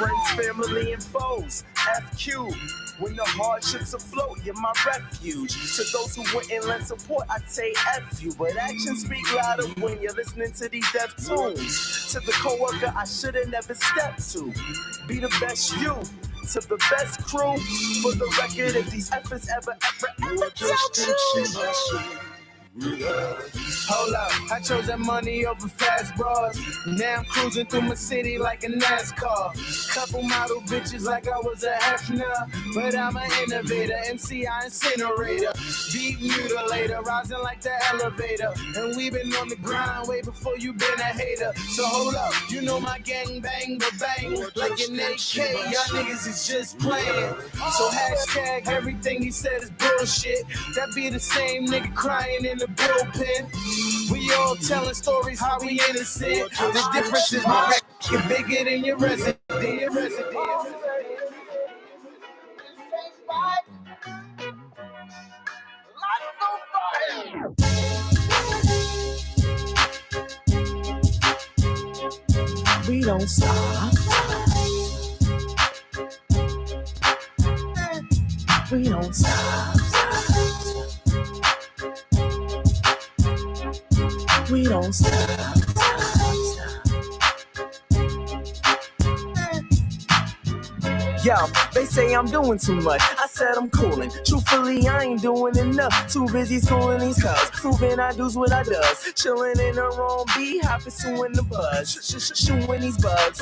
friends, family, and foes. FQ. When the hardships afloat, you're my refuge. To those who wouldn't lend support, I'd say F you. But actions speak louder when you're listening to these deaf tunes. To the coworker I should've never stepped to. Be the best you. To the best crew. For the record, if these efforts ever hold up, I chose that money over fast bras. Now I'm cruising through my city like a NASCAR. Couple model bitches like I was a Hefner. But I'm an innovator, MCI incinerator. Beat mutilator, rising like the elevator. And we been on the grind way before you been a hater. So hold up, you know my gang bang but bang. Like an AK, y'all niggas is just playing. So hashtag everything he said is bullshit. That be the same nigga crying in the bullpen. We all telling stories how we innocent. The difference is my record bigger than your resident. We don't stop. We don't stop. We don't stop. Yo, they say I'm doing too much. I said I'm coolin'. Truthfully, I ain't doing enough. Too busy schooling these cubs. Proving I do's what I does. Chillin' in the wrong beehive, pursuing the buzz. Shooing these bugs.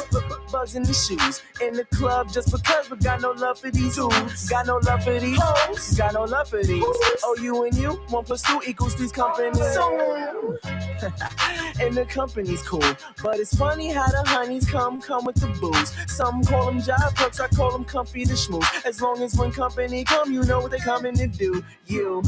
Bugs in these shoes. In the club just because, but got no love for these dudes. Got no love for these hoes. Got no love for these. Oh, you and you, 1 + 2 = 3 company. So, and the company's cool. But it's funny how the honeys come with the booze. Some call them job perks, I call them comfy to schmooze. As long as when company come, you know what they coming to do. You.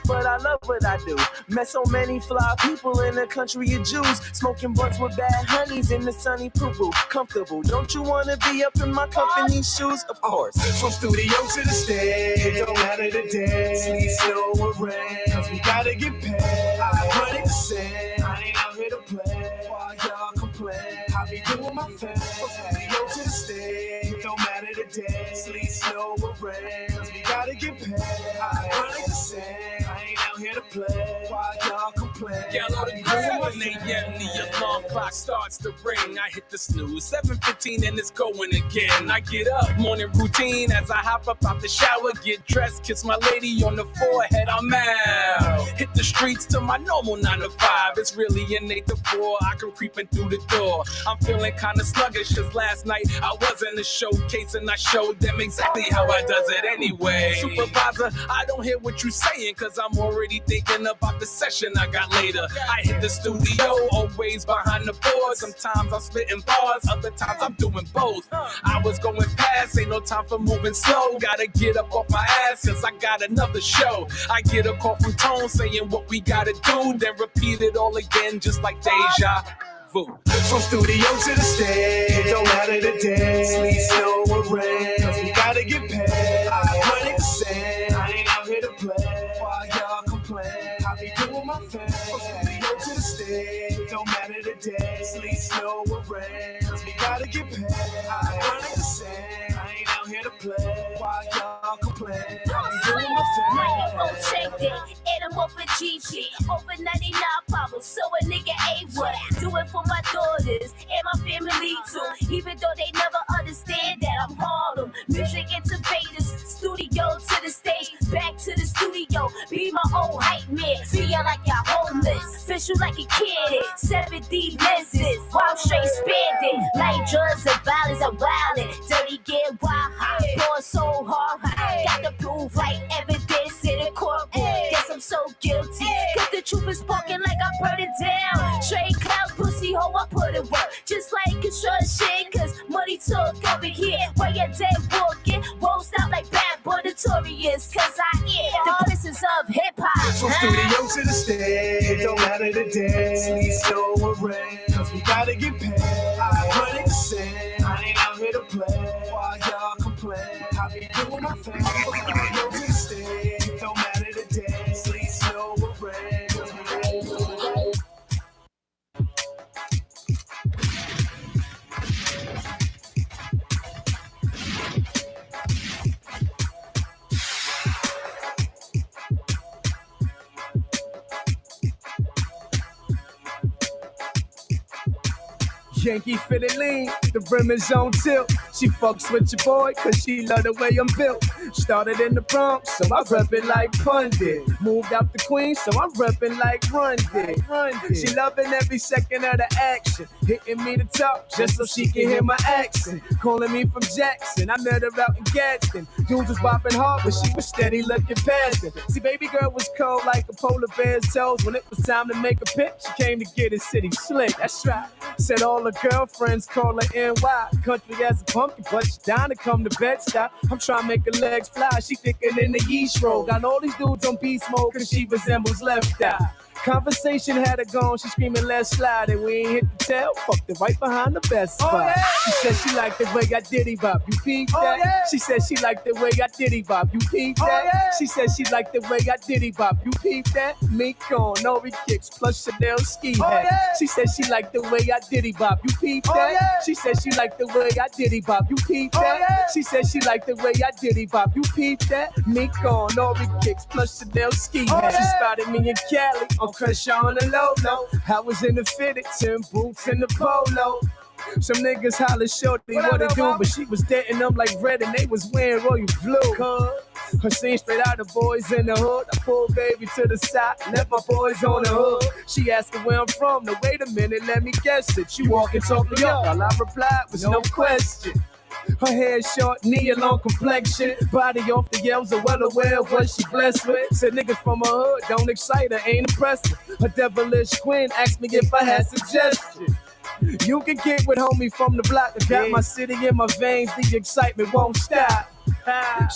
But I love what I do. Met so many fly people in the country of Jews. Smoking blunts with bad honeys in the sunny poo-poo. Comfortable. Don't you wanna be up in my company's shoes? Of course. From studio to the stage, it don't matter the day. Sleet, snow, or rain, 'cause we gotta get paid. I'm running the same. I ain't out here to play. While y'all complain, I be doing my thing. From studio to the stage, it don't matter the day. Sleet, snow, or rain, 'cause we gotta get paid. I'm running the same. I ain't out here to play. While y'all complain. Yellow to 7 a.m. The alarm clock starts to ring. I hit the snooze. 7:15 and it's going again. I get up, morning routine as I hop up out the shower, get dressed, kiss my lady on the forehead. I'm out. Hit the streets to my normal 9 to 5. It's really an 8 to 4. I come creeping through the door. I'm feeling kinda sluggish 'cause last night I was in the showcase and I showed them exactly how I does it anyway. Supervisor, I don't hear what you saying 'cause I'm already thinking about the session I got later. I hit the studio, always behind the board. Sometimes I'm spitting bars, other times I'm doing both. I was going past, ain't no time for moving slow. Gotta get up off my ass 'cause I got another show. I get a call from Tone saying what we gotta do, then repeat it all again just like deja vu. From studio to the stage, it don't matter the day. Sleet, snow, or rain, 'cause we gotta get paid. I'm running the same. I ain't out here to play. While y'all complain, I be doing my thing. From studio to the stage, it don't matter the day. Sleet, snow, or rain, 'cause we gotta get paid. I'm running the same. I ain't out here to play. While y'all complain, I be doing my thing. Microphone check that, and I'm off a GG. Over 99 problems, so a nigga ain't what. Do it for my daughters and my family too. Even though they never understand that I'm Harlem. Music innovators, studio to the stage, back to the studio. Be my own hype man, feel like you're homeless. Official like a kid, 7D lenses, while straight spending. Like drugs and violence, I'm wildin'. Dirty get wild, going so hard. Got the proof like evidence in the courtroom. Guess I'm so guilty, 'cause the truth is spoken like I burn it down. Straight cloud pussy hoe, I put it work. Just like construction, 'cause money talk over here. While you're dead walking, won't stop like bad boy notorious. 'Cause I am the princess of hip hop. From studio to the stage, it don't matter the day. Sleet, snow, or rain, 'cause we gotta get paid. I'm running the same. I ain't out here to play. While y'all complain, I be doing my thing. From studio to the stage, it don't matter the day. Sleet, snow, or rain, 'cause we gotta get paid. Yankee fitted lean, the rim is on tilt. She fucks with your boy, cause she love the way I'm built. Started in the Bronx, so I rep it like Pundit. Moved out the Queens, so I'm reppin' like Run Did. She loving every second of the action. Hitting me to talk, just so she can hear my accent. Calling me from Jackson, I met her out in Gadsden. Dudes was bopping hard, but she was steady looking past it. See, baby girl was cold like a polar bear's toes. When it was time to make a pick, she came to get his city slick. That's right. Said all her girlfriends call her NY. Country as a pumpkin, but she down to come to Bed-Stuy. I'm trying to make her legs fly. She thinking in the yeast roll. Got all these dudes on beast mode, cause she resembles Left Eye. Conversation had her gone, she screaming, let's slide. And we ain't hit the tail, fucked it right behind the best spot. Oh, yeah. She said she liked the way I diddy bop, you peep that? Yeah. She said she liked the way I diddy bop, you peep that? Yeah. She said she liked the way I diddy bop, you peep that? Mink on, Nori kicks, plus Chanel ski hat. Yeah. She said she liked the way I diddy bop, you peep that? Yeah. She said she liked the way I diddy bop, you peep that? Yeah. She said she liked the way I diddy bop, you peep that? Mink on, Nori kicks, plus Chanel ski hat. She spotted me in Cali on Crenshaw on the low. I was in the fitted, 10 boots and the polo. Some niggas holler shorty what it do, but she was dating them like red and they was wearing royal blue. Her scene straight out of Boys in the Hood. I pulled baby to the side, left my boys on the hood. She asking where I'm from, now wait a minute, let me guess it. She walk and talk me up, while I replied with no question. Her hair short, knee long complexion. Body off the yells, are well aware of what she blessed with. Said niggas from her hood, don't excite her, ain't impressive. Her devilish queen asked me if I had suggestions. You can get with homie from the block. I got my city in my veins, the excitement won't stop.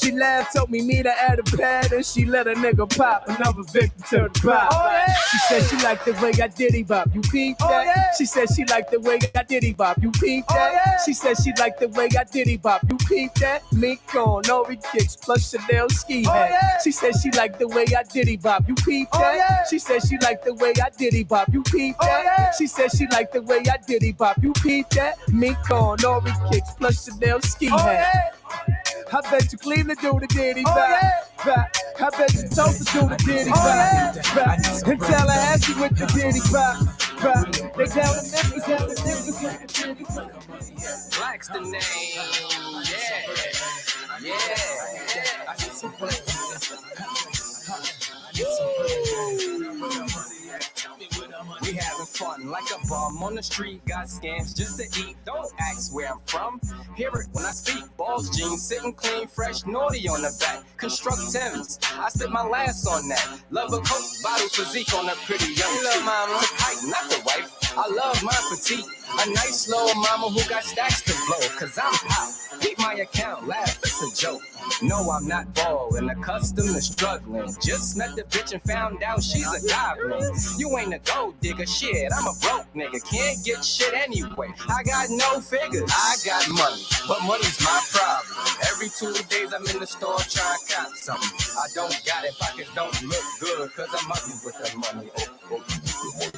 She laughed, told me to add a pad, and she let a nigga pop. Another victim to the pop. Oh, yeah. She said she liked the way I diddy bop. You peep that? Oh, yeah. She said she liked the way I diddy bop. You peep that? Oh, yeah. She said she liked the way I diddy bop. You peep that? Mink on, Nori kicks, plus Chanel ski hat. Oh, yeah. She said she liked the way I diddy bop. You peep that? Oh, yeah. She said she liked the way I diddy bop. You peep that? Oh, yeah. She said she liked the way I diddy bop. You peep that? Mink on, Nori kicks, plus Chanel ski hat. Yeah. I bet you Cleveland do the diddy bop. I bet you Tulsa do the diddy bop. And Tallahassee with the diddy bop. They down in Memphis, down in Memphis with the diddy bop. Black's the name, yeah. I need some play. We having fun like a bum on the street. Got scams just to eat. Don't ask where I'm from. Hear it when I speak. Balls, jeans, sitting clean, fresh, naughty on the back. Construct Timbs. I spit my last on that. Love a coke bottle physique on a pretty young chick. Mama, to pipe, not the wife. I love my petite. A nice little mama who got stacks to blow. Cause I'm pop. Keep my account, laugh, it's a joke. No, I'm not ballin', accustomed to struggling. Just met the bitch and found out she's a goblin. You ain't a gold digger, shit, I'm a broke nigga. Can't get shit anyway, I got no figures. I got money, but money's my problem. Every 2 days I'm in the store trying to cop something. I don't got it, pockets don't look good, cause I'm ugly with the money.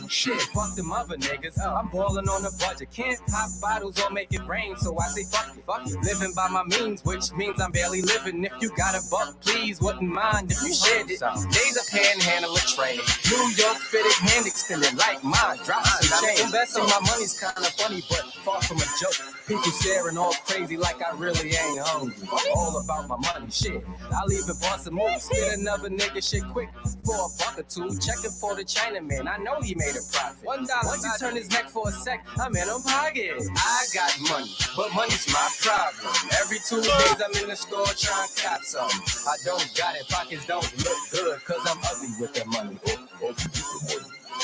Shit, fuck them other niggas, I'm ballin' on a budget. Can't pop bottles or make it rain, so I say fuck it. Living by my means, which means I'm barely living. If you got a buck, please, wouldn't mind if you shared it. Days a panhandle a trade. New York fitted, hand extended like mine. Drop some change. Investing my money's kinda funny, but far from a joke. People staring all crazy like I really ain't hungry. All about my money, shit. I'll even bust a move, spit another nigga shit quick for a buck or two. Checking for the Chinaman, I know he made a profit. $1. Once he turned his neck for a sec, I'm in a pocket. I got money, but money's my problem. Every 2 days I'm in the store trying to cop something. I don't got it, pockets don't look good, cause I'm ugly with the money.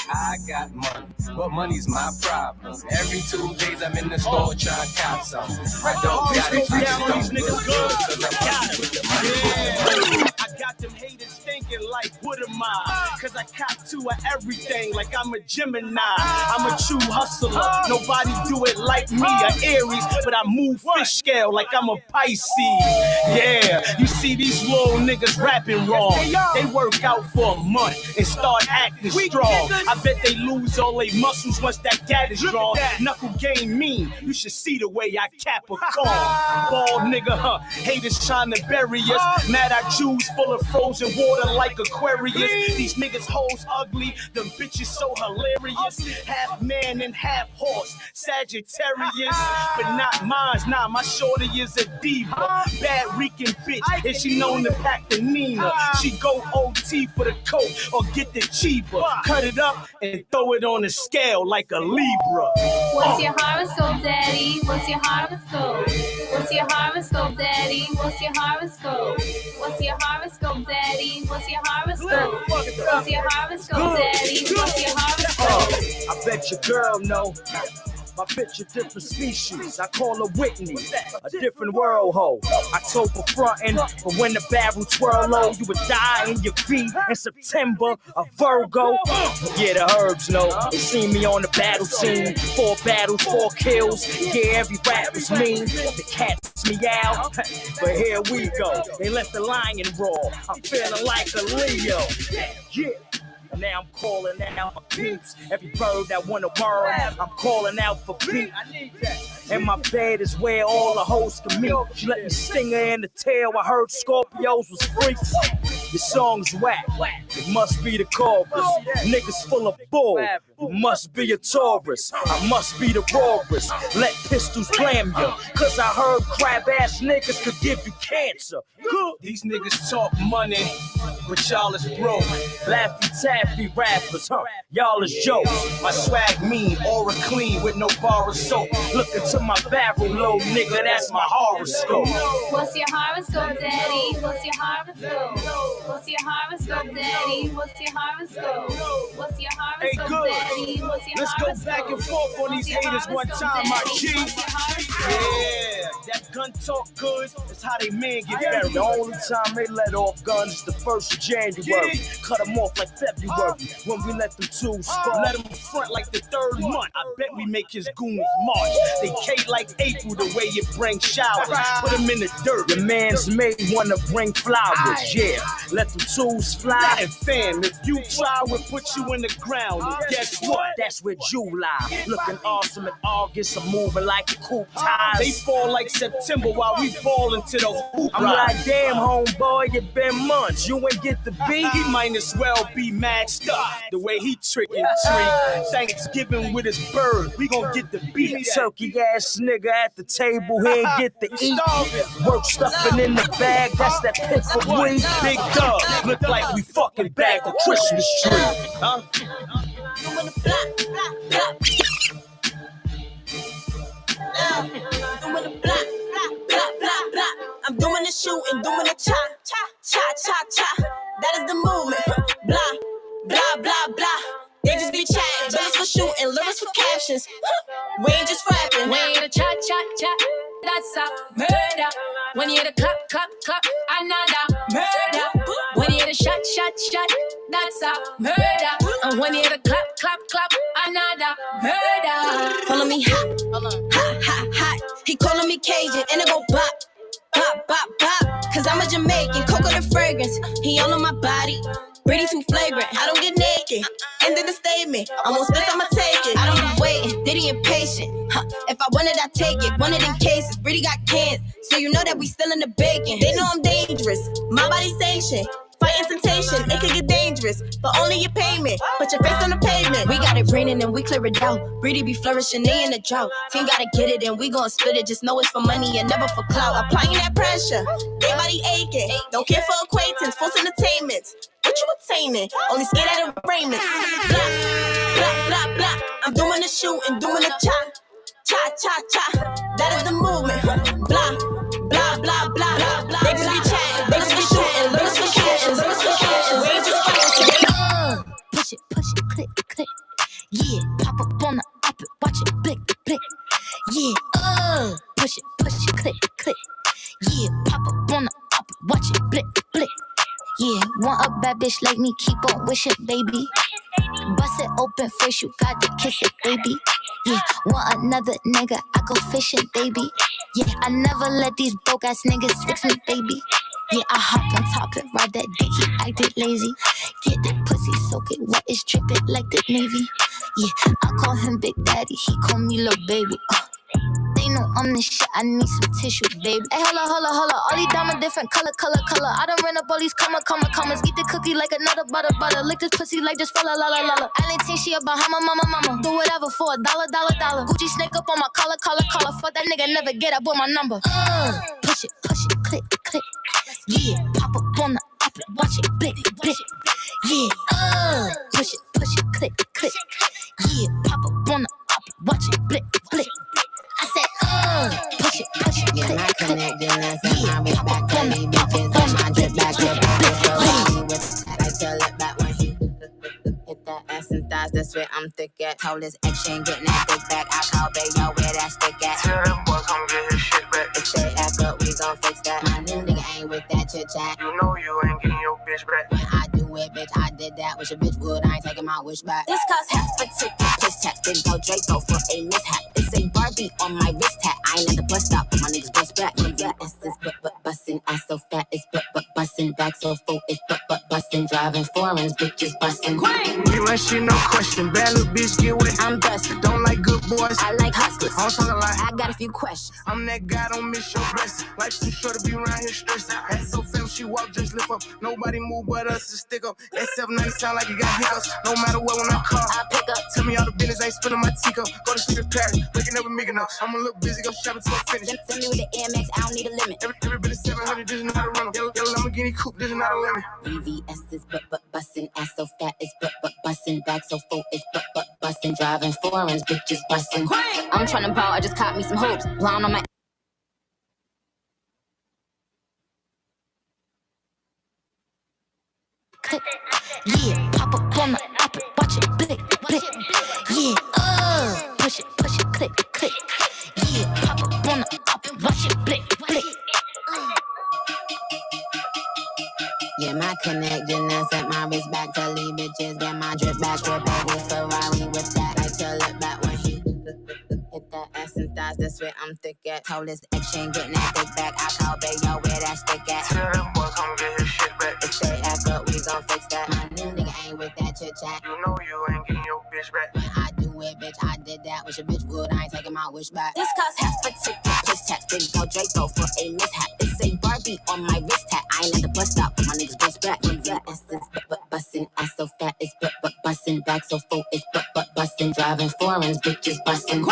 I got money, but money's my problem. Every 2 days I'm in the store trying to cop something. I don't got it, pockets don't look good, cause I'm ugly with the money. I got them haters thinking like, what am I? Cause I cop 2 of everything like I'm a Gemini. I'm a true hustler. Nobody do it like me, an Aries, but I move fish scale like I'm a Pisces. Yeah, you see these little niggas rapping wrong. They work out for a month and start acting strong. I bet they lose all their muscles once that gat is drawn. Knuckle game mean, you should see the way I cap a corn. Bald nigga, haters trying to bury us. Mad I choose full full of frozen water like Aquarius. These niggas hoes ugly, them bitches so hilarious. Half man and half horse, Sagittarius, but not mine. Nah, my shorty is a diva, bad Rican bitch, and she known to pack the Nina. She go OT for the coat or get the cheaper. Cut it up and throw it on the scale like a Libra. What's your horoscope, daddy? What's your horoscope? What's your horoscope, daddy? What's your horoscope? What's your horoscope, daddy? What's your horoscope? What's your horoscope, daddy? What's your horoscope? I bet your girl know. My bitch a different species. I call her Whitney, a different world hoe. October frontin', but when the barrel twirl low, you would die in your feet. In September, a Virgo. Yeah, the herbs know. They see me on the battle scene. 4 battles, 4 kills. Yeah, every rap was mean. The cats me out, but here we go. They let the lion roar. I'm feeling like a Leo. Yeah. And now I'm calling out my peeps. Every bird that wanna worm, I'm calling out for beat. And my bed is where all the hoes can meet. She let me sting her in the tail. I heard Scorpios was freaks. Your song's whack. It must be the chorus. Niggas full of bull. You must be a Taurus. I must be the rawest. Let pistols slam you. Cause I heard crab ass niggas could give you cancer. These niggas talk money, but y'all is broke. Laffy Taffy rappers, huh? Y'all is jokes. My swag mean, aura clean with no bar of soap. Look into my barrel low, nigga, that's my horoscope. What's your horoscope, daddy? What's your horoscope? What's your horoscope, daddy? What's your horoscope? What's your Hey, horoscope, good. daddy? What's your Let's horoscope? go back and forth on these haters one time, my G. Yeah, that gun talk good. That's how they men get buried. The only time they let off guns is the 1st of January. Cut them off like February when we let them two spark. Let them front like the 3rd month. I bet we make his goons march. They K like April the way it brings showers. Put them in the dirt. Your man's mate wanna bring flowers, yeah. Let them tools fly. And fam, if you try, we'll put you in the ground. And guess what? That's where July. Looking awesome in August. I'm moving like a coupe tires. They fall like September while we fall into the hoop. I'm like, damn, homeboy, it been months. You ain't get the beat. He might as well be maxed up. The way he trickin' treat. Thanksgiving with his bird. We gon' get the beat. Turkey ass nigga at the table, he ain't get to eat. Work stuffing in the bag, that's that pick for weed. Big dog, look like we fucking bagged the Christmas tree. Huh? I'm doing the shooting, doing the cha, cha, cha, cha. That is the movement. Blah, blah, blah, blah. They just be chatting, bullets for shooting, lyrics for captions. We ain't just rapping. When you hear the cha cha cha, that's a murder. When you hear the clap clap clap, another murder. When you hear the shot shot shot, that's a murder. And when you hear the clap clap clap, another murder. Calling me hot, hot, hot, hot. He calling me Cajun, and it go bop, bop, bop, bop. Cause I'm a Jamaican, cocoa the fragrance. He all on my body. Pretty too flagrant, I don't get naked. And then the statement, I won't spit, I'ma take it. I don't be waiting, Diddy impatient. If I want it, I take it. One of them cases, Pretty got cans. So you know that we still in the baking. They know I'm dangerous, my body sanctioned. Fighting temptation, it could get dangerous, but only your payment. Put your face on the pavement. We got it raining and we clear it out. Breedy be flourishing, they in the drought. Team gotta get it and we gon' split it. Just know it's for money and never for clout. Applying that pressure, their body aching. Don't care for acquaintance, false entertainment. What you attaining? Only scared at arraignments. Blah, blah, blah, blah. I'm doing the shooting, doing the cha, cha, cha, cha. That is the movement. Blah, blah, blah, blah, blah. They just be chatting, they just be shooting, lyrics for captions, lyrics for captions. We ain't just rapping. Push it, click, click. Yeah, pop up on the op it, watch it, blick, blick. Yeah, push it, click, click. Yeah, pop up on the op it, watch it, blick, blick. Yeah, want a bad bitch like me, keep on wishing, baby. Bust it open first, you got to kiss it, baby. Yeah, want another nigga, I go fishing, baby. Yeah, I never let these broke ass niggas fix me, baby. Yeah, I hop on top and ride that dick, he acted lazy. Get that pussy, soak it wet, it's dripping like the Navy. Yeah, I call him Big Daddy, he call me Lil Baby. They you know I'm the shit. I need some tissue, baby. Hey, holla. All these diamonds different color. I done ran up all these commas. Eat the cookie like another butter. Lick this pussy like just la. Island team, she a Bahama, mama. Do whatever for $1. Gucci snake up on my collar. Fuck that nigga, never get up with my number. Push it, click. Yeah, pop up on the up and watch it, blick. Yeah, push it, click. Yeah, pop up on the up and watch it, blick. I said, push it, click. Yeah, my connect, yeah, my bitch back to me, bitches, and my drip back to back. I tell it back when he hit that ass and thighs, that's where I'm thick at. Told his ex, she ain't getting that dick back. I call Bayo where that stick at. Tell them boys come get his shit back. If they act up, we gon' fix that. My new nigga ain't with that chit chat. You know you ain't getting your bitch back. When I do it, bitch, I did that. Wish a bitch would, I ain't taking my wish back. This cost half a ticket, piss tap. Then go Draco for a mishap. It's a Barbie on my wrist hat. I ain't at the bus stop, my niggas bust back. Yeah, it's this but bustin'. Ass so fat, it's but bustin'. Back so full, it's but bustin'. Driving foreigns, bitches bustin'. You ain't shit, no question. Bad little bitch, get wet. I'm bustin'. Don't like good boys. I like hustlers. I'm talking like I got a few questions. I'm that guy, don't miss your blessing. Life's too short to be around here stressing. Ass so fam, she walk, just lift up. Nobody move but us to stick up. That 790 sound like you got hiccups. No matter what, when I call, I pick up. tell me all the business, ain't spilling my teacup. Go to sleep in Paris, waking up with Megan up. I'm a little busy, go shopping till I finish. Send me with the AMX, I don't need a limit. Every bit of 700, this is not a run. Yellow Lamborghini coupe, this is not a limit. VVS is but bustin'. Ass so fat, it's but bustin'. Back so full, it's but bustin'. Driving foreigns, bitches bustin'. I'm tryna ball, I just caught me some hopes. Blonde on my click. Yeah, pop up on the up and watch it, blick. Yeah, push it, click. Yeah, pop up on the up and watch it, blick. Yeah, my connect, at my wrist back to leave bitches. Get my drip back, baby, Ferrari with that. I tell it back when he hit that ass and thighs, that's where I'm thick at. Told his ex, she ain't getting that dick back. I call Bayo where that stick at. Tell them boys come get his shit back. If they act up, we gon' fix that. My new nigga ain't with that chit chat. You know you ain't getting your bitch back. When I do it, bitch, I did that. Wish a bitch would, I ain't taking my wish back. This cost half a ticket, piss tap. Then go Draco for a mishap. It's a Barbie on my wrist hat. I ain't at the bus stop, my niggas bust back. Yeah, essence, but bustin'. Ass so fat, it's but bustin'. Back so full, it's but bustin'. Driving foreigns, bitches bustin'.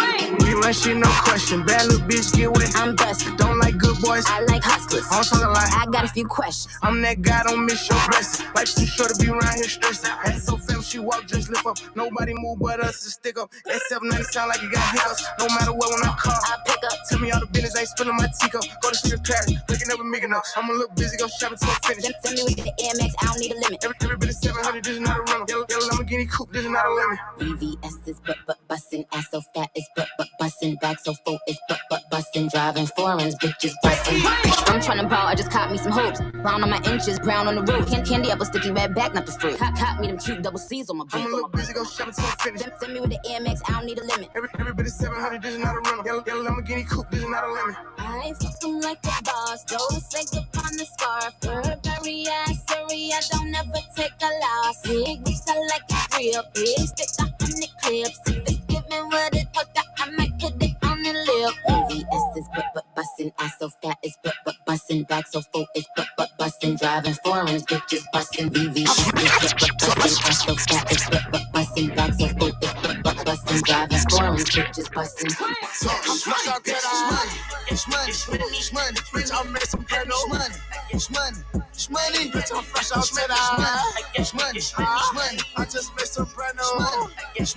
You ain't shit, no question. Bad little bitch, get wet. I'm bustin'. Don't like good boys. I like hustlers. I'm talking like I got a few questions. I'm that guy, don't miss your blessing. Life's too short to be around here stressing. Ass so fam, she walk, just lift up. Nobody move but us to stick up. That 790 sound like you got hiccups. No matter what, when I call, I pick up. tell me all the business, ain't spilling my teacup. Go to sleep in Paris, waking up with Megan up. I'm a little busy, go shopping till I finish. Send me with the AMX, I don't need a limit. Every bit of 700, this is not a rental. Yellow Lamborghini coupe, this is not a limit. VVS is but bustin'. Ass so fat, it's but bustin'. Back so full, it's but bustin'. Driving foreigns, bitches bustin'. I'm tryna ball, I just caught me some hopes. Brown on my inches, brown on the roof. Candy apple, sticky red back, not the fruit. Caught me them cute double C's on my I'm a beat. little busy, go shopping till I finish. Send me with the AMX, I don't need a limit. Every bit of 700, this is not a rental. Yellow Lamborghini coupe, this is not a limit. I fuck him like a boss, don't say upon the scarf. Burberry, sorry, I don't ever take a loss. Big lips, I like it real big, stick 100 clips. If it's giving what it took, I might put it on the lip. VVS is but bustin', ass so fat, it's but bustin'. Back so full, it's but bustin'. Driving foreigns, bitches bustin'. VVS is but bustin', ass so fat, it's but bustin'. Back so full, it's but bustin'. Driving foreigns, bitches bustin'. It's money, bitch, I'm missing penny. It's money, bitch, I'm fresh out to It's money, I just made some brand new. It's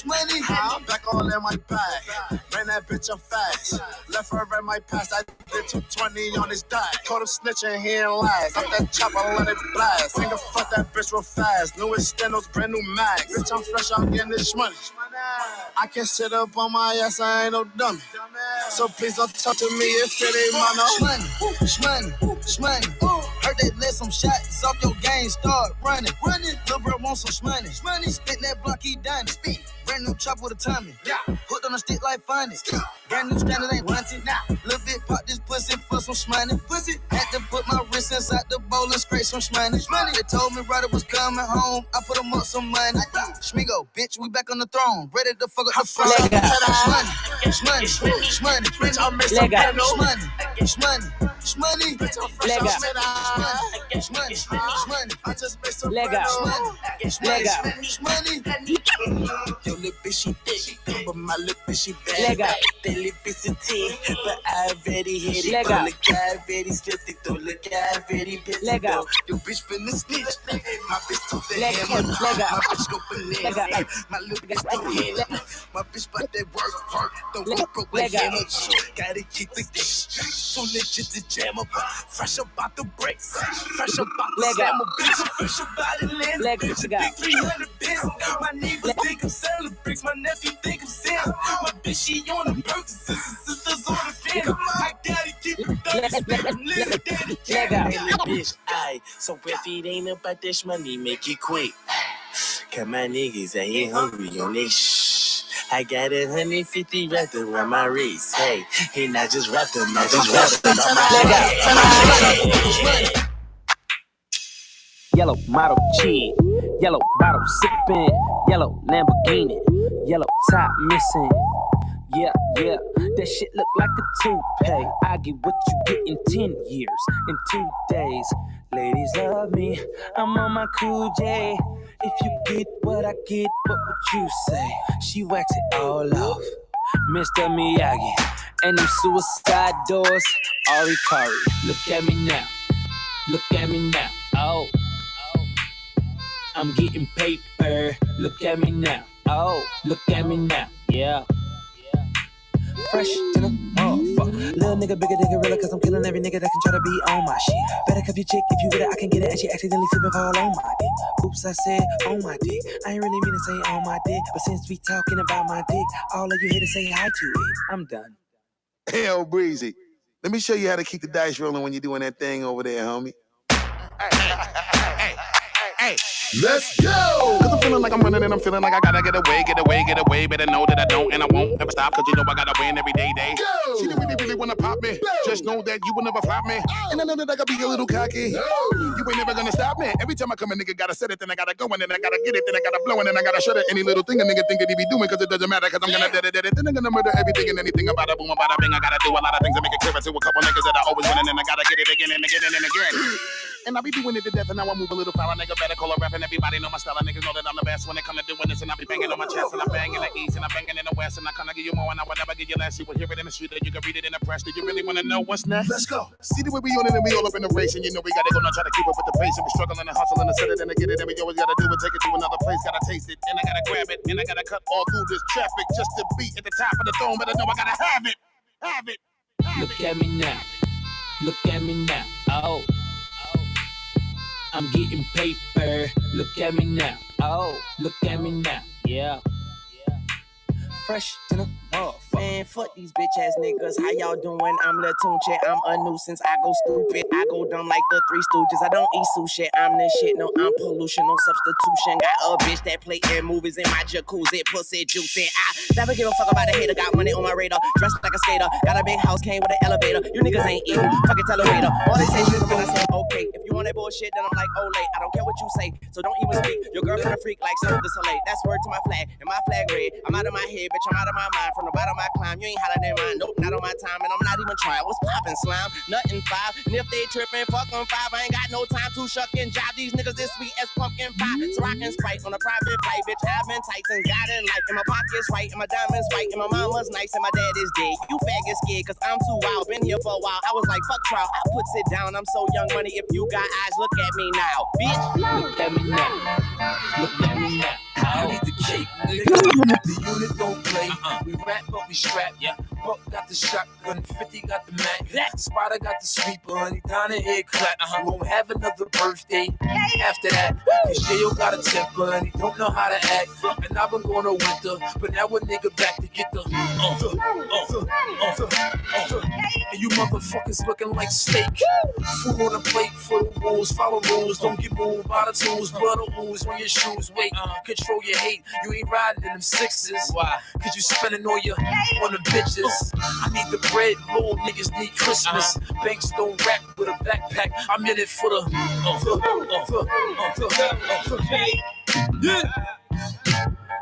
money, I'm back all in my bag. Ran that bitch up fast. Left her in my past, I did 220 on his die. Caught him snitching, he ain't lies. Up that chopper, let it blast. Finger fuck that bitch real fast. Louis Stendos, brand new mags. Bitch, I'm fresh out getting this money. I can sit up on my ass, I ain't no dummy. So please don't talk to me if it ain't my no. Shmoney. Heard they let some shots off your game, start running. Lil' bro want some shmoney. Spit that block, he done. Brand new chop with a tummy. Hooked on a stick like funny. Brand new standard ain't runty. Little bit pop this pussy for some shmoney. Had to put my wrist inside the bowl and scrape some shmoney. They told me Ryder was coming home. I put him up some money. Schmigo, bitch, we back on the throne. Ready to fuck up the front. Shmoney. Bitch, I'm missing shmoney. Shmoney. Bitch, I'm fresh on shmoney. I just made some shmoney. Yo, little bitch, she thick, but my little bitch, she bad. That little bitch is thick, but I already hit it. Don't look, I already slipped it. Don't look, I already pissed it. Yo, bitch finna snitch. My bitch took the hammer. My bitch go bananas. My little bitch go head. My bitch bout that work hurt. Don't go broke like hammer. Gotta keep the too legit to jam up. Fresh about the brakes. Fresh about the slammer, bitch. Fresh about the land. Bitch, big 300 bits. My neighbors think I'm selling bricks. My nephew think I'm selling. My bitch, she on the burgers. Sisters on the fan. I gotta keep it done. Little daddy cat. Hey, little bitch, aye. So if it ain't about this money, make it quick. Cause my niggas ain't hungry on this shh. I got 150 wrapped around my wrist. Hey, and I just wrapped them. I just wrapped them on my wrist. Yellow model cheese, yellow bottle sipping, yellow Lamborghini, yellow top missing. Yeah, that shit look like a toupee. I get what you get in 10 years, in 2 days. Ladies love me, I'm on my cool J. If you get what I get, what would you say? She wax it all off, Mr. Miyagi. And them suicide doors, Ari Kari. Look at me now, look at me now, oh. I'm getting paper, look at me now, oh. Look at me now, yeah. Fresh to the motherfucker. Little nigga bigger than gorilla, cause I'm killing every nigga that can try to be on my shit. Better cuff your chick if you with it, I can get it. And she accidentally slip and fall on my dick. Oops, I said on my dick. I ain't really mean to say on my dick, but since we talking about my dick, all of you here to say hi to it. I'm done. Hell, Breezy. Let me show you how to keep the dice rolling when you're doing that thing over there, homie. Hey. Let's go! Cause I'm feeling like I'm running and I'm feeling like I gotta get away. Better know that I don't and I won't ever stop. Cause you know I gotta win every day. Go! She didn't really wanna pop me. Go! Just know that you will never flop me. Oh! And I know that I gotta be a little cocky. No! You ain't never gonna stop me. Every time I come a nigga gotta set it, then I gotta go and then I gotta get it, then I gotta blow and then I gotta shut it. Any little thing a nigga think that he be doing cause it doesn't matter cause I'm gonna dead it. Then I'm gonna murder everything and anything about a boom, about a bing. I gotta do a lot of things to make it clear to a couple niggas that I always win and then I gotta get it again and again and again. And I be doing it to death and now I move a little foul. Nigga better call a rap and everybody know my style. Niggas know that I'm the best when it come to doing this. And I be banging on my chest and I bang in the east and I banging in the west. And I kinda give you more and I will never give you less. You will hear it in the street or you can read it in the press. Do you really wanna know what's next? Let's go. See the way we on it and we all up in the race. And you know we gotta go now try to keep up with the pace. And we struggling and hustling and set it and to get it. And we always gotta do it, take it to another place. Gotta taste it and I gotta grab it. And I gotta cut all through this traffic just to be at the top of the throne. But I know I gotta have it. Look at me now. Look at me now. Oh. I'm getting paper. Look at me now. Oh, look at me now. Yeah. Fresh to the motherfucker. Man, fuck these bitch ass niggas. How y'all doing? I'm Lil Tunche. I'm a nuisance. I go stupid. I go dumb like the Three Stooges. I don't eat sushi. I'm the shit. No, I'm pollution. No substitution. Got a bitch that play in movies in my jacuzzi. Pussy juicy. I never give a fuck about a hater. Got money on my radar. Dressed like a skater. Got a big house. Came with an elevator. You niggas ain't eating. Fucking tell a waiter. All they say shit when I say okay. If you want that bullshit, then I'm like, oh, late. I don't care what you say. So don't even speak. Your girlfriend a freak like Cirque du Soleil. That's word to my flag. And my flag red. I'm out of my head, bitch. I'm out of my mind. From the bottom I climb. You ain't hotter than mine. Nope, not on my time. And I'm not even trying. What's poppin', slime? Nothing 5. And if they trippin', fuck on 5. I ain't got no time to shuck and jive. These niggas this sweet as pumpkin pie. So I can Sprite on a private flight. Bitch, I've been tight since God in life. And my pocket's right. And my diamonds white. And my mama's nice. And my dad is dead. You faggot scared cause I'm too wild. Been here for a while. I was like, fuck trial. I puts it down. I'm so young money. If you got eyes, look at me now. Bitch, look at me now. Look at me now. I need the cake, nigga. The unit don't play. We rap but we strap, yeah. Buck got the shotgun, 50 got the Mac. Spider got the sweeper, honey, down the head clap. You won't have another birthday after that. Cause J.O. got a temper and he don't know how to act. And I've been going to winter, but now a nigga back to get the and you motherfuckers looking like steak. Food on the plate for the wolves, follow rules. Don't get moved by the tools, blood will ooze when your shoes wait. Control your hate, you ain't riding in them sixes. Why? Cause you spending all your on the bitches. I need the bread, little niggas need Christmas. Banks don't rap with a backpack, I'm in it for the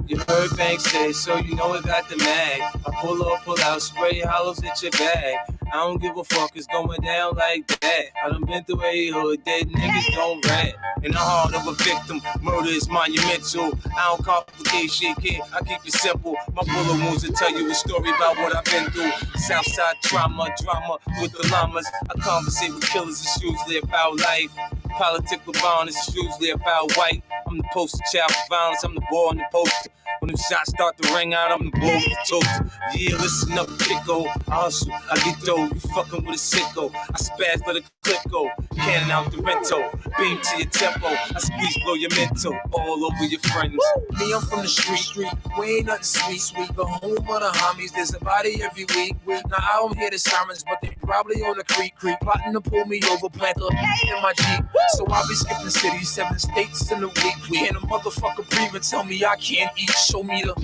You heard Banks say, so you know it got the mag. I pull up, pull out, spray hollows at your bag. I don't give a fuck, it's going down like that. I done been through a hood, dead niggas don't rat. In the heart of a victim, murder is monumental. I don't complicate shit, kid, I keep it simple. My bullet wounds to tell you a story about what I've been through. Southside trauma, drama with the llamas. I conversate with killers, it's usually about life. Politics with violence, it's usually about white. I'm the poster child for violence, I'm the boy on the poster. When them shots start to ring out, I'm the boy with the toaster. Yeah, listen up, Kiko. I hustle, I get dough, you fucking with a sicko. I spaz for the clip go, cannon out the rental. Beam to your tempo, I squeeze blow your mental. All over your friends. Me, I'm from the street. We ain't nothing sweet. The home of the homies, there's a body every week. Now I don't hear the sirens, but they probably on the creek. Plotting to pull me over, plant up in my Jeep. So I'll be skipping cities, 7 states in a week. Can a motherfucker breathe and tell me I can't eat? Show me the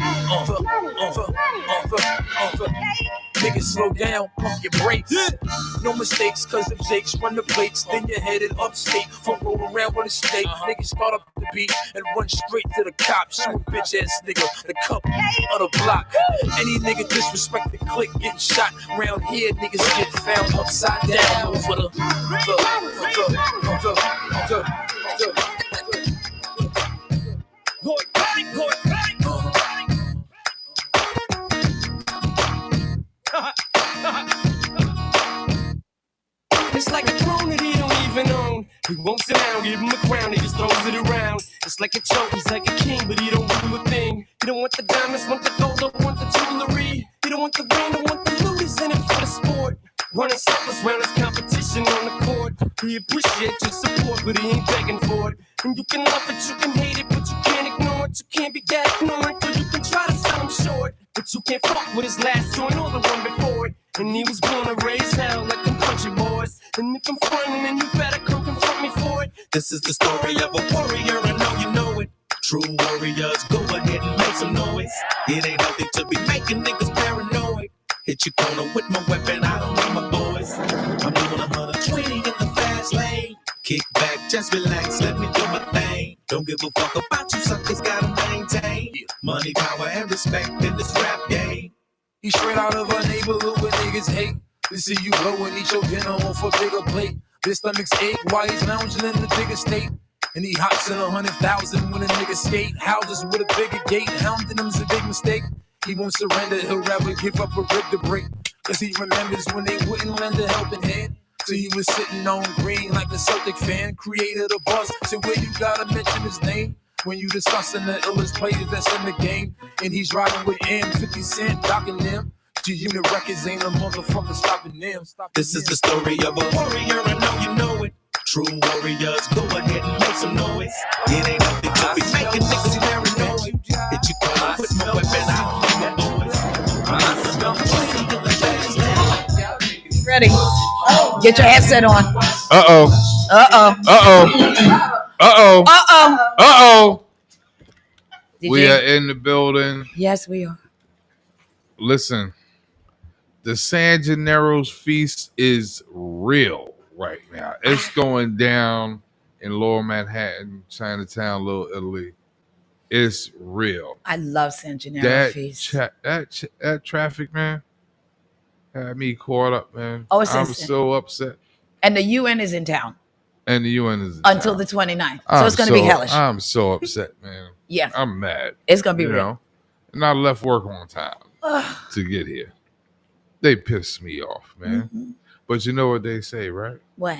Niggas slow down, pump your brakes. No mistakes, cause if Jakes run the plates, then you're headed upstate. Front roll around with a stake. Niggas start up the beat and run straight to the cops. Shoot bitch ass nigga, the cup of the block. Any nigga disrespect the click getting shot. Round here, niggas get found upside down over the It's like a throne that he don't even own. He won't sit down, give him a crown, he just throws it around. It's like a joke, he's like a king, but he don't rule a thing. He don't want the diamonds, want the gold, don't want the jewelry. He don't want the ring, don't want the loot, he's in it for the sport. Running circles round his competition on the court. He appreciates your support, but he ain't begging for it. And you can love it, you can hate it, but you can't ignore it. You can't be that ignorant, or you can try to sell him short. But you can't fuck with his last joint or the one before it. And he was born to raise hell like them country boys. And if I'm frontin', then you better come confront me for it. This is the story of a warrior, I know you know it. True warriors, go ahead and make some noise. It ain't healthy to be making niggas paranoid. Hit your corner with my weapon, I don't need my boys. I'm doing 120 in the fast lane. Kick back, just relax, let me do my thing. Don't give a fuck about you suckers, gotta maintain money, power, and respect in this rap game. He straight out of a neighborhood where niggas hate. They see you go and eat your dinner off a bigger plate. His stomach's ache while he's lounging in the bigger state. And he hops in 100,000 when a nigga skate. Houses with a bigger gate, hounding him's a big mistake. He won't surrender, he'll rather give up a rib to break. Cause he remembers when they wouldn't lend a helping hand. So he was sitting on green like a Celtic fan. Created a buzz, so where you gotta mention his name when you discussing the illest players that's in the game. And he's riding with M, 50 Cent, docking them. G-Unit Records ain't a motherfucker stopping them. This is the story of a warrior, I know you know it. True warriors, go ahead and make some noise. It ain't nothing to be making niggas paranoid. Hit you corner with my weapon, I don't need my boys. Ready? Get your headset on. Uh-oh. Uh-oh. Uh-oh. Uh-oh. Uh-oh. Uh-oh. DJ? We are in the building. Yes, we are. Listen, the San Gennaro's feast is real right now. It's going down in Lower Manhattan, Chinatown, Little Italy. It's real. I love San Gennaro feast. That traffic, man, had me caught up, man. Oh, it's I'm instant. so upset. And the UN is in town And the UN is in until town. the 29th. So it's going to be hellish. I'm so upset, man. Yeah. I'm mad. It's going to be you real. know? And I left work on time to get here. They pissed me off, man. Mm-hmm. But you know what they say, right? What?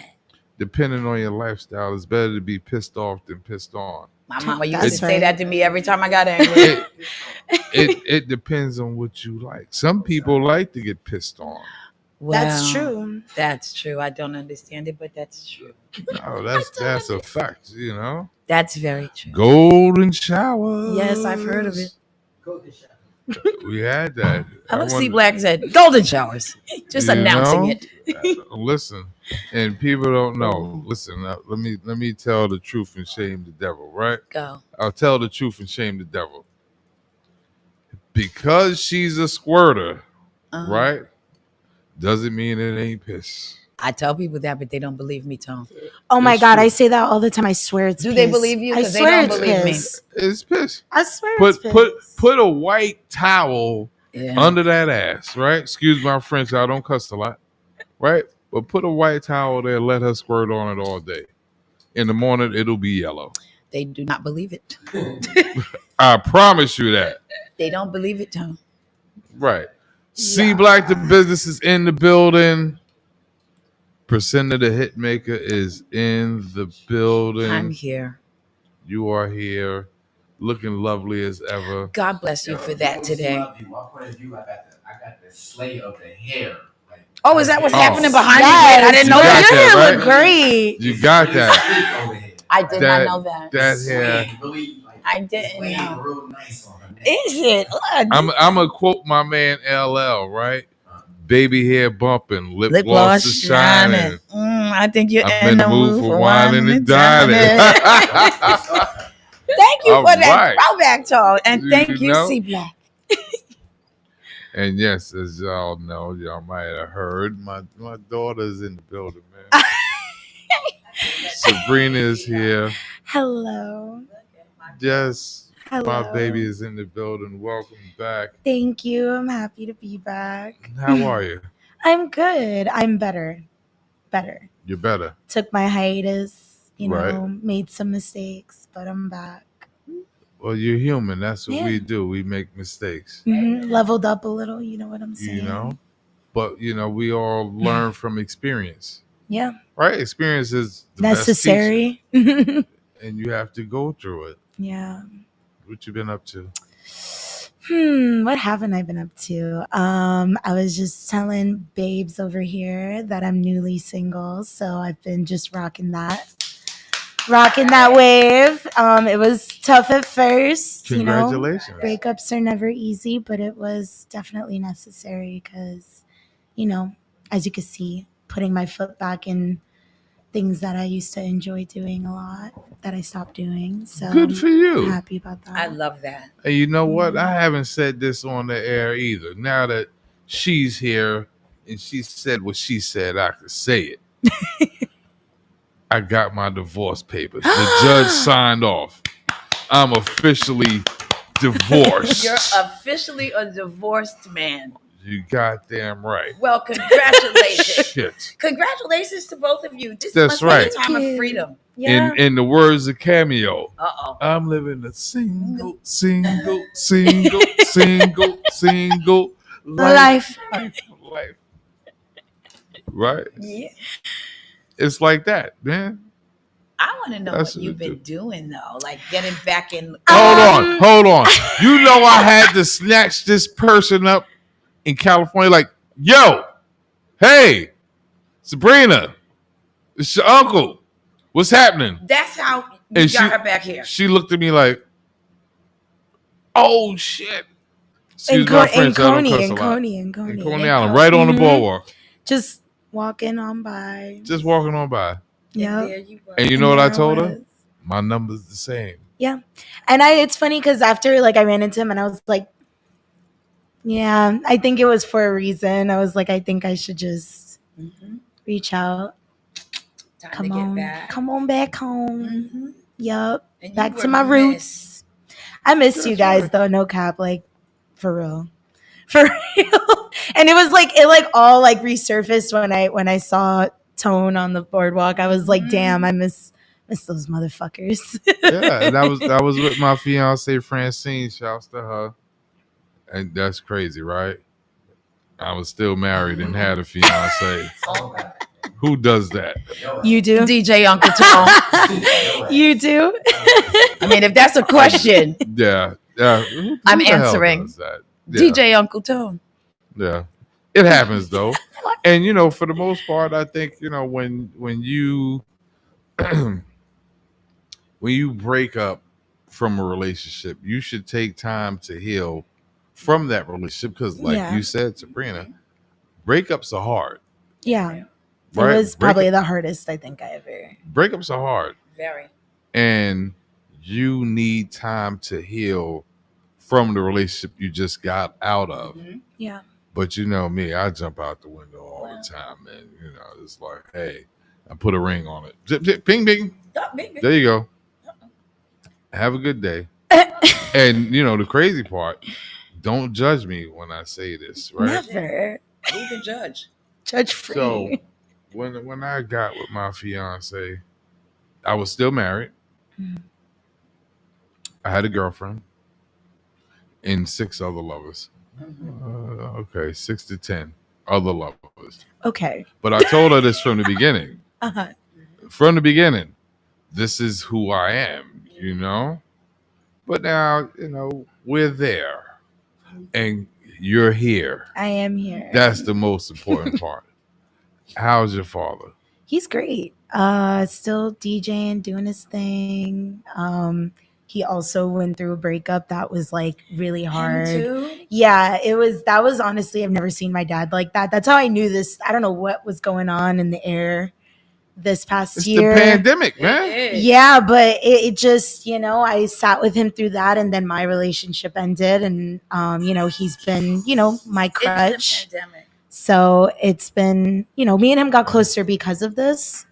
Depending on your lifestyle, it's better to be pissed off than pissed on. My mama used That's to say right. that to me every time I got angry. It depends on what you like. Some people like to get pissed on. That's true. That's true. I don't understand it, but that's true. No, that's a fact, you know. That's very true. Golden showers. Yes, I've heard of it. We had that. I look see Black said golden showers. Just announcing it. Listen, and people don't know. Listen, let me tell the truth and shame the devil, right? Go. I'll tell the truth and shame the devil. Because she's a squirter, right? Doesn't mean it ain't piss. I tell people that, but they don't believe me, Tom. Oh my It's God, true. I say that all the time. I swear it's Do piss. they believe you? I Because they swear don't it's believe me. piss. It's piss. I swear Put it's piss. a white towel under that ass, right? Excuse my French, I don't cuss a lot, right? But put a white towel there, let her squirt on it all day. In the morning, it'll be yellow. They do not believe it. I promise you that. They don't believe it, Tom. Right. C Black the business is in the building. Percent of the hit maker is in the building. I'm here. You are here, looking lovely as ever. God bless you for that today. My point of view, I got the slay of the hair. Oh, is that what's happening behind Yes, you? I didn't know you got that. that, You right? look great. You got that. I did not know that. That hair. I didn't know. Real nice on her neck. Is it? I'm gonna quote my man LL, right? Baby hair bumping, lip Lip gloss gloss is shining. I think you're I'm in the mood for wine and dining. Thank you All for that right. throwback, Tom. And You thank you, know? C Black. And yes, as y'all know, y'all might have heard, my daughter's in the building, man. Sabrina is here. Hello. Yes, my Hello. baby is in the building. Welcome back. Thank you. I'm happy to be back. How are you? I'm good. I'm better. Better. You're better. Took my hiatus, Right. made some mistakes, but I'm back. Well, you're human. That's what Yeah. we do. We make mistakes, Leveled up a little, you know what I'm saying? you know? But, we all learn from experience, Yeah. right? Experience is the best Necessary. teacher, and you have to go through it. Yeah. What you been up to? What haven't I been up to? I was just telling babes over here that I'm newly single, so I've been just rocking that wave. It was tough at first. Congratulations. Breakups are never easy, but it was definitely necessary because, as you can see, putting my foot back in things that I used to enjoy doing a lot that I stopped doing. So Good for you. I'm happy about that. I love that. Hey, you know what? I haven't said this on the air either. Now that she's here and she said what she said, I could say it. I got my divorce papers. The judge signed off. I'm officially divorced. You're officially a divorced man. You goddamn right. Well, congratulations. Shit. Congratulations to both of you. This That's must be right. a time of freedom. In the words of Cameo, Uh-oh. I'm living a single life. Right? Yeah. It's like that, man. I want to know That's what you've been doing, though. Like getting back in. Hold on. You know I had to snatch this person up in California like, yo, hey, Sabrina, it's your uncle. What's happening? That's how you And got her back here. She looked at me like, oh, shit. Excuse my French, I don't cuss a lot. In Coney Island, right on the boardwalk. Just walking on by. Just walking on by. Yeah. And you know what I there told was. her? My number's the same. Yeah. And it's funny because after I ran into him and I was like, yeah, I think it was for a reason. I was like, I think I should just reach out. Time to get back. Come on back home. Yup. And you Back were to my roots. I miss you guys though, no cap, for real. For real. And it was it all resurfaced when I saw Tone on the boardwalk. I was like, damn, I miss those motherfuckers. Yeah, and that was with my fiance Francine. Shouts to her. And that's crazy, right? I was still married and had a fiance. Who does that? You do, DJ Uncle Tone. You do. I mean, if that's a question, Yeah. Who I'm the hell answering. does that? Yeah. DJ Uncle Tone. Yeah. It happens though. And for the most part, I think, when you when you break up from a relationship, you should take time to heal from that relationship because like you said, Sabrina, breakups are hard. Yeah. Right? It was probably the hardest I think I ever. Breakups are hard. Very. And you need time to heal from the relationship you just got out of. Yeah. But you know me, I jump out the window all the time, man. It's like, hey, I put a ring on it. Zip, zip, ping, ping. There you go. Have a good day. And the crazy part, don't judge me when I say this, right? Never. Who can judge? Judge free. So when I got with my fiance, I was still married. I had a girlfriend and 6 other lovers. Okay, 6 to 10 other lovers. Okay. But I told her this from the beginning. Uh-huh. From the beginning, this is who I am, But now, we're there. And you're here. I am here. That's the most important part. How's your father? He's great. Still DJing, doing his thing. He also went through a breakup that was like really hard. Him too? Yeah, that was honestly, I've never seen my dad like that. That's how I knew this. I don't know what was going on in the air this past year. It's the pandemic, man. Yeah, but it just, I sat with him through that and then my relationship ended and he's been, my crutch. So it's been, me and him got closer because of this.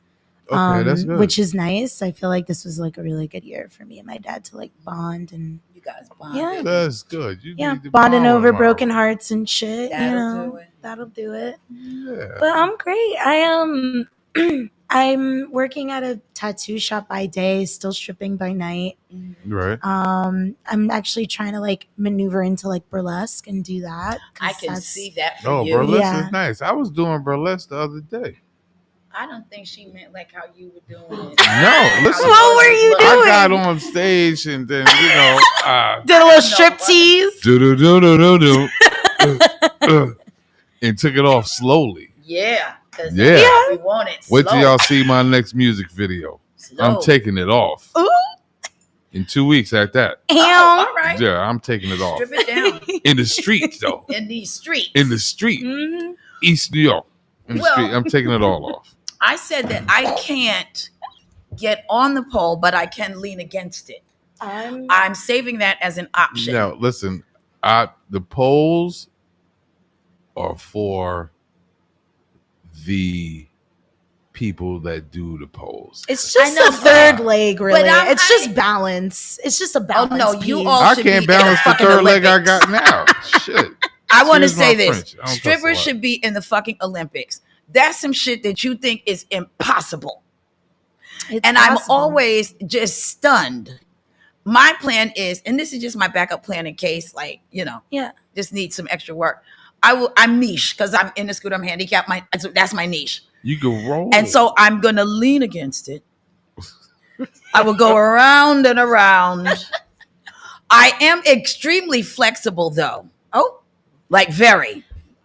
Okay, that's good. Which is nice. I feel like this was like a really good year for me and my dad to like bond and you guys bond. Yeah, that's good. You need to bonding bond over with broken hearts and shit. That'll do it. Yeah. But I'm great. I am. I'm working at a tattoo shop by day, still stripping by night. Right. I'm actually trying to like maneuver into like burlesque and do that. I can see that for you. Burlesque is nice. I was doing burlesque the other day. I don't think she meant like how you were doing it. No, listen. What were you doing? I got on stage and then did a little strip tease. Do and took it off slowly. Yeah. Yeah. We want it. Wait till slow. y'all see my next music video. Slow. I'm taking it off. Ooh. In 2 weeks at that. All right. Yeah, I'm taking it off. Strip it down. In the streets, though. In these streets. In the street. Mm-hmm. East New York. In the street. I'm taking it all off. I said that I can't get on the pole, but I can lean against it. I'm saving that as an option. Now, listen, the polls are for the people that do the polls. It's just a third leg, really. It's just balance. It's just a balance. Oh, no, you piece. all I can't balance the third leg I got now. Shit. I want to Excuse say my this. French. I don't cuss a Strippers lot. should be in the fucking Olympics. That's some shit that you think is impossible. And I'm always just stunned. My plan is, and this is just my backup plan in case, just need some extra work. I'm niche because I'm in the scooter, I'm handicapped. That's my niche. You can roll. And so I'm going to lean against it. I will go around and around. I am extremely flexible though. Like very.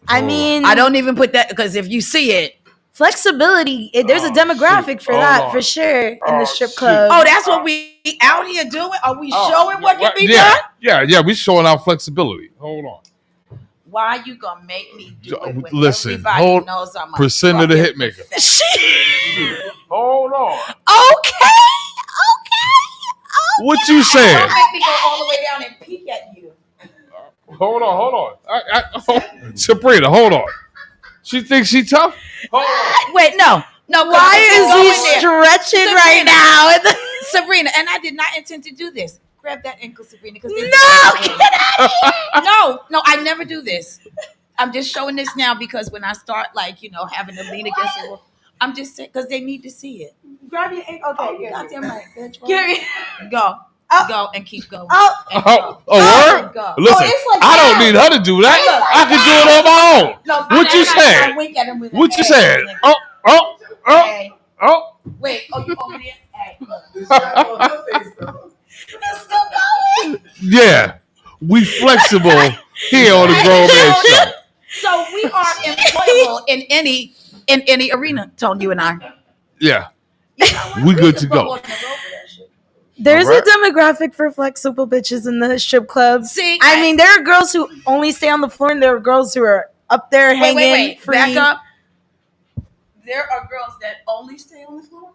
I mean, I don't even put that because if you see it, flexibility. There's a demographic for that for sure in the strip club. Oh, that's what we out here doing. Are we showing what can be done? Yeah, we showing our flexibility. Hold on. Why you gonna make me do it when Listen, everybody knows I'm a Percent of the fucking hitmaker. Hold on. Okay. What you saying? Don't make me go all the way down and peek at you. Hold on. Sabrina, hold on. She thinks she tough? Hold on. Wait, no. Why is he stretching right now? Sabrina, and I did not intend to do this. Grab that ankle, Sabrina. Because get out of here. No, I never do this. I'm just showing this now because when I start, having to lean against the wall, I'm just saying because they need to see it. Grab your ankle. Okay, goddamn right, bitch. Get Go. Go and keep going. Word? Go. Listen, I don't need her to do that. I can do it on my own. No, What you said? I wink at him with What you a hand. said? Oh. Hey. Oh. Wait. Oh, you over there? Hey, look. It's still going. Yeah, we flexible here on the Grown Man Show. So we are employable in any arena, Tone, you and I. Yeah, we good to go. There's Alright. a demographic for flexible bitches in the strip clubs. See, I mean, there are girls who only stay on the floor, and there are girls who are up there hanging. Wait. Free. Back up. There are girls that only stay on the floor.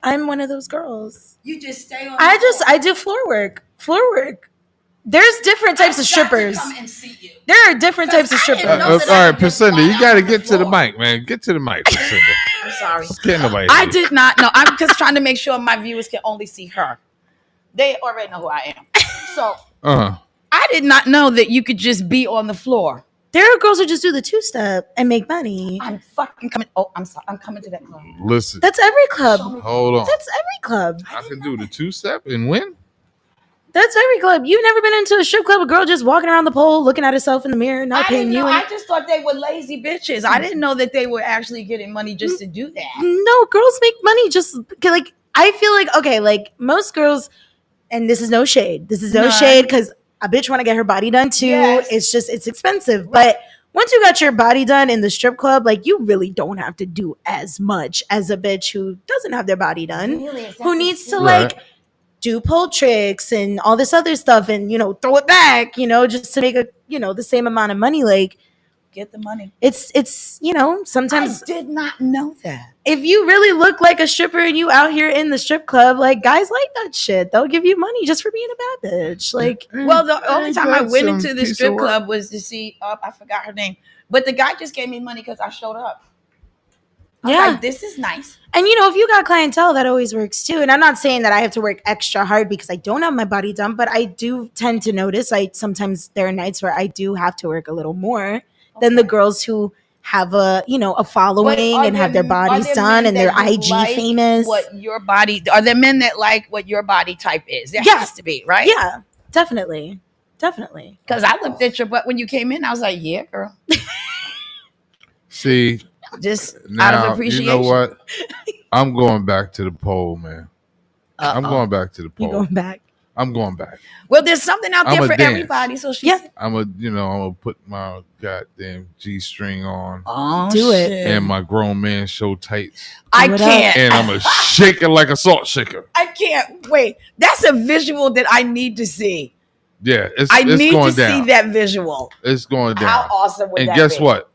I'm one of those girls. You just stay on. I do floor work. There's different types of strippers. Come and see you. There are different types of strippers. All right, Priscinda, you got to get to the mic, man. Get to the mic, Priscinda. I'm sorry. Can't nobody. I did not know. I'm just trying to make sure my viewers can only see her. They already know who I am. So I did not know that you could just be on the floor. There are girls who just do the two-step and make money. I'm fucking coming. Oh, I'm sorry. I'm coming to that club. Listen. That's every club. Hold on. That's every club. I can do the two-step and win. That's every club. You've never been into a strip club, a girl just walking around the pole, looking at herself in the mirror, not paying you. I just thought they were lazy bitches. I didn't know that they were actually getting money just to do that. No, girls make money just like I feel like okay, like most girls, and this is no shade. This is no shade because a bitch want to get her body done too. Yes. It's just it's expensive, but once you got your body done in the strip club, like you really don't have to do as much as a bitch who doesn't have their body done, who needs to like do pole tricks and all this other stuff and throw it back, just to make a the same amount of money. Like get the money. It's sometimes I did not know that. If you really look like a stripper and you out here in the strip club, like guys like that shit. They'll give you money just for being a bad bitch. Like, well, the only time I went into the strip club was to see I forgot her name, but the guy just gave me money because I showed up. I was like, this is nice. And if you got clientele, that always works too. And I'm not saying that I have to work extra hard because I don't have my body done, but I do tend to notice sometimes there are nights where I do have to work a little more than the girls who have a following and have their bodies done and they're IG famous. What your body are there men that like what your body type is? There has to be, right? Yeah, definitely. Because I looked at your butt when you came in, I was like, yeah, girl. See, just now, out of appreciation. You know what? I'm going back to the poll, man. I'm going back to the poll. You going back? I'm going back. Well, there's something out there for everybody. So I'm gonna put my goddamn G-string on. Oh, do it. And my Grown Man Show tights. I can't. And I'm gonna shake it like a salt shaker. I can't wait. That's a visual that I need to see. Yeah, it's need going to down. see that visual. It's going down. How awesome would and that guess be? what?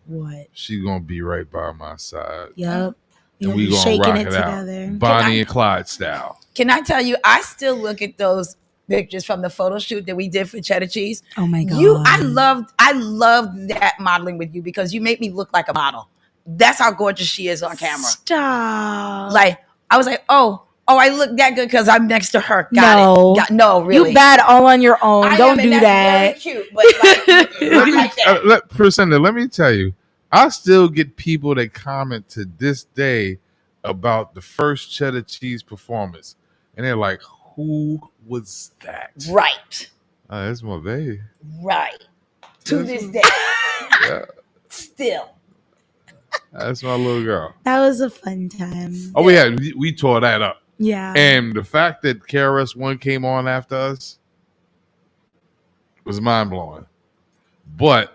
What? She's gonna be right by my side. Yep. And we gonna shaking rock it it together. out, Bonnie and Clyde style. Can I tell you? I still look at those pictures from the photo shoot that we did for Cheddar Cheese. Oh my god! I loved that modeling with you because you make me look like a model. That's how gorgeous she is on camera. Stop. Like I was like, oh, I look that good because I'm next to her. No, really. You bad all on your own. I Don't am, and do that's that. Very cute, but like, Priscilla, let me tell you, I still get people that comment to this day about the first Cheddar Cheese performance, and they're like, "Who was that?" Right. That's my baby. Right. To this day. Yeah. Still. That's my little girl. That was a fun time. Oh, we tore that up. Yeah. And the fact that KRS-One came on after us was mind blowing. But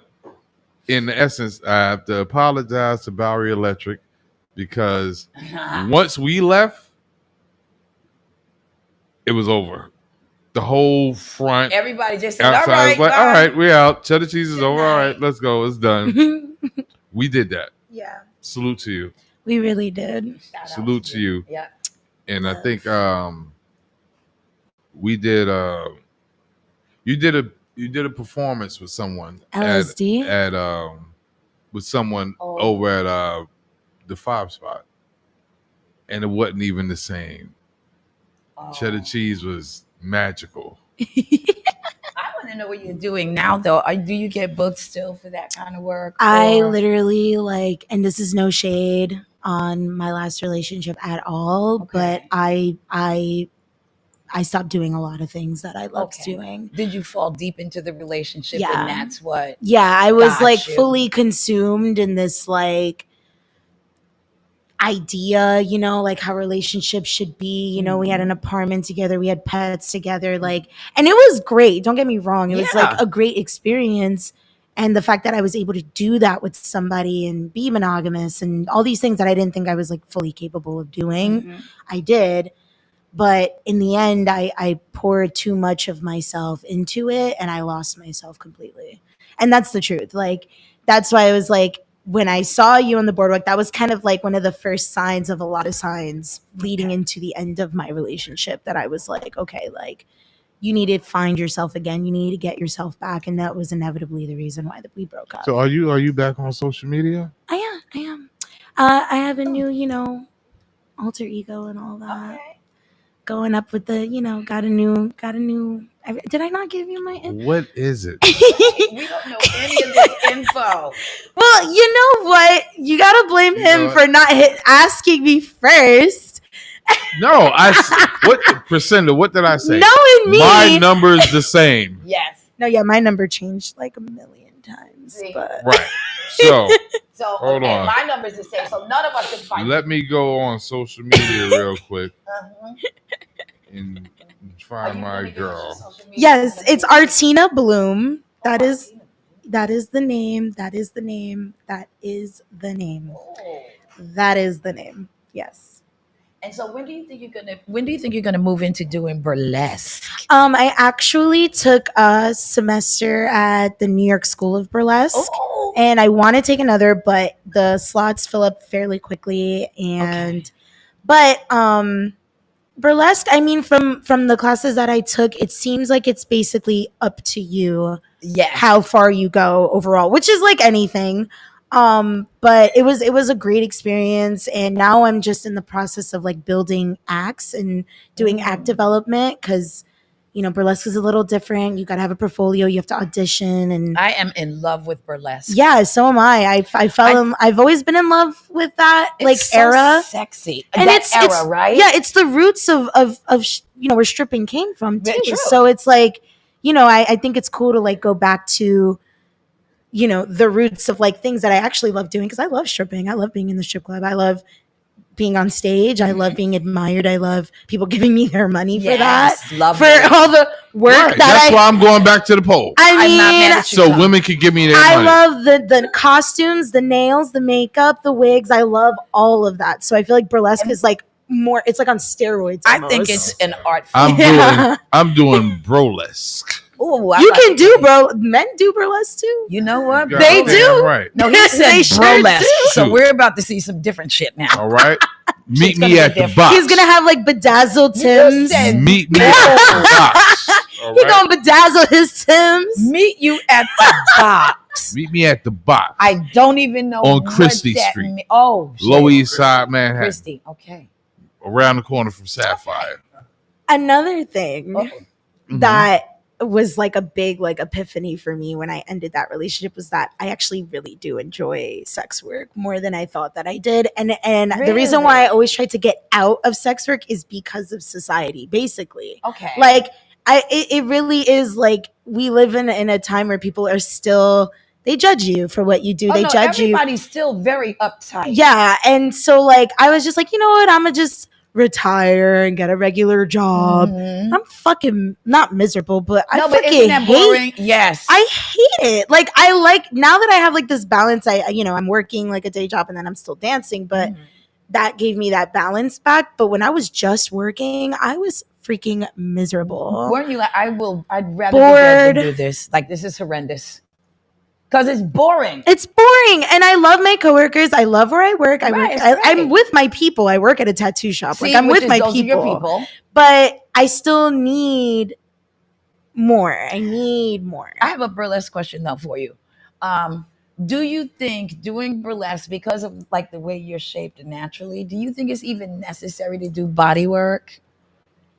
in essence, I have to apologize to Bowery Electric because once we left, it was over. The whole front. Everybody just said, outside all right, was like, bye. all right, we're out. Cheddar Cheese is over. All right, let's go. It's done. We did that. Yeah. Salute to you. We really did. Salute to you. Yeah. And I think we did you did a performance with someone LSD at with someone over at the 5 Spot, and it wasn't even the same. Cheddar Cheese was magical. I want to know what you're doing now, though. Do you get booked still for that kind of work? I or- literally and this is no shade on my last relationship at all, but I stopped doing a lot of things that I loved doing. Did you fall deep into the relationship? Yeah. And that's what. Yeah, I was got you. fully consumed in this idea, you know, like how relationships should be. You know, we had an apartment together, we had pets together, like, and it was great. Don't get me wrong. It was like a great experience. And the fact that I was able to do that with somebody and be monogamous and all these things that I didn't think I was like fully capable of doing, I did. But in the end, I poured too much of myself into it and I lost myself completely. And that's the truth. Like, that's why I was like, when I saw you on the boardwalk, that was kind of like one of the first signs of a lot of signs leading into the end of my relationship, that I was like, okay, like, you need to find yourself again. You need to get yourself back. And that was inevitably the reason why we broke up. So are you back on social media? I am. I have a new, you know, alter ego and all that. Okay. Going up with the, you know, got a new. Did I not give you my info? What is it? We don't know any of this info. Well, you know what? You gotta blame him for not asking me first. No, what, Priscinda, what did I say? Knowing me. My number is the same. Yes. No, yeah, my number changed like a million times. But. Right. So hold okay, on. my number's the same, so none of us can find Let me go on social media real quick and find my girl. Yes, it's Artina Bloom. That is the name. That is the name. That is the name. That is the name. Yes. And so when do you think you're gonna move into doing burlesque? I actually took a semester at the New York School of Burlesque. And I want to take another, but the slots fill up fairly quickly. And but burlesque, I mean, from the classes that I took, it seems like it's basically up to you how far you go overall, which is like anything. But it was a great experience, and now I'm just in the process of like building acts and doing act development, because you know, burlesque is a little different. You got to have a portfolio. You have to audition. And I am in love with burlesque. Yeah, so am I. I've always been in love with that like so era. Sexy. And that it's era, right? Yeah, it's the roots of you know, where stripping came from too. Very true. So it's like, you know, I think it's cool to like go back to, you know, the roots of like things that I actually love doing, because I love stripping. I love being in the strip club. I love being on stage. I love being admired. I love people giving me their money for that. Love for it. all the work That's why I'm going back to the poll. I mean, so women can give me their money. I love the costumes, the nails, the makeup, the wigs. I love all of that. So I feel like burlesque is like more, it's like on steroids. I think it's an art form. I'm doing burlesque. Ooh, you can do men do burlesque too. You know what? They do. Right. No, he said They sure burlesque. do. So we're about to see some different shit now. All right. Meet me at the box. He's gonna have like bedazzled Tims. Meet me at the box. All He's right? gonna bedazzle his Tims. Meet you at the box. Meet me at the box. I don't even know on what Christie that Street. Oh, shit. Lower East Side, Manhattan. Christie. Okay. Around the corner from Sapphire. Another thing that was like a big like epiphany for me when I ended that relationship was that I actually really do enjoy sex work more than I thought that I did. And the reason why I always tried to get out of sex work is because of society, basically. Okay. Like it really is like we live in a time where people are still, they judge you for what you do. They judge you. Everybody's still very uptight. Yeah. And so like I was just like, you know what, I'm gonna just retire and get a regular job. I'm fucking not miserable, but I fucking isn't that boring? hate. Yes, I hate it. Like I like, now that I have like this balance, I'm working like a day job and then I'm still dancing, but that gave me that balance back. But when I was just working, I was freaking miserable. Weren't you like, I'd rather be dead than do this. Like, this is horrendous. Because it's boring. It's boring. And I love my coworkers. I love where I work. I'm with my people. I work at a tattoo shop. See, like I'm with my those are your people. But I still need more. I need more. I have a burlesque question though for you. Do you think doing burlesque, because of like the way you're shaped naturally, do you think it's even necessary to do body work?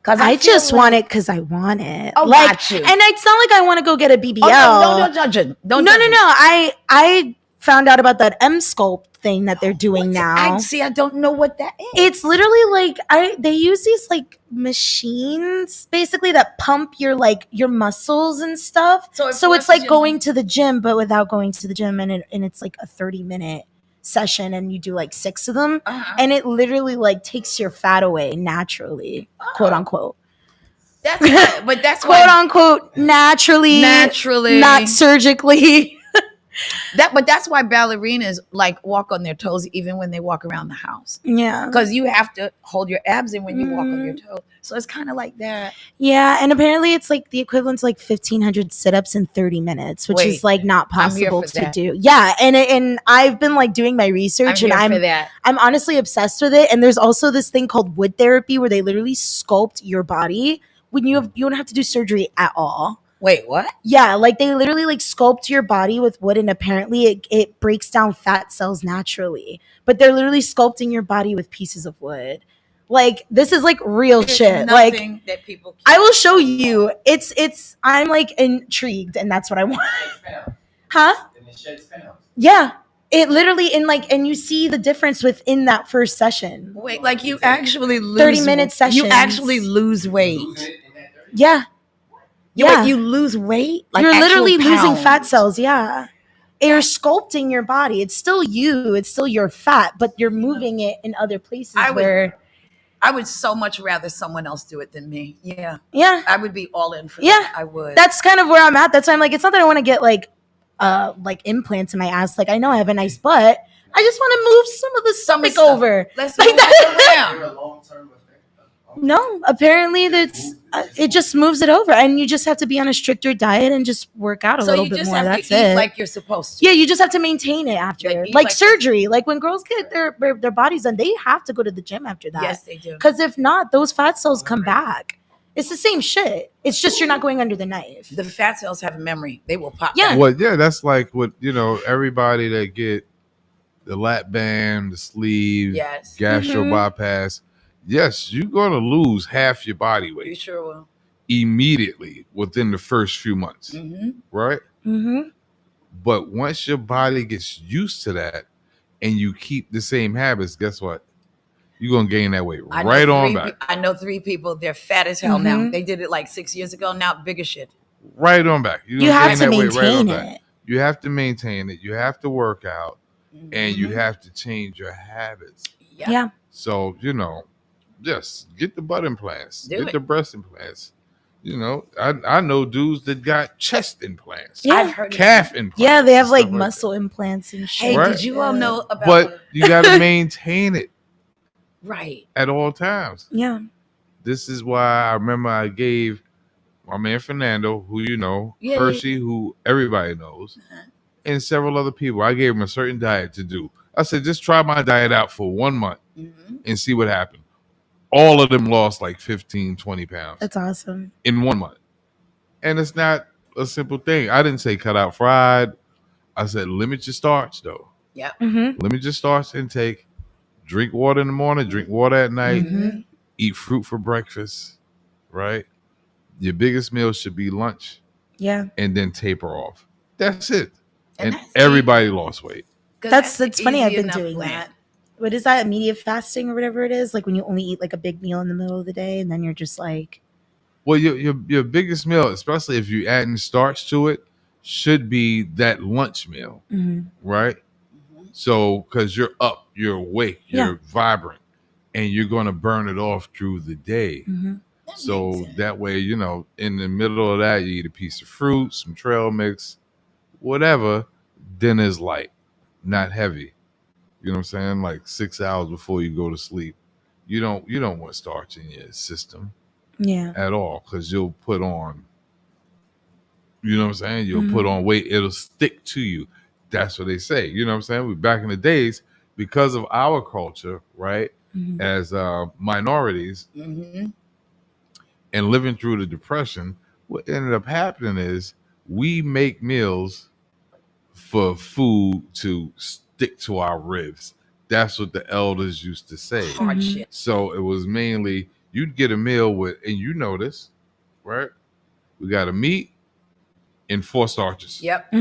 Because I just want it because I want it. Oh, like, got you. And it's not like I want to go get a BBL. Oh, no, don't judge it. No. I found out about that M-Sculpt thing that they're doing now. I don't know what that is. It's literally like they use these like machines basically that pump your muscles and stuff. So it's like going to the gym, but without going to the gym, and it's like a 30-minute session and you do like 6 of them, and it literally like takes your fat away naturally, quote unquote. That's good, but that's quote unquote naturally, not surgically. But that's why ballerinas like walk on their toes even when they walk around the house. Yeah, because you have to hold your abs in when you walk on your toes. So it's kind of like that. Yeah, and apparently it's like the equivalent to like 1,500 sit-ups in 30 minutes, which is like not possible to do. Yeah, and I've been like doing my research, and I'm honestly obsessed with it. And there's also this thing called wood therapy where they literally sculpt your body when you don't have to do surgery at all. Wait, what? Yeah, like they literally like sculpt your body with wood, and apparently it breaks down fat cells naturally. But they're literally sculpting your body with pieces of wood. Like this is like real shit. Like that people I will show you. It's I'm like intrigued, and that's what I want. Huh? Yeah. It literally and you see the difference within that first session. Wait, like you actually lose 30-minute sessions. You actually lose weight. Yeah. Yeah, you lose weight. Like you're literally losing pounds. fat cells. Yeah, you're sculpting your body. It's still you. It's still your fat, but you're moving it in other places. I would so much rather someone else do it than me. Yeah, I would be all in for that. I would. That's kind of where I'm at. That's why I'm like, it's not that I want to get like implants in my ass. Like I know I have a nice butt. I just want to move some of the stomach over. Let's move it around. No, apparently it just moves it over, and you just have to be on a stricter diet and just work out a little bit more. That's eat it. like you're supposed to. Yeah, you just have to maintain it after, like surgery. Like when girls get their bodies done, they have to go to the gym after that. Yes, they do. Because if not, those fat cells come back. It's the same shit. It's just you're not going under the knife. The fat cells have a memory; they will pop. Yeah. Well, yeah, that's like what everybody that get the lap band, the sleeve, gastro bypass. Yes, you're going to lose half your body weight. You sure will. Immediately within the first few months, right? Mm-hmm. But once your body gets used to that and you keep the same habits, guess what? You're going to gain that weight right on back. I know 3 people, they're fat as hell now. They did it like 6 years ago. Now, bigger shit. Right on back. You have to maintain it. You have to maintain it. You have to work out and you have to change your habits. Yeah. So, just get the butt implants, get the breast implants. I know dudes that got chest implants. Yeah. I've heard calf implants. Yeah, they have like muscle implants and shit. Hey, did you all know about? But you got to maintain it right at all times. Yeah. This is why I remember I gave my man Fernando, who Percy, who everybody knows, and several other people. I gave him a certain diet to do. I said, just try my diet out for 1 month and see what happened. All of them lost like 15, 20 pounds. That's awesome. In 1 month. And it's not a simple thing. I didn't say cut out fried. I said limit your starch, though. Yeah. Limit your starch intake. Drink water in the morning. Drink water at night. Eat fruit for breakfast. Right? Your biggest meal should be lunch. Yeah. And then taper off. That's it. And everybody lost weight. That's funny. I've been doing that. What is that? Immediate fasting or whatever it is? Like when you only eat like a big meal in the middle of the day and then you're just like. Well, your biggest meal, especially if you're adding starch to it, should be that lunch meal, right? So, because you're up, you're awake, you're vibrant, and you're going to burn it off through the day. So that way, in the middle of that, you eat a piece of fruit, some trail mix, whatever. Dinner's light, not heavy. You know what I'm saying? Like 6 hours before you go to sleep. You don't want starch in your system. Yeah. At all, because you'll put on, you'll put on weight. It'll stick to you. That's what they say. You know what I'm saying? Back in the days, because of our culture, right, as minorities and living through the Depression, what ended up happening is we make meals for food to stick to our ribs. That's what the elders used to say. Hard shit. So it was mainly, you'd get a meal with, and you know this, right? We got a meat and 4 starches. Yep. All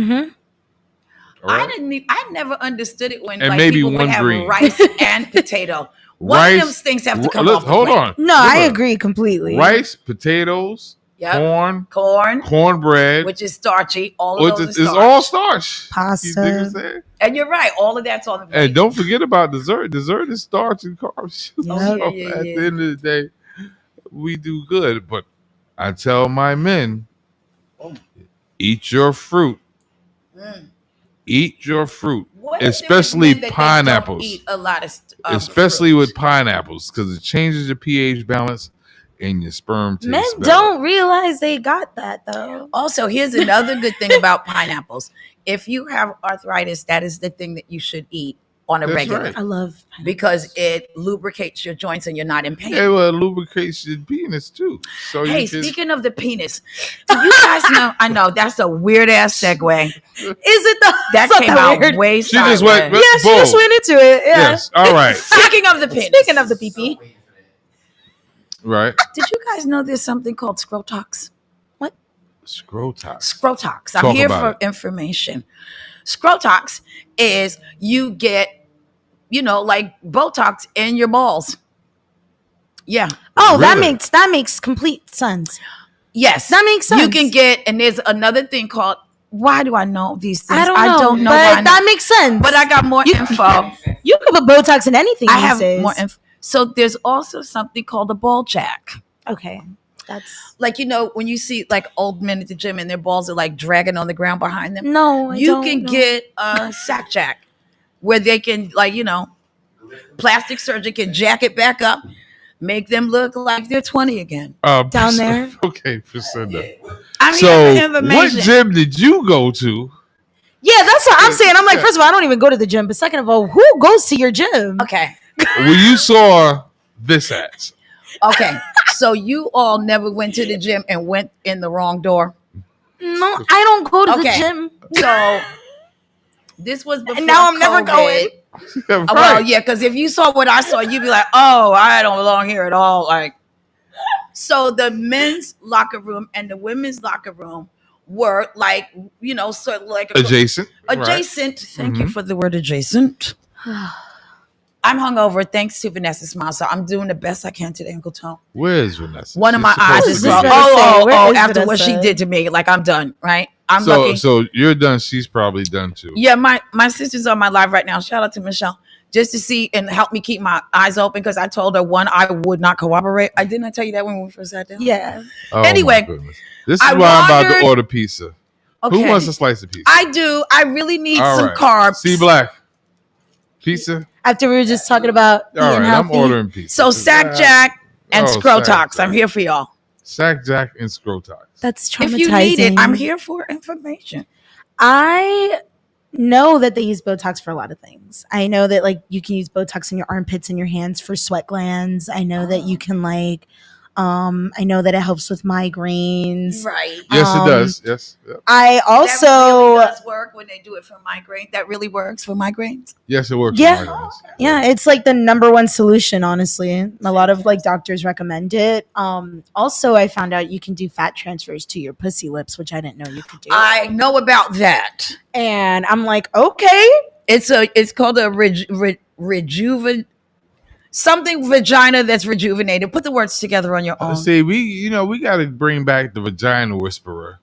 right? I never understood it when And maybe people would one have green. rice and potato. One of those things have to come off. Hold on. No, I agree completely. Rice, potatoes, Yep. cornbread, which is starchy. All of those it's are starch. all starch. Pasta. You dig what I'm saying? And you're right. All of that's on the plate. And don't forget about dessert. Dessert is starch and carbs. Oh, So yeah. at the end of the day, we do good. But I tell my men, eat your fruit. Eat your fruit, What if especially there's men that they pineapples. don't eat a lot of Especially fruit? with pineapples, because it changes your pH balance and your sperm tastes Men better. don't realize they got that though. Also, here's another good thing about pineapples. If you have arthritis, that is the thing that you should eat on a That's regular. right. I love because it lubricates your joints and you're not in pain. Yeah, well, it lubricates your penis too. So Hey, you can, speaking of the penis, do you guys know? I know that's a weird ass segue. Is it though? That It's not came that out weird. way She just sideways. went- Yeah, she just boom. went into it. Yeah. Yes. All right. Speaking of the penis. Speaking of the pee-pee. Right. Did you guys know there's something called Scrotox? Scrotox. Scrotox. I'm Talk here about for information. Scrotox is you get, like Botox in your balls. Yeah. Oh, Really? that makes complete sense. Yes. That makes sense. You can get, and there's another thing called, why do I know these things? I don't know, why I but know. that makes sense. But I got more info. You can put Botox in anything I these have days. more info. So there's also something called a ball jack. Okay, that's Like, when you see like old men at the gym and their balls are like dragging on the ground behind them. no. I You don't can know. get a sack jack where they can, plastic surgeon can jack it back up, make them look like they're 20 again. Down there? Okay, Priscilla. I'm So, here for what information. gym did you go to? Yeah, that's what I'm saying. I'm like, first of all, I don't even go to the gym. But second of all, who goes to your gym? Okay. When you saw this at? Okay. So you all never went to the gym and went in the wrong door? No, I don't go to the Okay. gym. So this was before And now I'm never COVID. going. Yeah, Well, right. yeah, because if you saw what I saw, you'd be like, "Oh, I don't belong here at all." Like, so the men's locker room and the women's locker room were like, sort of like Adjacent. Right. adjacent. Thank you Mhm. for the word adjacent. I'm hungover thanks to Vanessa Smile, so I'm doing the best I can today, Uncle Tom. Where's Vanessa? One of my She's eyes supposed is to be closed. here. Where is After what she Vanessa? did to me, like I'm done, right? I'm So, lucky. so you're done. She's probably done too. Yeah, my sister's on my live right now. Shout out to Michelle. Just to see and help me keep my eyes open because I told her one I would not cooperate. I didn't tell you that when we first sat down. Yeah. Oh, my Anyway, goodness. This is I why I'm about wondered- to order pizza. Okay. Who wants a slice of pizza? I do. I really need All some right. carbs. C Black. Pizza. After we were just talking about All eating right, healthy. I'm ordering pizza. So Sack Jack and Oh, Scrotox. Sack I'm here for y'all. Sack Jack and Scrotox. That's traumatizing. If you need it, I'm here for information. I know that they use Botox for a lot of things. I know that you can use Botox in your armpits and your hands for sweat glands. I know that you can I know that it helps with migraines. Right. Yes, it does. Yes. Yep. I That also really does work when they do it for migraine. That really works for migraines. Yes, it works. Yeah. for migraines. yeah, it's like the number one solution, honestly. A lot of doctors recommend it. Also I found out you can do fat transfers to your pussy lips, which I didn't know you could do. I know about that. And I'm like, okay. It's called a rejuven something vagina that's rejuvenated. Put the words together on your own. See, we got to bring back the vagina whisperer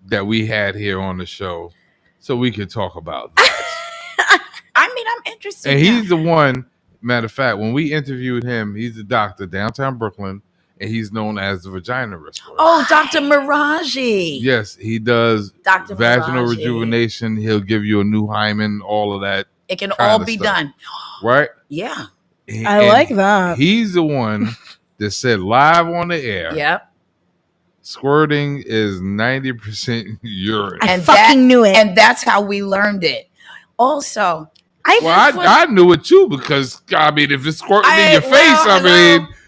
that we had here on the show, so we could talk about that. I mean, I'm interested. And now. he's the one. Matter of fact, when we interviewed him, he's a doctor downtown Brooklyn, and he's known as the vagina whisperer. Oh, Dr. Miraji. Yes, he does Dr. vaginal Miraji. rejuvenation. He'll give you a new hymen, all of that. It can kind all of be stuff. done. Right? Yeah. I like that. He's the one that said live on the air. Yep. Squirting is 90% urine. I fucking knew it. And that's how we learned it. Also, I knew it too because if it's squirting in your face,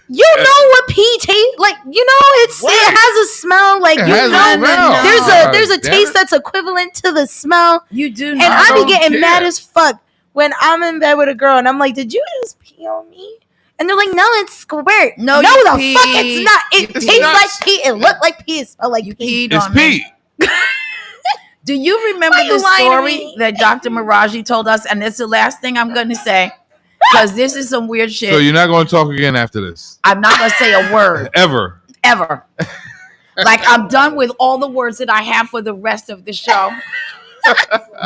You know what pee tastes like? It has a smell. It has a smell. There's a Damn taste it. that's equivalent to the smell. You do, and not. I be don't getting care. mad as fuck when I'm in bed with a girl and I'm like, "Did you just pee on me?" And they're like, "No, it's squirt." No, no, you the peed. fuck, it's not. It It's tastes not. like pee. It looked like pee. It smelled like pee. It's pee. Do you remember Why you the lying to story me? that Dr. Miraji told us? And it's the last thing I'm going to say because this is some weird shit. So you're not going to talk again after this? I'm not going to say a word Ever. ever. Like I'm done with all the words that I have for the rest of the show.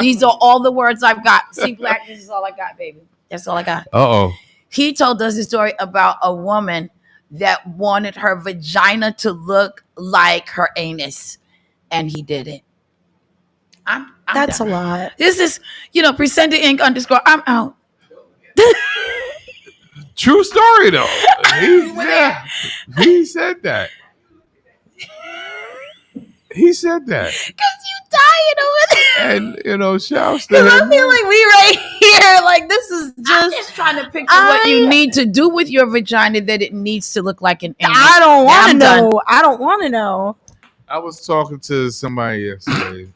These are all the words I've got. See, Black, this is all I got, baby. That's all I got. Uh-oh. He told us a story about a woman that wanted her vagina to look like her anus, and he did it. I'm That's done. a lot. This is, Presenter Inc. _ I'm out. True story though. He said that. He said that. Because you dying over there. And shouts to Because I him. feel like we right here. Like this is I'm just. just trying to picture what you need to do with your vagina that it needs to look like an anus. I don't want to I'm done. know. I don't want to know. I was talking to somebody yesterday.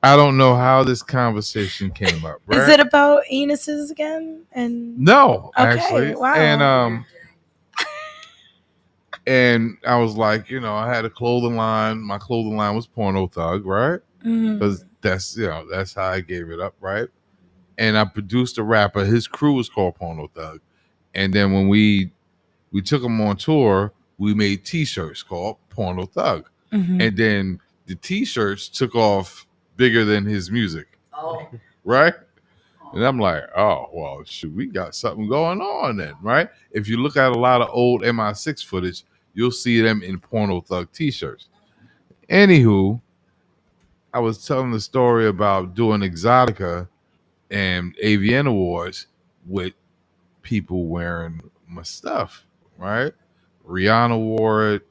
I don't know how this conversation came up. Right? Is it about anuses again? And No, Okay, actually. wow. And I was like, I had a clothing line. My clothing line was Porno Thug, right? Mhm. Because that's how I gave it up, right? And I produced a rapper. His crew was called Porno Thug. And then when we took him on tour, we made T-shirts called Porno Thug. Mhm. And then the T-shirts took off bigger than his music. Oh. Right? And I'm like, oh, well, shoot, we got something going on then, right? If you look at a lot of old MI6 footage, you'll see them in Porno Thug T-shirts. Anywho, I was telling the story about doing Exotica and AVN Awards with people wearing my stuff, right? Rihanna wore it.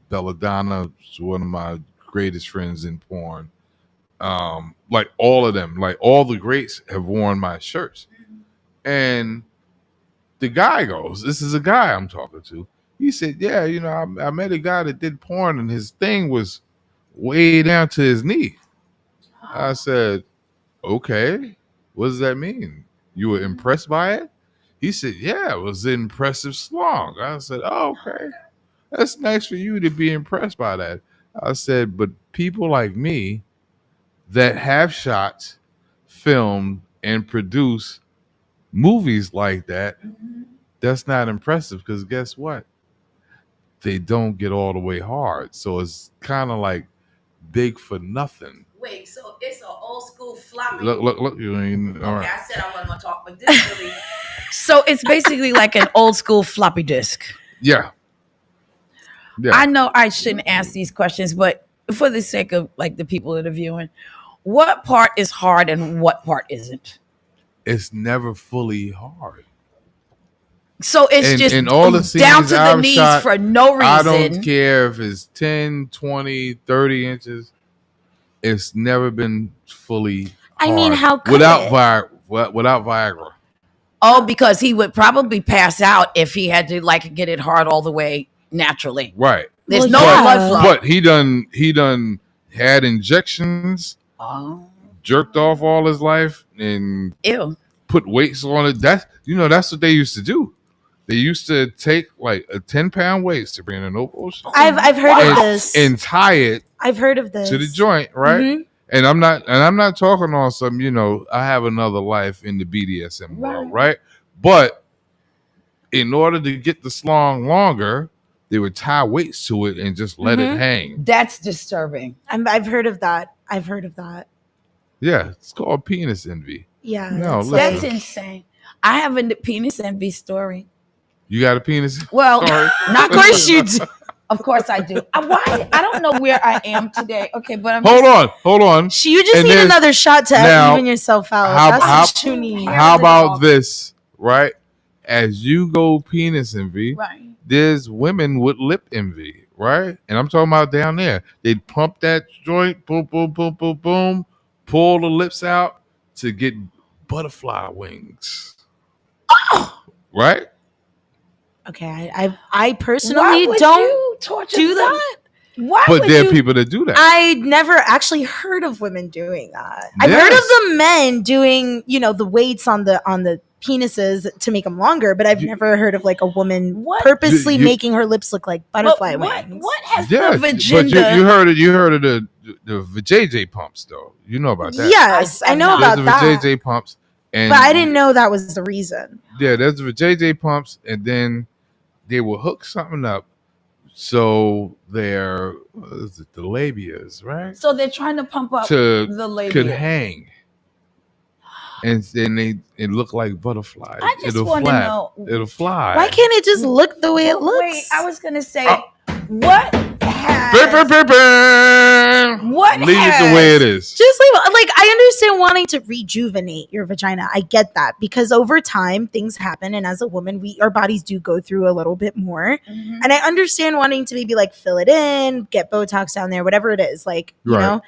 Belladonna is one of my greatest friends in porn. Like all of them, like all the greats have worn my shirts. And the guy goes, this is a guy I'm talking to. He said, yeah, I met a guy that did porn and his thing was way down to his knee. I said, okay, what does that mean? You were impressed by it? He said, yeah, it was an impressive slong. I said, oh, okay. That's nice for you to be impressed by that. I said, but people like me that have shot, filmed, and produced movies like that, that's not impressive because guess what? They don't get all the way hard. So it's kind of like big for nothing. Wait, so it's an old school floppy. Look. You mean, all Okay, right. I said I wasn't going to talk, but this is really... So it's basically like an old school floppy disk. Yeah. Yeah. I know I shouldn't ask these questions, but for the sake of like the people that are viewing, what part is hard and what part isn't? It's never fully hard. So it's just in all the down scenes to the I've knees shot, for no reason. I don't care if it's 10, 20, 30 inches. It's never been fully I mean, hard how could without it? without Viagra. Oh, because he would probably pass out if he had to like get it hard all the way naturally. Right. There's Well, no yeah. blood flow. But he done had injections, jerked off all his life, and Ew. put weights on it. That's what they used to do. They used to take like a 10-pound weights to bring an ocean. I've heard of this. and tie it I've heard of this. to the joint, right? Mhm. And I'm not talking on some, I have another life in the BDSM world, right? But in order to get the slong longer, they would tie weights to it and just let it hang. That's disturbing. I've heard of that. I've heard of that. Yeah, it's called penis envy. Yeah. No, that's That's insane. I have a penis envy story. You got a penis? Well, Sorry. not Of course you do. Of course I do. Why? I don't know where I am today. Okay, but I'm Hold on. You just And need there's- another shot to now, even yourself out. That's what you need. How about this, right? As you go penis envy, Right. there's women with lip envy, right? And I'm talking about down there. They'd pump that joint, boom, boom, boom, boom, boom, pull the lips out to get butterfly wings. Right? Okay, I Why personally would don't you torture do them? that. Why But would there are you? people that do that. I never actually heard of women doing that. I've heard of Yes. the men doing, the weights on the penises to make them longer, but I've never heard of like a woman purposely You- making her lips look like butterfly what, wings. what has Yeah, the but vagina? you heard it. You heard of the JJ pumps, though. You know about that. Yes, I know There's about the that. JJ pumps, and But I didn't know that was the reason. Yeah, there's the JJ pumps, and then they will hook something up So they're what is it, the labias, right? So they're trying to pump up To the labia. could hang. And then it look like butterflies. I just It'll want to flap. know. It'll fly. Why can't it just look the way it looks? Wait, I was gonna say, what has what Leave it the way it is. Just like I understand wanting to rejuvenate your vagina. I get that because over time things happen, and as a woman, our bodies do go through a little bit more. Mhm. And I understand wanting to maybe like fill it in, get Botox down there, whatever it is, like you Right. know.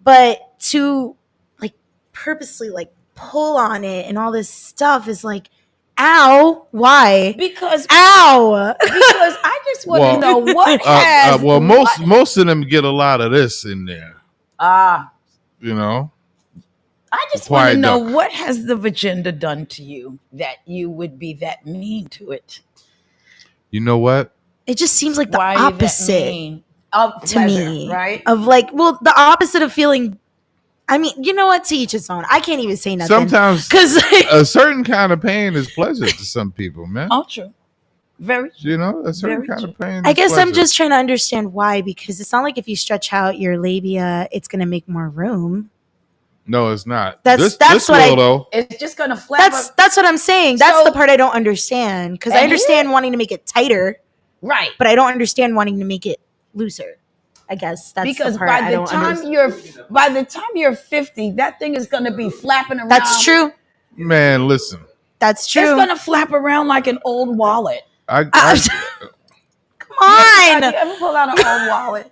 But to like purposely like pull on it and all this stuff is like, ow, why? Because ow, because I just want Well, to know what has well, most of them get a lot of this in there. I just want Quiet to know duck. what has the vagina done to you that you would be that mean to it. You know what? it just seems like the Why are you that opposite mean? Of to pleasure, me, right? Of like, well, the opposite of feeling. I mean, you know what? To each his own. I can't even say nothing. Sometimes because a certain kind of pain is pleasure to some people, man. Oh, true. Very. You know, a certain Very kind true. of pain. I is guess I'm pleasure. just trying to understand why, because it's not like if you stretch out your labia, it's going to make more room. No, it's not. That's this what will, though. It's just gonna flap. That's what I'm saying. That's So- the part I don't understand, because I And understand wanting to make it tighter, Right. but I don't understand wanting to make it looser. I guess that's Because the part by I the don't time understand. you're 50, that thing is gonna be flapping around. That's true. Man, listen. That's It's true. gonna flap around like an old wallet. Come Have on. you ever pull out an old wallet?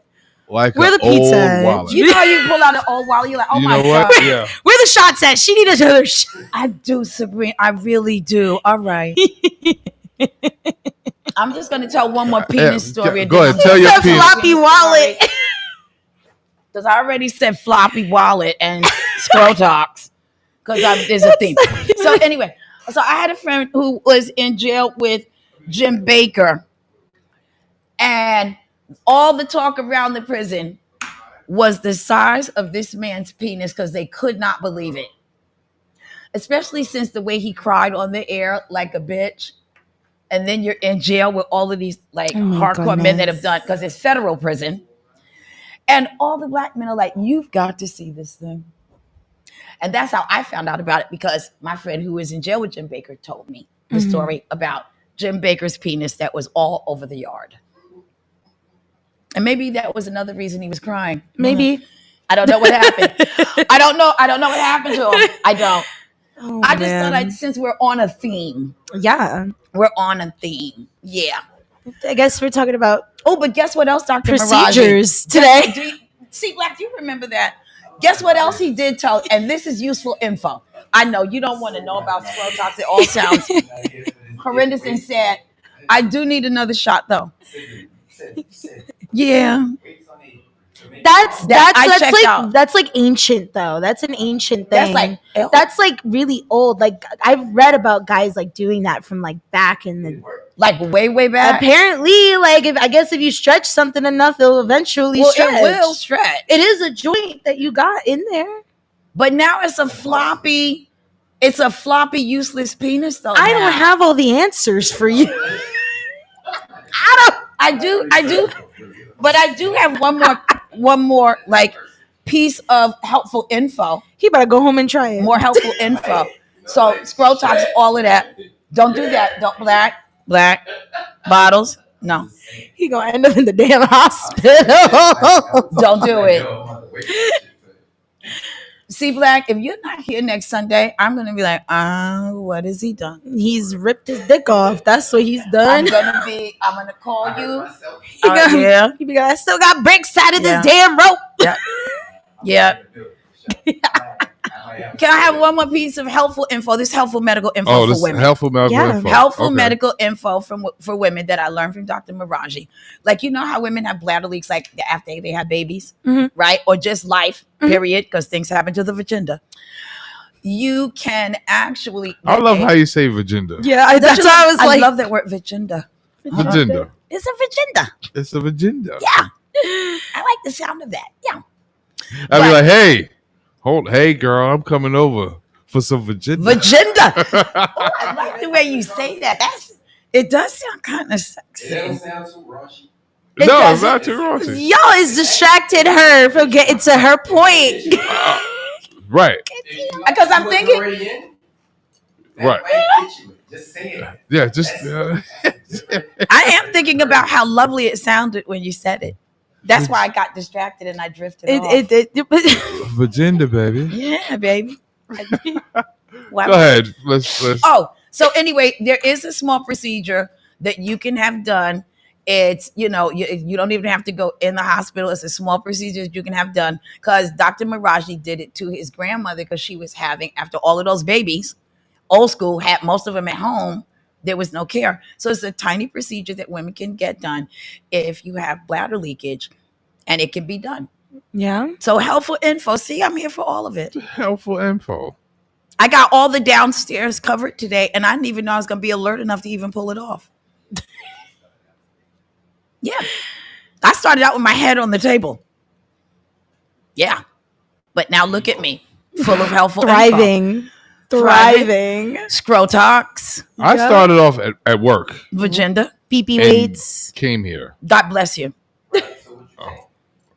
like Where an the pizza? old wallet. You know, you pull out an old wallet. You're like, oh You my know what? god. Yeah. Where the shots at? She needed another shot. I do, Sabrina. I really do. All right. I'm just gonna tell one more penis Yeah, story. go ahead, tell your penis. Floppy wallet. Because I already said floppy wallet and Scrotox. Because there's a theme. So anyway, so I had a friend who was in jail with Jim Baker, and all the talk around the prison was the size of this man's penis because they could not believe it. Especially since the way he cried on the air like a bitch. And then you're in jail with all of these like Oh my hardcore men that have goodness. done, because it's federal prison. And all the black men are like, you've got to see this thing. And that's how I found out about it, because my friend who was in jail with Jim Baker told me the Mhm. story about Jim Baker's penis that was all over the yard. And maybe that was another reason he was crying. Maybe. I don't know what happened. I don't know what happened to him. I don't. Oh, I just thought man. since we're on a theme. Yeah. We're on a theme. Yeah. I guess we're talking about Oh, but guess what else, Dr. procedures Maraji? today. See, Black, do you remember that? Guess what else he did tell? And this is useful info. I know you don't want to know about Scrotox. It all sounds horrendous and sad. I do need another shot, though. Yeah. That's I checked like out. that's like ancient though. That's an ancient That's thing. like- That's like really old. Like I've read about guys like doing that from like back in the Like way back. apparently like if you stretch something enough, it'll eventually Well, stretch. it will stretch. It is a joint that you got in there. But now it's a floppy, useless penis, though. I now. don't have all the answers for you. I do, but I do have one more like piece of helpful info. He better go home and try it. More helpful info. So Scrotox, all of that. Don't do that. Don't black bottles. No. He gonna end up in the damn hospital. Don't do it. See, Black, if you're not here next Sunday, I'm gonna be like, what has he done? He's ripped his dick off. That's what he's done. I'm gonna call you. He got, Yeah. he be like, I still got bricks out of Yeah. this damn rope. Yeah. Can I have one more piece of helpful info? This helpful medical info Oh, for this women. helpful medical info. Helpful Okay. medical info for women that I learned from Dr. Maraji. Like, you know how women have bladder leaks like after they have babies, Mhm. right? Or just life, Mhm. period, because things happen to the vagina. You can actually. I love how you say vagina. Yeah, Don't that's you why I love- was like, love that word vagina. Vagina. It's a vagina. It's a vagina. Yeah. I like the sound of that. Yeah. I'd be like, hey girl, I'm coming over for some vagina. Vagina. Oh, I like the way you say that. It does sound kind of sexy. It don't sound too raunchy. No, it's not too raunchy. Y'all is distracted her from getting to her point. Right. Because I'm thinking. Right. Just say it. Yeah, just. I am thinking about how lovely it sounded when you said it. That's why I got distracted and I drifted off. Virginia, baby. Yeah, baby. Go ahead. Let's. Oh, so anyway, there is a small procedure that you can have done. It's, you don't even have to go in the hospital. It's a small procedure that you can have done because Dr. Maraji did it to his grandmother because she was having, after all of those babies, old school, had most of them at home. There was no care. So it's a tiny procedure that women can get done if you have bladder leakage, and it can be done. Yeah. So helpful info. See, I'm here for all of it. Helpful info. I got all the downstairs covered today, and I didn't even know I was going to be alert enough to even pull it off. Yeah. I started out with my head on the table. Yeah. But now look at me, full of helpful Thriving. Scrotox. I started off at work. Vagenda. BP and weights. Came here. God bless you.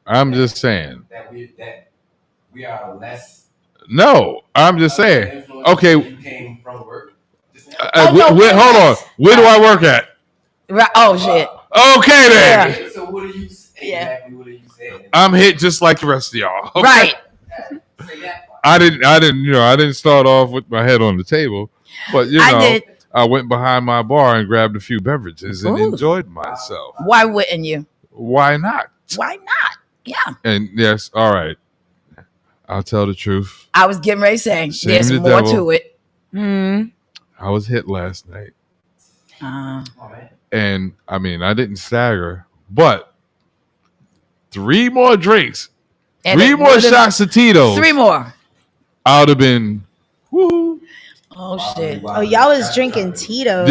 I'm just saying. That we are less. No, I'm just saying. Okay. You came from work. Hold on. Where do I work at? Right. Oh shit. Okay then. Yeah. So what are you saying? Exactly what are you saying? I'm hit just like the rest of y'all. Okay? Right. I didn't start off with my head on the table, but I went behind my bar and grabbed a few beverages and enjoyed myself. Why wouldn't you? Why not? Why not? Yeah. And yes, all right. I'll tell the truth. I was getting ready to say Shame there's the more devil. to it. I was hit last night. And I mean, I didn't stagger, but 3 more drinks, And 3 it more would've- shots of Tito's. 3 more. I would have been, woo. Oh shit. Oh, y'all was drinking Tito's.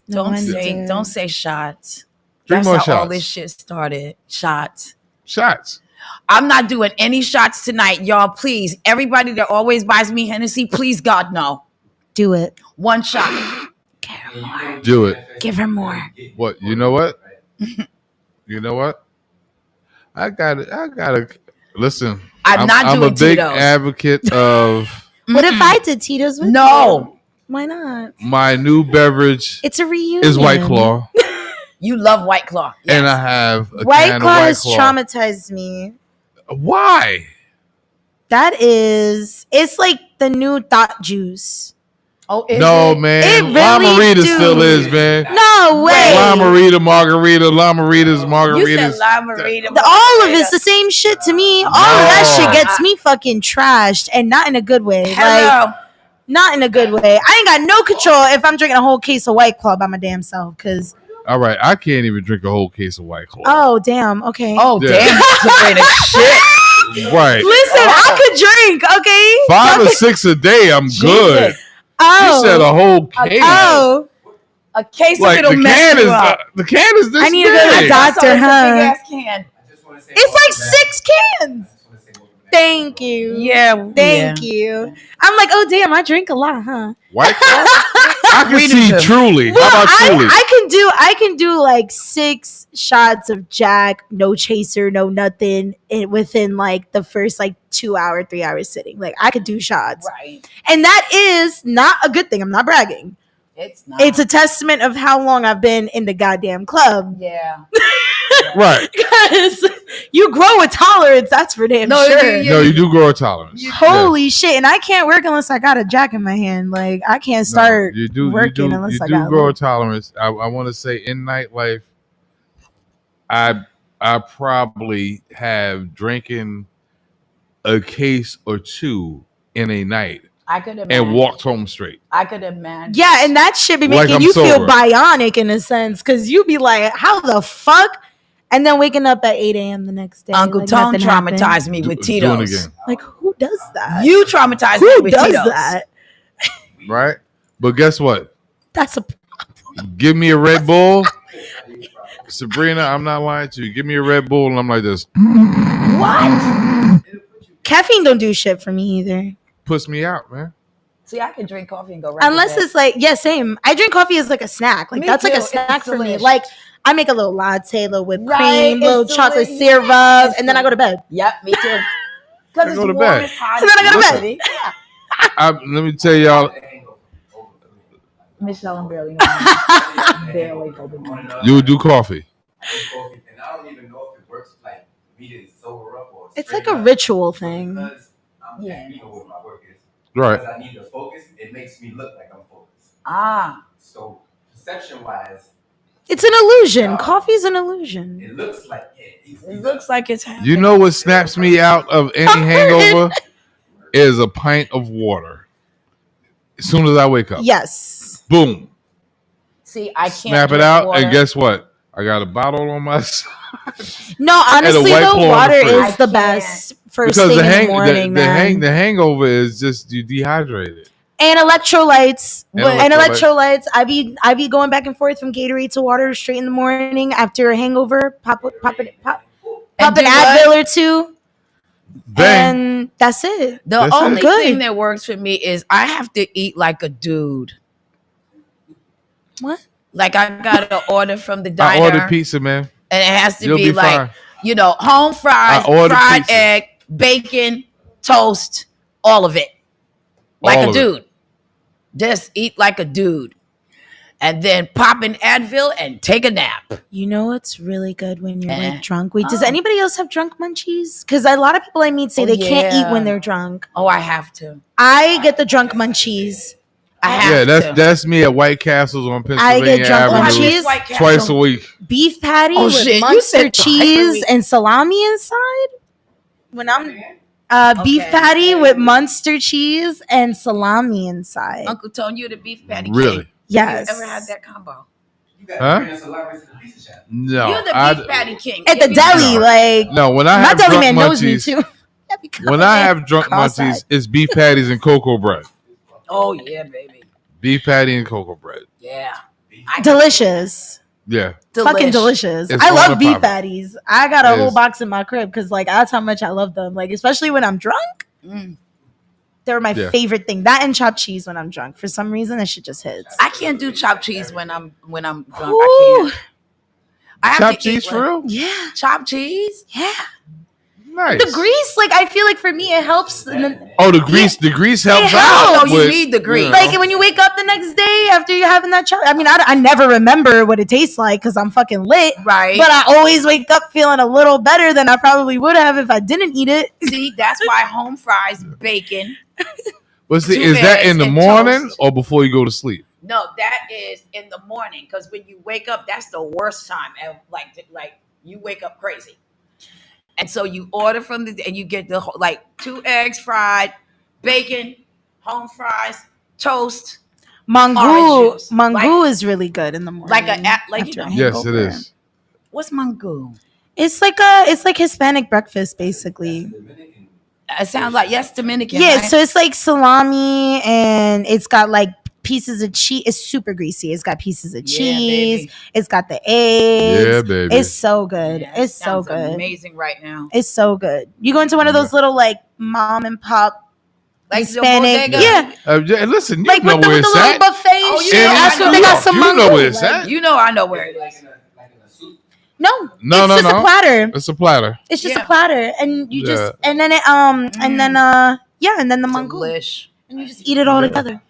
Yeah. No wonder. Don't say shots. 3 That's more how all shots. this shit started. Shots. Shots. I'm not doing any shots tonight, y'all. Please, everybody that always buys me Hennessy, please, God, no. Do it. 1 shot. Do it. Give her more. What? You know what? You know what? I gotta listen. I'm not I'm doing a big Tito's. advocate of What if I did Tito's with you? No. Why not? my new beverage It's a reunion. is White Claw, You love White Claw. and I have a White can Claw of White has Claw. traumatized me. Why? It's like the new thought juice. Oh, No, man. It La really Marita do. still is, man. No way. La Marita, margarita, La Marita's, You margaritas. said La Marita. All of it's the same shit to me. All of that shit gets me fucking trashed, and not in a good way. Hello. Like, not in a good way. I ain't got no control if I'm drinking a whole case of White Claw by my damn self. Cause All right, I can't even drink a whole case of White Claw. oh damn, okay. Oh Yeah. damn, Sabrina, shit. Right. Listen, I could drink. Okay. 5 or 6 a day, I'm good. Oh. You said a whole case. Oh. A case Like of it'll the mess can you is up. the can is this I need to go to the big. doctor, So it's a huh? big-ass can. It's like 6 cans. Thank you. Yeah. Thank you. I'm like, oh damn, I drink a lot, huh? White Claw? I can Read it see to- Truly. Well, How about Truly? I can do like 6 shots of Jack, no chaser, no nothing, within like the first like 2 hour, 3 hour sitting. Like I could do shots, Right. and that is not a good thing. I'm not bragging. It's not. It's a testament of how long I've been in the goddamn club. Yeah. Right. Because you grow a tolerance, that's for damn No, sure. No, you do grow a tolerance. Holy shit! And I can't work unless I got a Jack in my hand. Like I can't start you do working unless I you got do grow a tolerance. I want to say in nightlife, I probably have drinking a case or 2 in a night I could imagine. and walked home straight. I could imagine. Yeah, and that shit be Like making I'm you feel sober. bionic in a sense, because you be like, how the fuck? And then waking up at 8 a.m. the next day. Uncle like Tone nothing happened. traumatized me with Doing Tito's. again, Like, who does that? You traumatized me Who with does Tito's. that? right? But guess what? That's a Give me a Red Bull, Sabrina. I'm not lying to you. Give me a Red Bull, and I'm like this. what? Caffeine don't do shit for me either. Puts me out, man. See, I can drink coffee and go right. Unless it's like, yeah, same. I drink coffee as like a snack. Like Me that's like too. a snack It's for me. delicious. Like I make a little latte, little whipped Right, cream, little it's chocolate delicious. syrup, Yes, and then I go to bed. Yep, me too. I Because it's go to warm, bed. it's hot. And then I go to Listen. bed. Let me tell y'all, Michelle and barely know. Barely go to bed. you would do coffee. And I don't even know if it works like me to sober up or It's like a ritual thing. because you know what my work is. Right. Because I need to focus, it makes me look like I'm focused. Ah. So perception wise, It's an illusion. Coffee's an illusion. it looks like It looks like it's happening. You know what snaps me out of any hangover is a pint of water. As soon as I wake up, Yes. boom, See, I can't snap it drink out, water. and guess what? I got a bottle on my side. No, honestly, white though, claw in the water fridge. is the best first Because thing the in the morning, man. the hangover is just you dehydrated. And electrolytes. And And electrolytes. electrolytes. I be going back and forth from Gatorade to water straight in the morning after a hangover. Pop an do Advil what? or two. Bang. And that's it. The That's only it. thing that works for me is I have to eat like a dude. What? Like I got to order from the I diner, ordered pizza, man. and it has to You'll be be like fine. home fries, I ordered fried pizza. egg, bacon, toast, all of it, like All a of it. dude. Just eat like a dude, and then pop an Advil and take a nap. You know what's really good when you're Eh. like drunk? Wait, does Oh. anybody else have drunk munchies? Because a lot of people I meet say Oh, they can't eat yeah. when they're drunk. Oh, I have to. I get the drunk munchies. I have Yeah, to. that's me at White Castles on I Pennsylvania get drunk Avenue munchies. White Castle. twice a week. Beef patty Oh, with shit, you monster said twice a cheese week. and salami inside. When I'm beef Okay. patty with monster cheese and salami inside. Uncle Tony, you're the beef patty Really? king. Yes. Have you ever had that combo? you got Huh? to bring us a lot to the pizza shop. No, You're the I, beef patty king. At the If you- deli, No. like no. When I my have deli drunk man knows me munchies, too. when I have drunk Cross-eyed. munchies, it's beef patties and cocoa bread. Oh yeah, baby. Beef patty and cocoa bread. Yeah. Delicious. Yeah. Fucking delicious. It's I on love the beef poppin'. patties. I got a It whole is. box in my crib because like that's how much I love them. Like especially when I'm drunk. Mm. They're my Yeah. favorite thing. That and chopped cheese when I'm drunk. For some reason, that shit just hits. I can't do chopped cheese when I'm drunk. I Ooh. can't. I have Chopped to eat cheese for real? Yeah. chopped cheese. Yeah. Nice. The grease, like I feel like for me, it helps. Oh, the grease helps It out. helps. You with, need the grease. know. Like when you wake up the next day after you're having that chocolate. I mean, I never remember what it tastes like because I'm fucking lit. Right. But I always wake up feeling a little better than I probably would have if I didn't eat it. See, that's why home fries, bacon. But see, 2 is that eggs in the and morning toast. or before you go to sleep? No, that is in the morning because when you wake up, that's the worst time. And like you wake up crazy, and so you order from and you get the 2 eggs fried, bacon, home fries, toast, Mango, Orange juice. mango is really good in the morning. like you after know. a Yes, it hangover. is. What's mango? It's like Hispanic breakfast basically. It sounds like Dominican. Yeah, right? so it's like salami and it's got like pieces of cheese. It's super greasy. It's got pieces of Yeah, cheese. baby. It's got the eggs. Yeah, baby. It's so good. Yeah, It's so sounds good. amazing right now. It's so good. You go into one of those little like mom and pop Like Hispanic. the bodega? Yeah. Yeah, listen, you Like know with the where little it's at. buffet Oh, shit. you know, That's I what know. they got some You know mango. where it's Like- at. You know, I know where it is. No, No, it's no, just no. a platter. It's a platter. It's just Yeah. a platter, and you just Yeah. and then it and then yeah, and then the mango, Delish. and you just eat it all Yeah. together.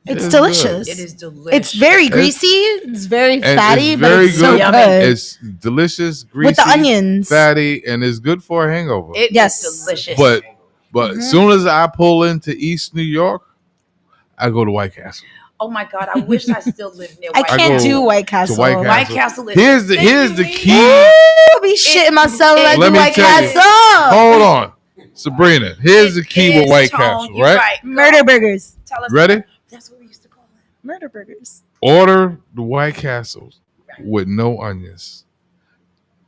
It It's is delicious. It is delicious. It's very greasy. It's very And fatty, it's but very it's so good. good. It's delicious, greasy, With the onions. fatty, and it's good for a hangover. It Yes. is delicious. But Mm-hmm. as soon as I pull into East New York, I go to White Castle. oh my God, I wish I still lived near I White can't go do White To Castle. White Castle. White Castle is Here's the key. I'll be shitting myself when I Let do me White tell you. Castle. Hold on, Sabrina. Here's the key with is, White Tone, Castle, you're right? Murder burgers. Tell us. Ready? That's what we used to call it. Murder burgers. Order the White Castles with no onions,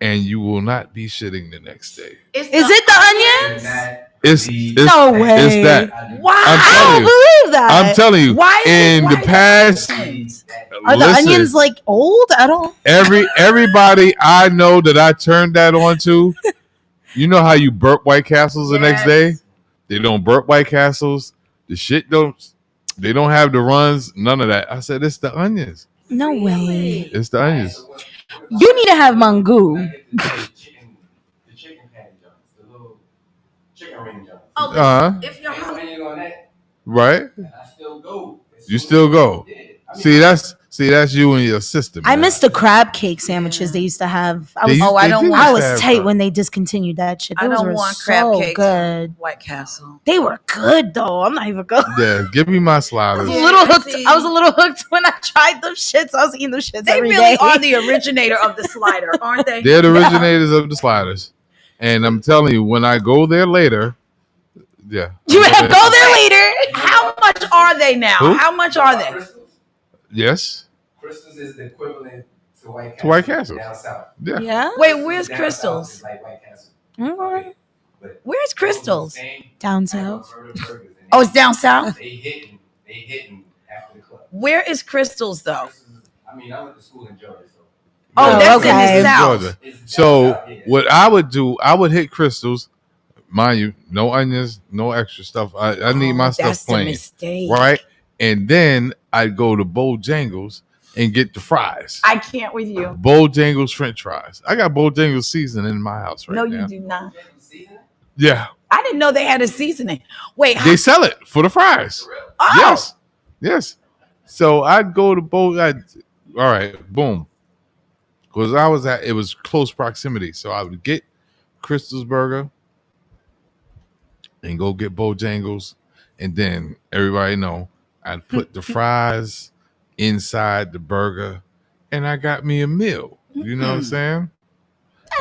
and you will not be shitting the next day. Is it the onions? It's No way. It's that. Why? I'm I telling don't you. believe that. I'm telling you. Why is it In white the past, Are the listen, onions like old? I don't. everybody I know that I turned that on to, you know how you burp White Castles the next day? They don't burp White Castles. The shit don't. They don't have the runs. None of that. I said it's the onions. No way. It's the onions. You need to have Mangu. The chicken patty joints, the little chicken ring joints. If you're hungry on that, Right. I still go. You still go. See, that's you and your sister. I man. missed the crab cake sandwiches they used to have. I They was, used- they do I used was to have tight crab. when they discontinued that shit. I Those don't were want crab so cakes. good. White Castle. They were good though. I'm not even going. Yeah, give me my I sliders. was a little hooked. I was a little hooked when I tried them shits. I was eating them shits They every really day. are the originator of the slider, aren't they? They're the originators of the sliders, and I'm telling you, when I go there later, yeah, You I'm have gonna- go there later. How much are they now? Who? How much are they? Yes, Crystals is the equivalent to White Castle. to White Castle. Down south. Yeah. Yeah. Wait, where's Down Crystals? south is like White Castle. Okay. Where's Crystals? Down south. Oh, it's down south. They hitting after the club. Where is Crystals though? I mean, I went to school in Georgia, so. Oh, Oh, that's okay. in the south. Georgia. So what I would do, I would hit Crystals. Mind you, no onions, no extra stuff. I need my stuff That's the plain, mistake. right? And then I'd go to Bojangles and get the fries. I can't with you. Bojangles French fries. I got Bojangles seasoning in my house right No, now. you do not. Yeah, I didn't know they had a seasoning. Wait, they sell it for the fries. oh, Yes, yes. So I'd go to all right, boom. Because it was close proximity. So I would get Crystal's Burger and go get Bojangles. And then everybody know I'd put the fries inside the burger and I got me a meal. You know what I'm saying?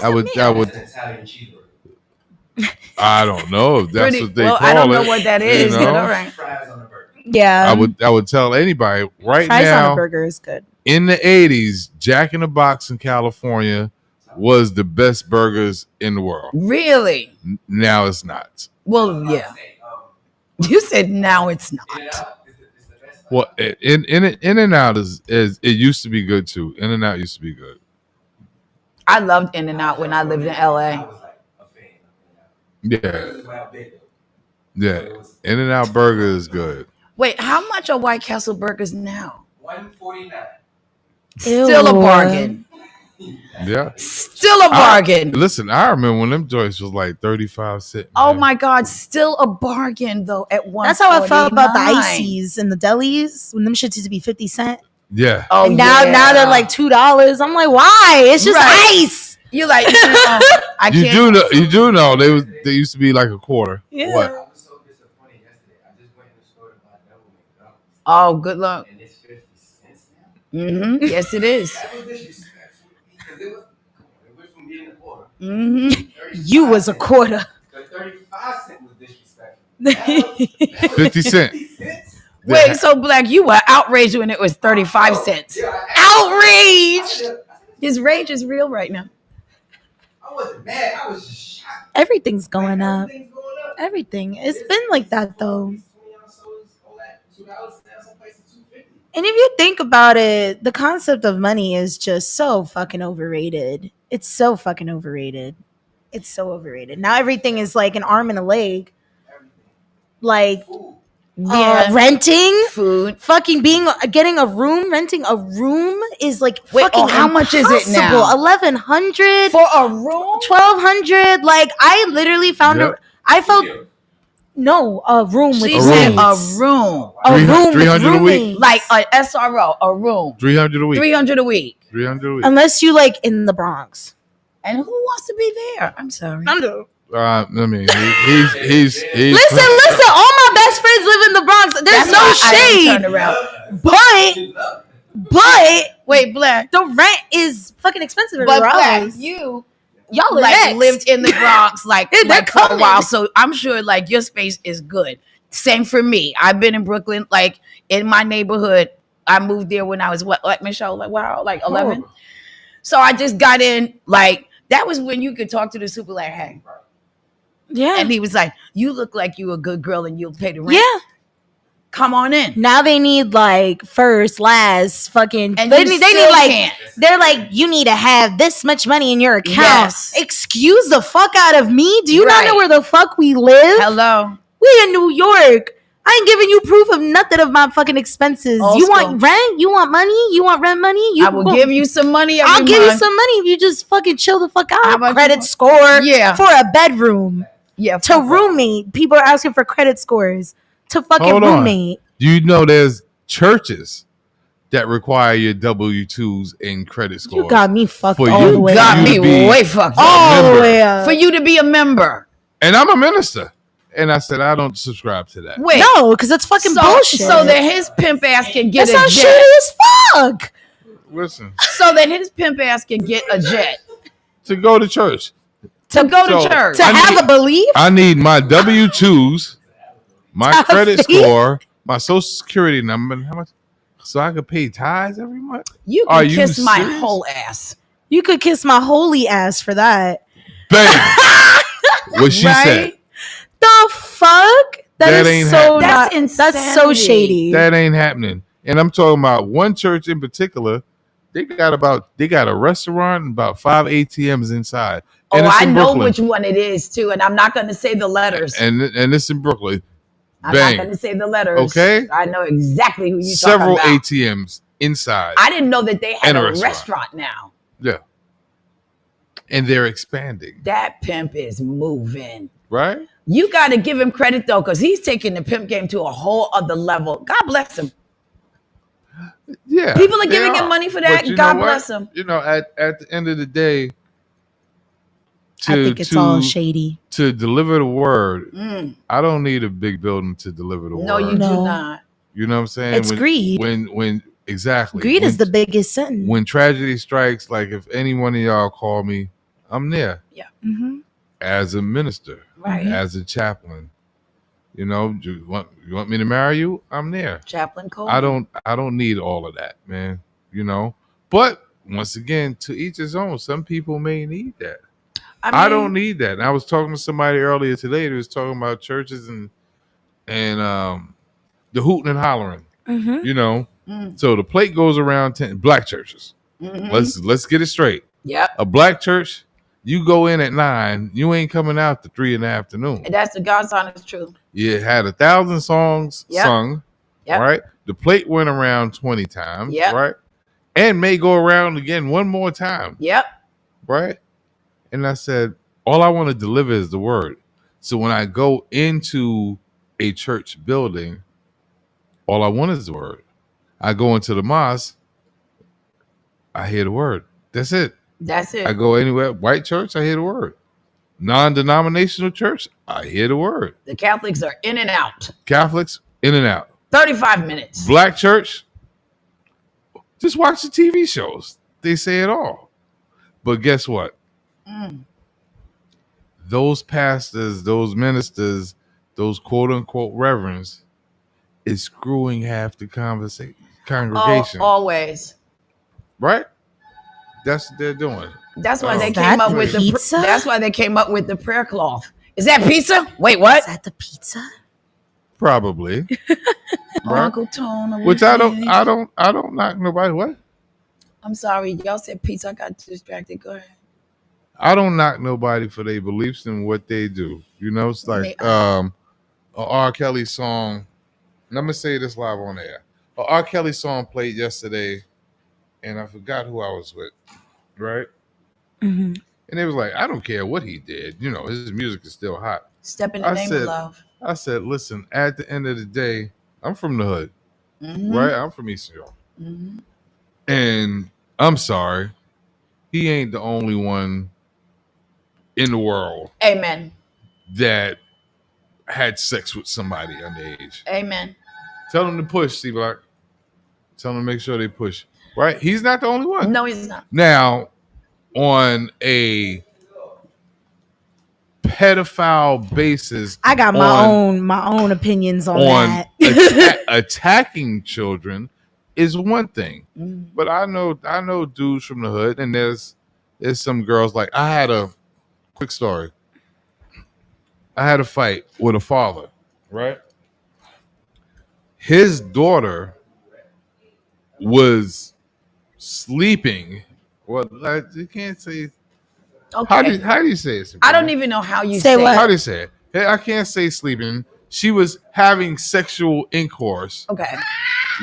I would Italian cheeseburger. I don't know if that's Pretty- what they well, call I don't it. know what that you is, but know? all right. Fries on the burger. Yeah. I would tell anybody right Fries on now a burger is good. in the 80s, Jack in the Box in California was the best burgers in the world. Really? Now it's not. Well, yeah. You said now it's not. Well, In-N-Out is it used to be good too. In-N-Out used to be good. I loved In-N-Out when I lived in LA. Yeah. Yeah. In-N-Out burger is good. Wait, how much are White Castle burgers now? $1.49. Still a bargain. Yeah. Still a bargain. Listen, I remember when them joints was like 35 cents. Oh my God, still a bargain though at one. That's how I felt about the ices and the delis when them shits used to be 50 cents. Yeah. Oh, And now they're like $2. I'm like, why? It's just Right. ice. You like I You can't. do know they used to be like a quarter. Yeah. What? I was so disappointed yesterday. I just went in the store to buy double McDonald's. Oh, good luck. And it's 50 cents now. Mm-hmm. Yes, it is. That was disrespectful because it went from being a quarter. Mm-hmm. You was a quarter. The 35 cent was disrespectful. 50 cents. Wait, so Black, you were outraged when it was 35 cents. Outraged. His rage is real right now. I wasn't mad. I was just shocked. Everything's going up. Everything's going up. Everything. It's been like that though. $20 sodas, all that, $2 now, some places $2.50. And if you think about it, the concept of money is just so fucking overrated. It's so fucking overrated. It's so overrated. Now everything is like an arm and a leg. Like renting, food, fucking getting a room, renting a room is like Wait, fucking how much is it now? $1,100 For a room? $1,200. Like I literally found Yep. a room with She said a roommates. room. A room with 300 a week? roommates. Like a SRO, a room. 300 a week. 300 a week. 300 a week. Unless you like in the Bronx. And who wants to be there? I'm sorry. I mean, he's Listen, all my best friends live in the Bronx. There's That's no why I shade. turned around. But Wait, Black. the rent is fucking expensive But everywhere Black, else. you Y'all live like next. lived in the Bronx like, Yeah, they're for a coming. while. So I'm sure like your space is good. Same for me. I've been in Brooklyn, like in my neighborhood. I moved there when I was like Michelle, like 11. So I just got in, like that was when you could talk to the super like, hey. Yeah. And he was like, you look like you a good girl and you'll pay the rent. Yeah. Come on in. Now they need like first, last, fucking. And they you need still like. can't. They're like, you need to have this much money in your account. Yes. Excuse the fuck out of me. Do you not Right. know where the fuck we live? Hello. We We in New York. I ain't giving you proof of nothing of my fucking expenses. Old You school. want rent? You want money? You want rent money? I will give you some money every I'll give you month. some money if you just fucking chill the fuck How out. much Credit you- score Yeah. for a bedroom. Yeah. To roommate. People are asking for credit scores. To fucking Hold on. roommate. Do you know there's churches that require your W-2s and credit scores? You got me fucked for all you- the way Got you me to be way fucked a all the member. way up. For you to be a member. And I'm a minister. And I said, I don't subscribe to that. Wait. No, because that's fucking bullshit. So that his pimp ass can get That a sounds jet. shitty as fuck. Listen, So that his pimp ass can get a jet. to go to church. To go So, to church. To I have need- a belief? I need my W-2s, my To credit faith? score, my social security number, and how much, so I could pay tithes every month. You Are can you kiss my serious? whole ass. You could kiss my holy ass for that. Bam! What she said. Right? The fuck? That That ain't is so happening. not, That's that's so insanity. shady. That ain't happening. And I'm talking about one church in particular. They got a restaurant and about 5 ATMs inside. Oh, And it's I in know Brooklyn. which one it is too, and I'm not going to say the letters. And it's in Brooklyn. I'm Bang. not going to say the letters. Okay. I know exactly who you're Several talking about. ATMs inside. I didn't know that they had And a a restaurant. restaurant now. Yeah. And they're expanding, That pimp is moving. right? You got to give him credit though, because he's taking the pimp game to a whole other level. God bless him. Yeah. People are they giving him money for that. But you God know what? bless him. You know, at the end of the day, I think it's all shady. to deliver the word, Mm. I don't need a big building to deliver the No, word. you do No. not. You know what I'm saying? It's greed. When exactly. Greed when, is the biggest sin. when tragedy strikes, like if any one of y'all call me, I'm there Mm-hmm. as a minister, Right. as a chaplain. You know, you want me to marry you? I'm there. Chaplain Cole. I don't need all of that, man. You know, but once again, to each his own. Some people may need that. I don't need that. And I was talking to somebody earlier today that was talking about churches and the hooting and hollering. Mm-hmm. You know, Mm. so the plate goes around 10 black churches. Mhm. Let's get it straight. Yep. A black church, you go in at 9, you ain't coming out to 3 in the afternoon. And that's the God's honest truth. You had 1,000 songs Yep. sung, Yep. right? The plate went around 20 times, Yep. right? And may go around again one more time, Yep. right? And I said, all I want to deliver is the word. So when I go into a church building, all I want is the word. I go into the mosque, I hear the word. That's it. That's it. I go anywhere, white church, I hear the word. Non-denominational church, I hear the word. The Catholics are in and out. Catholics, in and out. 35 minutes. Black church, just watch the TV shows. They say it all. But guess what? Mm. Those pastors, those ministers, those quote unquote reverends is screwing half the congregation. Always. Right? That's what they're doing. That's why they Is came that up with pizza? That's why they came up with the prayer cloth. Is that pizza? Wait, what? Is that the pizza? Probably. Right? Uncle Tone. Which I don't knock nobody. What? I'm sorry, y'all said pizza. I got distracted. Go ahead. I don't knock nobody for their beliefs and what they do. You know, it's like a R. Kelly song. And I'm gonna say this live on air. A R. Kelly song played yesterday, and I forgot who I was with, right? Mm-hmm. And it was like, I don't care what he did. You know, his music is still hot. Step in the name of love. I said, listen, at the end of the day, I'm from the hood, Mhm. right? I'm from Eastern York. Mhm. And I'm sorry, he ain't the only one in the world Amen. that had sex with somebody underage. Amen. Tell them to push, C-Block. Tell them to make sure they push. Right? He's not the only one. No, he's not. Now, on a pedophile basis, I got my own opinions on that. Attacking children is one thing. Mm-hmm. But I know dudes from the hood, and there's some girls. Like, I had a quick story. I had a fight with a father, right? His daughter was sleeping. Well, you can't say. Okay. How do you say it? I don't even know how you Say say what? it. How do you say it? Hey, I can't say sleeping. she was having sexual intercourse Okay.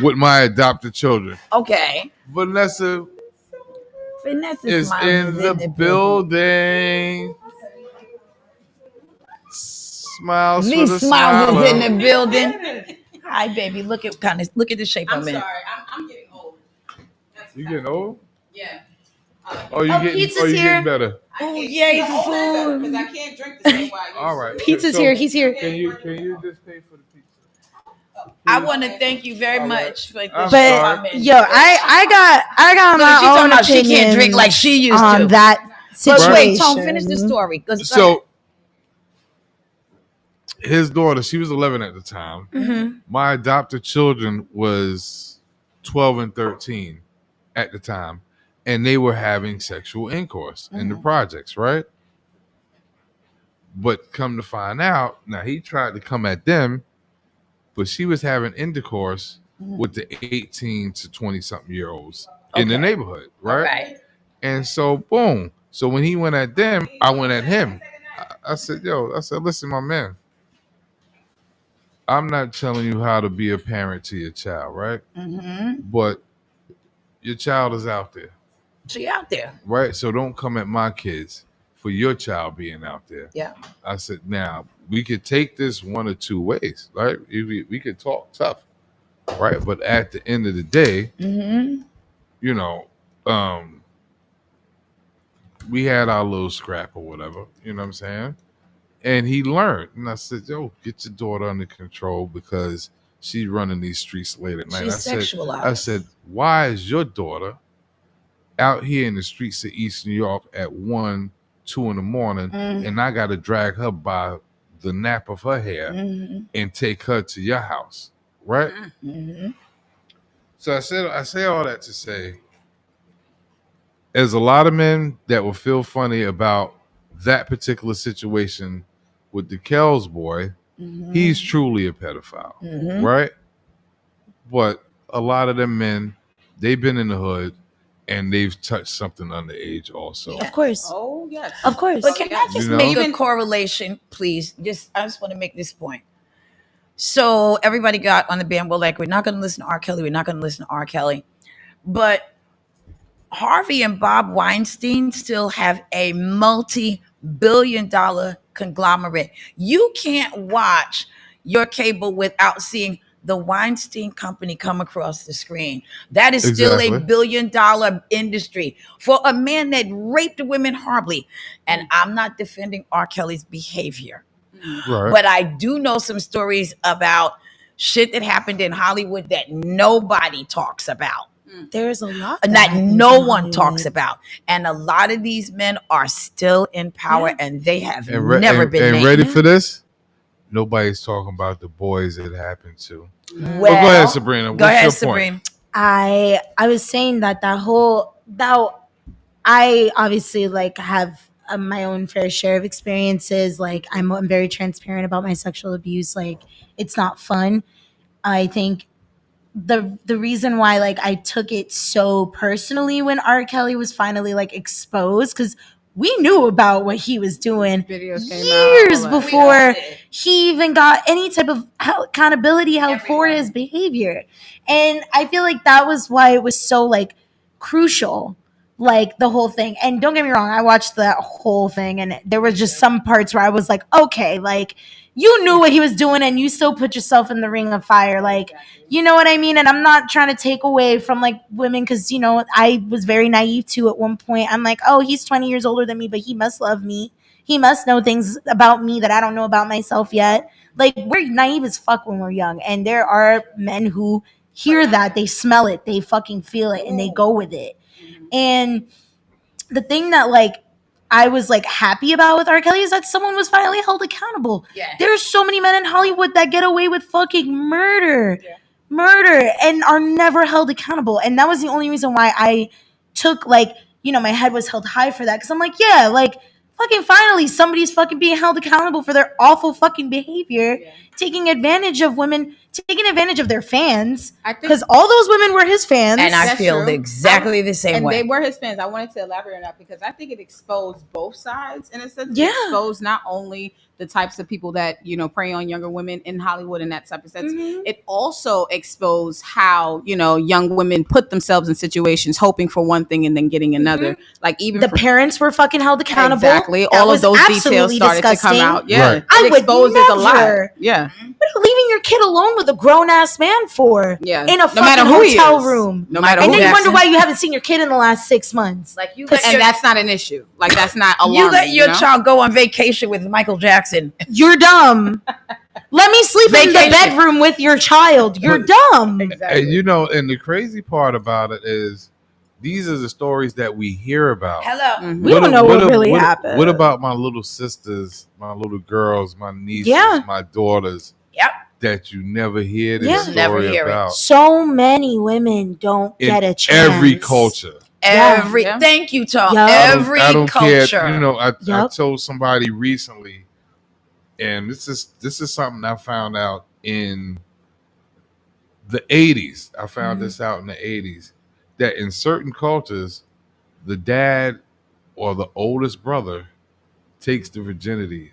with my adopted children. Okay. Vanessa Vanessa's is mom in is the building. Smiles for Me the Smiles smiler. is in the building. Hi, baby. Look at the shape I'm in. I'm getting old. You getting old? Yeah. Oh, you pizza's here. getting better. Oh, yay, food. Because I can't drink the same way I used All right. Pizza's here. He's here. Can you just pay for the pizza? I want to thank you very much for I'm the But show I'm in. yo, I got Look, my she talking own about she can't drink opinions like she used on to. that But situation. wait, Tone, finish the story. 'Cause- So his daughter, she was 11 at the time. Mhm. My adopted children was 12 and 13 at the time, and they were having sexual intercourse in the projects, right? But come to find out, now he tried to come at them, but she was having intercourse with the 18 to 20 something year olds in the neighborhood, right? Right. And so, boom. So when he went at them, I went at him. I said, listen, my man, I'm not telling you how to be a parent to your child, right? Mm-hmm. But your child is out there, She out there. right? So don't come at my kids for your child being out there. Yeah. I said, now we could take this one or two ways, right? We could talk tough, right? But at the end of the day, Mm-hmm. you know, we had our little scrap or whatever, you know what I'm saying? And he learned. And I said, yo, get your daughter under control because she's running these streets late at night. She's I sexualized. said, why is your daughter out here in the streets of East New York at 1, 2 in the morning, and I got to drag her by the nape of her hair and take her to your house, right? Mm-hmm. So I say all that to say, there's a lot of men that will feel funny about that particular situation with the Kells boy. He's truly a pedophile, right? But a lot of them men, they've been in the hood and they've touched something underage also. Of course. Oh, yes. Of course. But can I just You know? make a correlation, please? I just want to make this point. So everybody got on the band. We're like, we're not going to listen to R. Kelly. We're not going to listen to R. Kelly. But Harvey and Bob Weinstein still have a multi-billion-dollar conglomerate. You can't watch your cable without seeing the Weinstein Company come across the screen. That is still a Exactly. billion-dollar industry for a man that raped women horribly. And I'm not defending R. Kelly's behavior. Right. But I do know some stories about shit that happened in Hollywood that nobody talks about. There's a lot That no one talks about. And a lot of these men are still in power and they have never been named. ready for this? Nobody's talking about the boys it happened to. Well, But go ahead, Sabrina. What's Go ahead, your Sabrina. point? I was saying that I obviously like have my own fair share of experiences. Like I'm very transparent about my sexual abuse. Like it's not fun. I think the reason why like I took it so personally when R. Kelly was finally like exposed, because we knew about what he was doing Videos came years out, before he even got any type of accountability held for his behavior. And I feel like that was why it was so like crucial, like the whole thing. And don't get me wrong, I watched that whole thing and there was just some parts where I was like, okay, like you knew what he was doing and you still put yourself in the ring of fire. Like, you know what I mean? And I'm not trying to take away from like women because, you know, I was very naive too at one point. I'm like, oh, he's 20 years older than me, but he must love me. He must know things about me that I don't know about myself yet. Like, we're naive as fuck when we're young. And there are men who hear that, they smell it, they fucking feel it, and they go with it. And the thing that like I was like happy about with R. Kelly is that someone was finally held accountable. Yeah. There's so many men in Hollywood that get away with fucking murder and are never held accountable. And that was the only reason why I took like, you know, my head was held high for that. Cause I'm like, yeah, like fucking finally somebody's fucking being held accountable for their awful fucking behavior, taking advantage of women, taking advantage of their fans. I think because all those women were his fans, And I That's feel true. exactly the same and way. they were his fans. I wanted to elaborate on that because I think it exposed both sides in a sense. Yeah. It exposed not only the types of people that prey on younger women in Hollywood in that type of sense. It also exposed how young women put themselves in situations hoping for one thing and then getting another. Like even the parents were fucking held accountable. Exactly. That All was of those details absolutely started disgusting. to come out. Yeah, Right. it I would exposes a lot. never. Yeah, What are you leaving your kid alone with a grown ass man for? Yeah. in a No fucking matter who he hotel is. room. No matter and who then he you wonder is. why you haven't seen your kid in the last 6 months. Like you and that's not an issue. Like that's not alarming. You let your child go on vacation with Michael Jackson. You're dumb. Let me sleep in the Vacation. bedroom with your child. You're dumb. And and the crazy part about it is these are the stories that we hear about. Hello. We don't know what really happened. What about my little sisters, my little girls, my nieces, Yeah. my daughters? Yep. That you never hear this Yeah. story Never hear it. about. So many women don't In get a chance. every culture. Every thank you, Tom. Yup. Every I don't culture. care. I Yup. told somebody recently, and this is something I found out in the 80s. I found this out in the 80s that in certain cultures, the dad or the oldest brother takes the virginity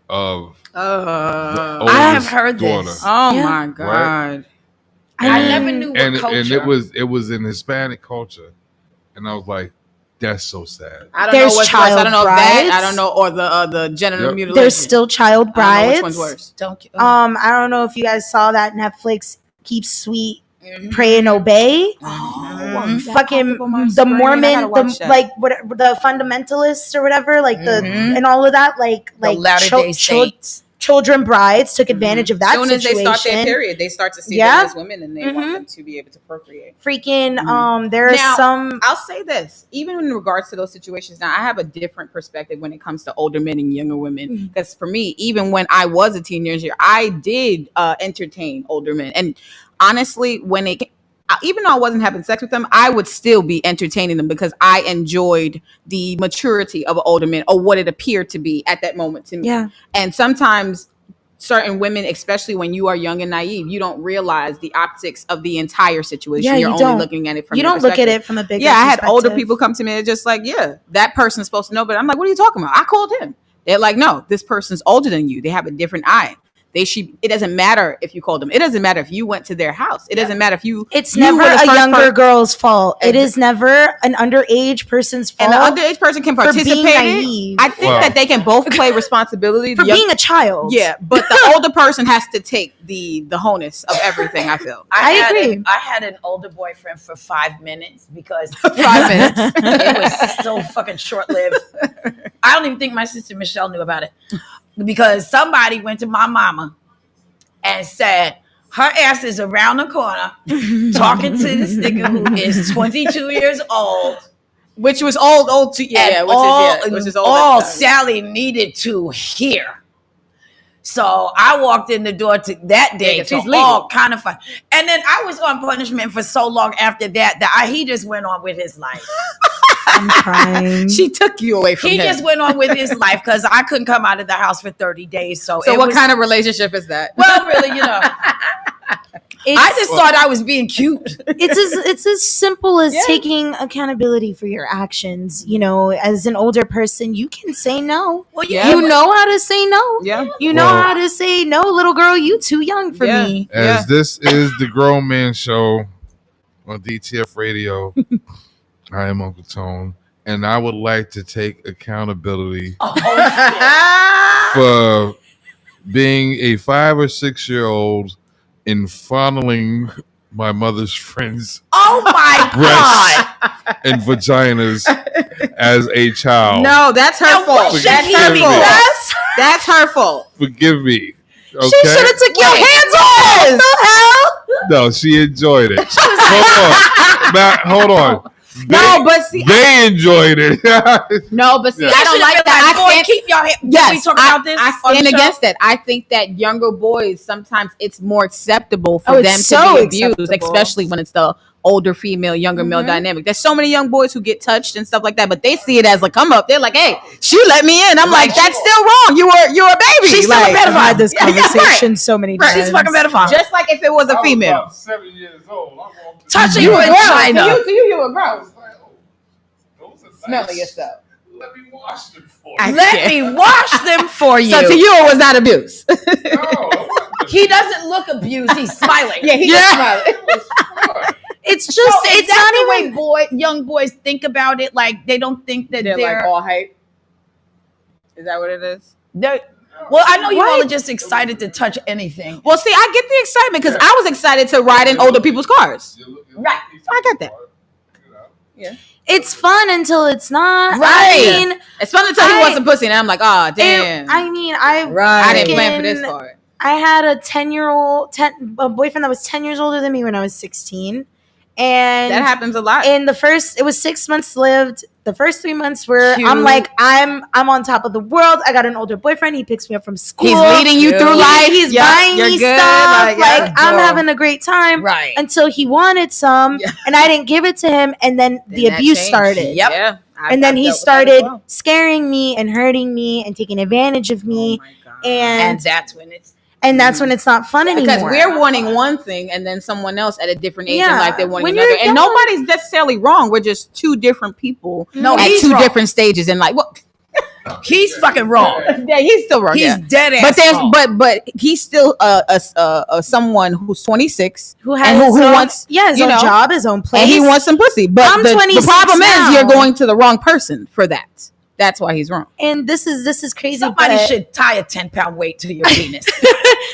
of the I oldest have heard daughter. this. Oh Yeah. my god! I never knew what And culture. it was in Hispanic culture, and I was like, that's so sad. I don't There's know what's worse. child I don't know if brides. that. I don't know, or the genital Yep. mutilation. There's still child I don't know brides. which one's worse. Don't. I don't know if you guys saw that Netflix Keep Sweet, Pray and Obey. Fucking the Mormon, the fundamentalists or whatever, like and all of that, like Latter-day Saints. children brides took advantage of that As soon as situation. they start their period, they start to see Yeah. them as women, and they want them to be able to procreate. Freaking, there are Now, some. I'll say this, even in regards to those situations, now I have a different perspective when it comes to older men and younger women. Because for me, even when I was a teenager, I did entertain older men. And honestly, when it even though I wasn't having sex with them, I would still be entertaining them because I enjoyed the maturity of an older man or what it appeared to be at that moment to me. Yeah. And sometimes certain women, especially when you are young and naive, you don't realize the optics of the entire situation. Yeah, You're you only don't. looking at it from You your don't look at perspective. it from a bigger Yeah, I had older perspective. people come to me and just like, yeah, that person's supposed to know, but I'm like, what are you talking about? I called him. They're like, no, this person's older than you. They have a different eye. It doesn't matter if you called them. It doesn't matter if you went to their house. It doesn't matter if you. It's you never were the a first younger girl's fault. It is never an underage person's fault. And the underage person can for participate. being naive. I think that they can both play responsibility for being a child. Yeah, but the older person has to take the onus of everything. I feel. I agree. I had an older boyfriend for 5 minutes because 5 minutes. It was so fucking short lived. I don't even think my sister Michelle knew about it because somebody went to my mama and said her ass is around the corner talking to this nigga who is 22 years old. Which was old to which is old. All at the time. Sally needed to hear. So I walked in the door to that day Yeah, 'cause he's to legal. all kind of fun. And then I was on punishment for so long after that he just went on with his life. I'm crying. She took you away from He him. just went on with his life because I couldn't come out of the house for 30 days. So what kind of relationship is that? Well, really, I just thought I was being cute. It's as simple as Yeah. taking accountability for your actions. You know, as an older person, you can say no. Well, yeah. You know how to say no. Yeah. You know Well- how to say no, little girl. You too young for Yeah. me. As this is the Grown Man Show on DTF Radio, I am Uncle Tone, and I would like to take accountability for being a 5 or 6 year old and fondling my mother's friends' Oh my breasts and vaginas as a child. No, that's her And what fault. should That's he her be fault. less? That's her fault. Forgive me. Okay? She should have took your hands off. What the hell? No, she enjoyed it. Hold on. Matt, hold on. No, but see, They enjoyed it. no, but see, Yeah. I don't like that. I Boy, stand, keep your hand. yes, we talk I, about this. I on the stand show? against that. I think that younger boys sometimes it's more acceptable for Oh, them it's to so be abused, acceptable. especially when it's the older female, younger male dynamic. There's so many young boys who get touched and stuff like that, but they see it as a come up. They're like, hey, she let me in. I'm like, that's still wrong. You're a baby. She's like, still a pedophile. I've had this conversation right. so many times. She's fucking pedophile. Just like if it was a female. About 7 years old. Touching You you were in gross. China. To you, you were gross. Smelling yourself. Let me wash them for you. Let me wash them for you. So to you, it was not abuse. He doesn't look abused. He's smiling. Yeah, he's just smiling. It's just, So it's not not the even. way young boys think about it. Like they don't think that They're like all hype. Is that what it is? Well, I know you all are just excited to touch anything. Well, see, I get the excitement because I was excited to ride in older people's cars. Right. I got that. Yeah. It's fun until it's not. Right. I mean, It's fun until he wants some pussy, and I'm like, oh, damn. I mean, I didn't plan for this part. I had a 10-year-old, a boyfriend that was 10 years older than me when I was 16. And That happens a lot. It was 6 months lived. The first 3 months were, Cute. I'm like, I'm on top of the world. I got an older boyfriend. He picks me up from school. He's leading you through life. He's Yeah, buying you're me good. stuff. Like, I'm having a great time. Right. Until he wanted some, and I didn't give it to him. And then the that abuse changed. started. Yep. Yeah. And then I've he dealt with that as started well. scaring me and hurting me and taking advantage of me. And that's when it's not fun anymore. Because we're wanting one thing, and then someone else at a different age in Yeah. life they're wanting When another. you're And young- nobody's necessarily wrong. We're just two different people No, at he's two wrong. different stages in life. Well, he's fucking wrong. yeah, he's still wrong. He's yeah. dead ass But there's wrong. but he's still someone who's 26 who has and who his own, wants his you own know, job, his own place, and he wants some pussy. But I'm the 26 problem now. is you're going to the wrong person for that. That's why he's wrong. And this is crazy. Somebody but- should tie a 10-pound weight to your penis.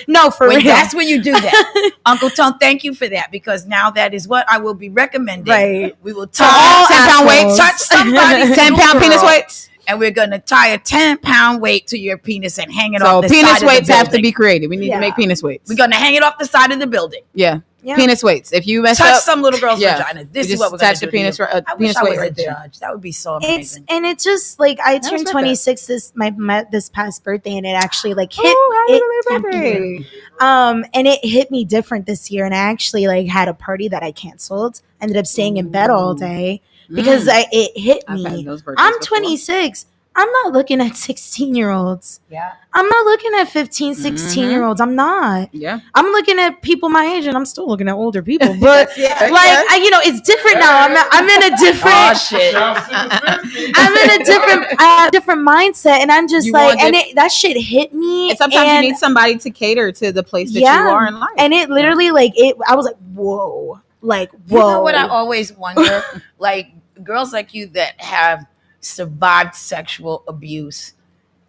No, for real. That's when you do that. Uncle Tone, thank you for that, because now that is what I will be recommending. Right. We will To all tie 10-pound weights. touch somebody, 10-pound penis weights. and we're gonna tie a 10-pound weight to your penis and hang it So off the penis side weights of the have to building. be created. We need Yeah. to make penis weights. We're gonna hang it off the side of the building. Yeah. Yeah. Penis weights. If you mess Touch up, some little girl's yeah. vagina. This You is what just we're gonna attach do. the penis, to you. I wish penis I was weight a right there. judge. That would be so It's amazing. and it's just like I turned respect 26 this past birthday, and it actually like hit Oh, happy it. birthday. And it hit me different this year, and I actually like had a party that I canceled. Ended up staying in bed all day because it hit I've had me. those birthdays I'm before. 26. I'm not looking at 16-year-olds. Yeah. I'm not looking at 15, 16-year-olds. I'm not. Yeah. I'm looking at people my age, and I'm still looking at older people. But Yeah, like, yeah. it's different now. I'm in a different. Oh shit. I'm in a different mindset, and I'm just You like, want and that shit hit me. And sometimes and, you need somebody to cater to the place that you are in life. and it literally like it. I was like, whoa, like You whoa. know what I always wonder? Like girls like you that have survived sexual abuse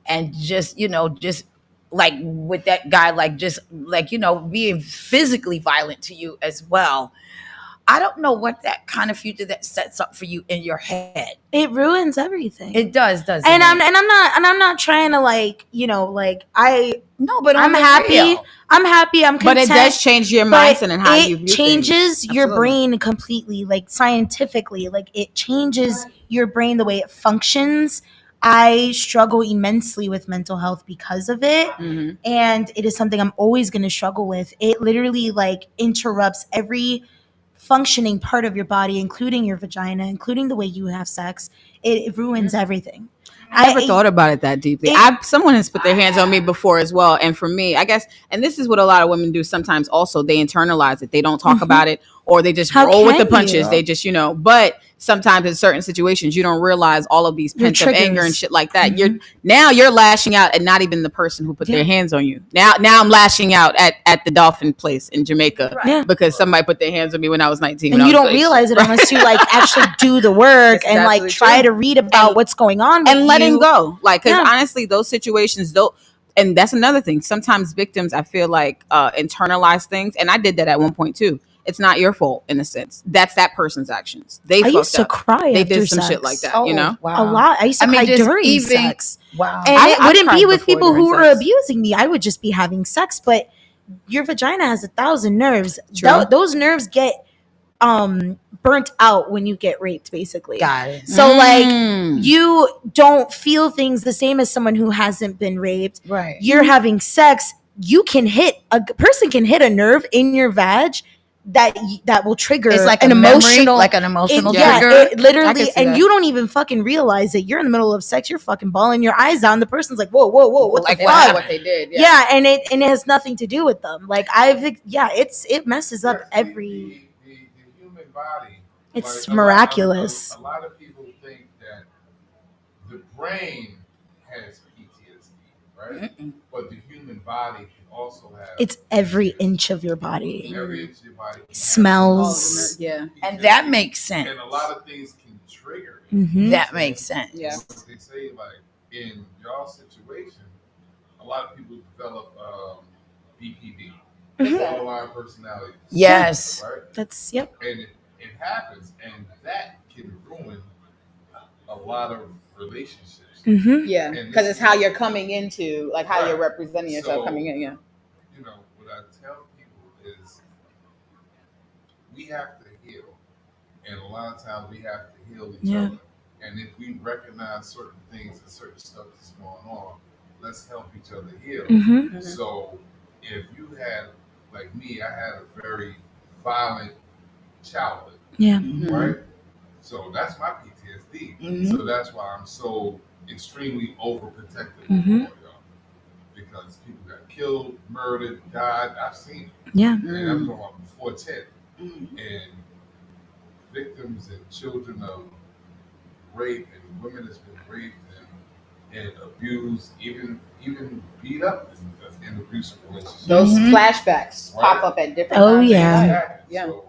and just like with that guy, like just like, being physically violent to you as well. I don't know what that kind of future that sets up for you in your head. It ruins everything. It does, doesn't and it? I'm not trying to but I'm on the happy. real. I'm happy. I'm But content. it does change your but mindset and how it you view changes things. your Absolutely. brain completely, like scientifically. Like it changes your brain, the way it functions. I struggle immensely with mental health because of it. Mhm. And it is something I'm always going to struggle with. It literally like interrupts every functioning part of your body, including your vagina, including the way you have sex. It ruins everything. I never thought about it that deeply. Someone has put their hands on me before as well. And for me, I guess, and this is what a lot of women do sometimes also, they internalize it. They don't talk about it, or they just How roll with the can punches. you? They just, but sometimes in certain situations, you don't realize all of these Your pent up anger and triggers. shit like that. You're lashing out at not even the person who put their hands on you. Now I'm lashing out at the Dolphin place in Jamaica Yeah. because somebody put their hands on me when I was 19. And when I you was don't like, realize it unless you like actually do the work and like absolutely try true. to read about what's going on with and letting you. go. Like, because Yeah. honestly, those situations, though, and that's another thing. Sometimes victims, I feel like, internalize things, and I did that at one point too. It's not your fault in a sense. That's that person's actions. They I used fucked to up. cry They after did some sex. shit like that. Oh, You know, A lot. I used to cry just during even- sex. Wow. And I it wouldn't cried be with before people during who were sex. abusing me. I would just be having sex, but your vagina has 1,000 nerves. True. Those nerves get burnt out when you get raped, basically. Got it. So like Mm. you don't feel things the same as someone who hasn't been raped. Right. You're having sex, you can hit a person can hit a nerve in your vag that will trigger It's like an a memory, emotional, like an emotional yeah, trigger. it I can literally, see and that. you don't even fucking realize it. You're in the middle of sex, you're fucking bawling your eyes out, and the person's like, whoa, what Like the what, fuck? what they did. Yeah, and it has nothing to do with them. Like it messes up every. The human body. It's like, miraculous. A lot of people think that the brain has PTSD, right? But the human body can also have. It's every inch of your body. Every inch of your body. Smells. Yeah. And that makes sense. And a lot of things can trigger it. Mhm. That makes sense. Yeah. They say, like, in y'all situation, a lot of people develop BPD, borderline personality disorder, Yes. right? That's yep. And it happens, and that can ruin a lot of relationships. Mhm. Yeah, And because this it's how is- you're coming into, like how you're Right. representing yourself So, coming in. Yeah. You know, what I tell people is we have to heal, and a lot of times we have to heal each Yeah. other. And if we recognize certain things and certain stuff that's going on, let's help each other heal. Mhm. So if you had, like me, I had a very violent childhood. Yeah. Right? So that's my PTSD. Mhm. So that's why I'm so extremely overprotective Mhm. of y'all. Because people got killed, murdered, died. I've seen it. Yeah. And I'm talking about before 10. And victims and children of rape and women that's been raped and abused, even beat up in abusive relationships. Those Mhm. flashbacks Right. pop up at different Oh, times. yeah. Exactly. Yeah. So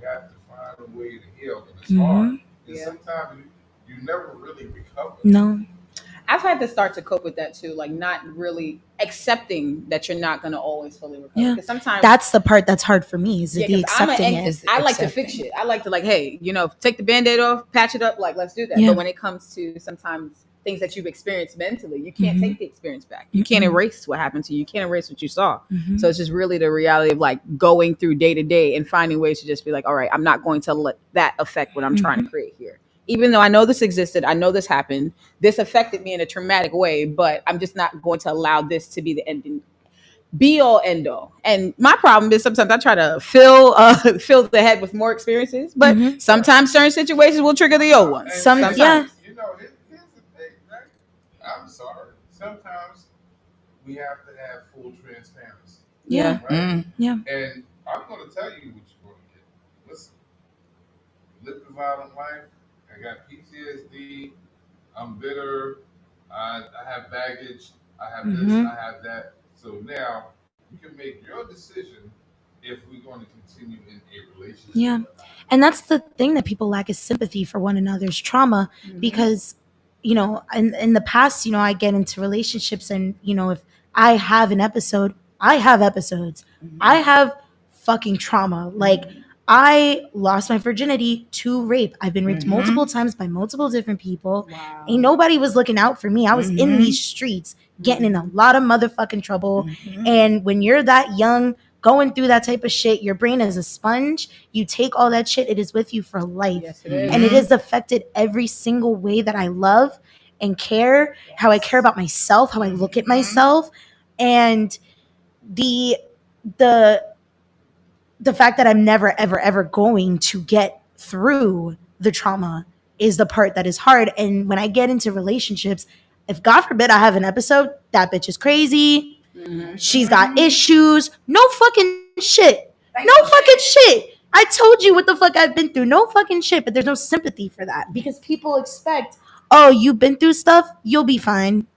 you have to find a way to heal, and it's Mhm. hard. And Yeah. sometimes you never really recover. No. I've had to start to cope with that too, like not really accepting that you're not going to always fully recover. Yeah. Because sometimes That's the part that's hard for me is the 'cause I'm accepting an, it. I like to fix shit. I like to hey, take the Band-Aid off, patch it up, like let's do that. Yeah. But when it comes to sometimes things that you've experienced mentally, you can't Mhm. take the experience back. You can't erase what happened to you. You can't erase what you saw. Mhm. So it's just really the reality of like going through day to day and finding ways to just be like, all right, I'm not going to let that affect what I'm trying to create here. Even though I know this existed, I know this happened, this affected me in a traumatic way, but I'm just not going to allow this to be the ending, be all end all. And my problem is sometimes I try to fill the head with more experiences, but sometimes certain situations will trigger the old ones. Sometimes. You know, here's the thing, right? I'm sorry. Sometimes we have to have full transparency. Yeah. Right? Yeah. And I'm going to tell you what you're going to get. Listen, live the violent life. I got PTSD. I'm bitter. I have baggage. I have this. Mhm. I have that. So now you can make your decision if we're going to continue in a relationship. Yeah. And that's the thing that people lack is sympathy for one another's trauma because, in the past, I get into relationships and, if I have an episode, I have episodes. I have fucking trauma. Like, I lost my virginity to rape. I've been raped multiple times by multiple different people. Ain't nobody was looking out for me. I was in these streets getting in a lot of motherfucking trouble. And when you're that young, going through that type of shit, your brain is a sponge. You take all that shit, it is with you for life. Yes, it is. And it has affected every single way that I love and care, how I care about myself, how I look at myself. And the fact that I'm never, ever, ever going to get through the trauma is the part that is hard. And when I get into relationships, if God forbid I have an episode, that bitch is crazy. She's got issues. No fucking shit. No fucking shit. I told you what the fuck I've been through. No fucking shit. But there's no sympathy for that because people expect, oh, you've been through stuff, you'll be fine.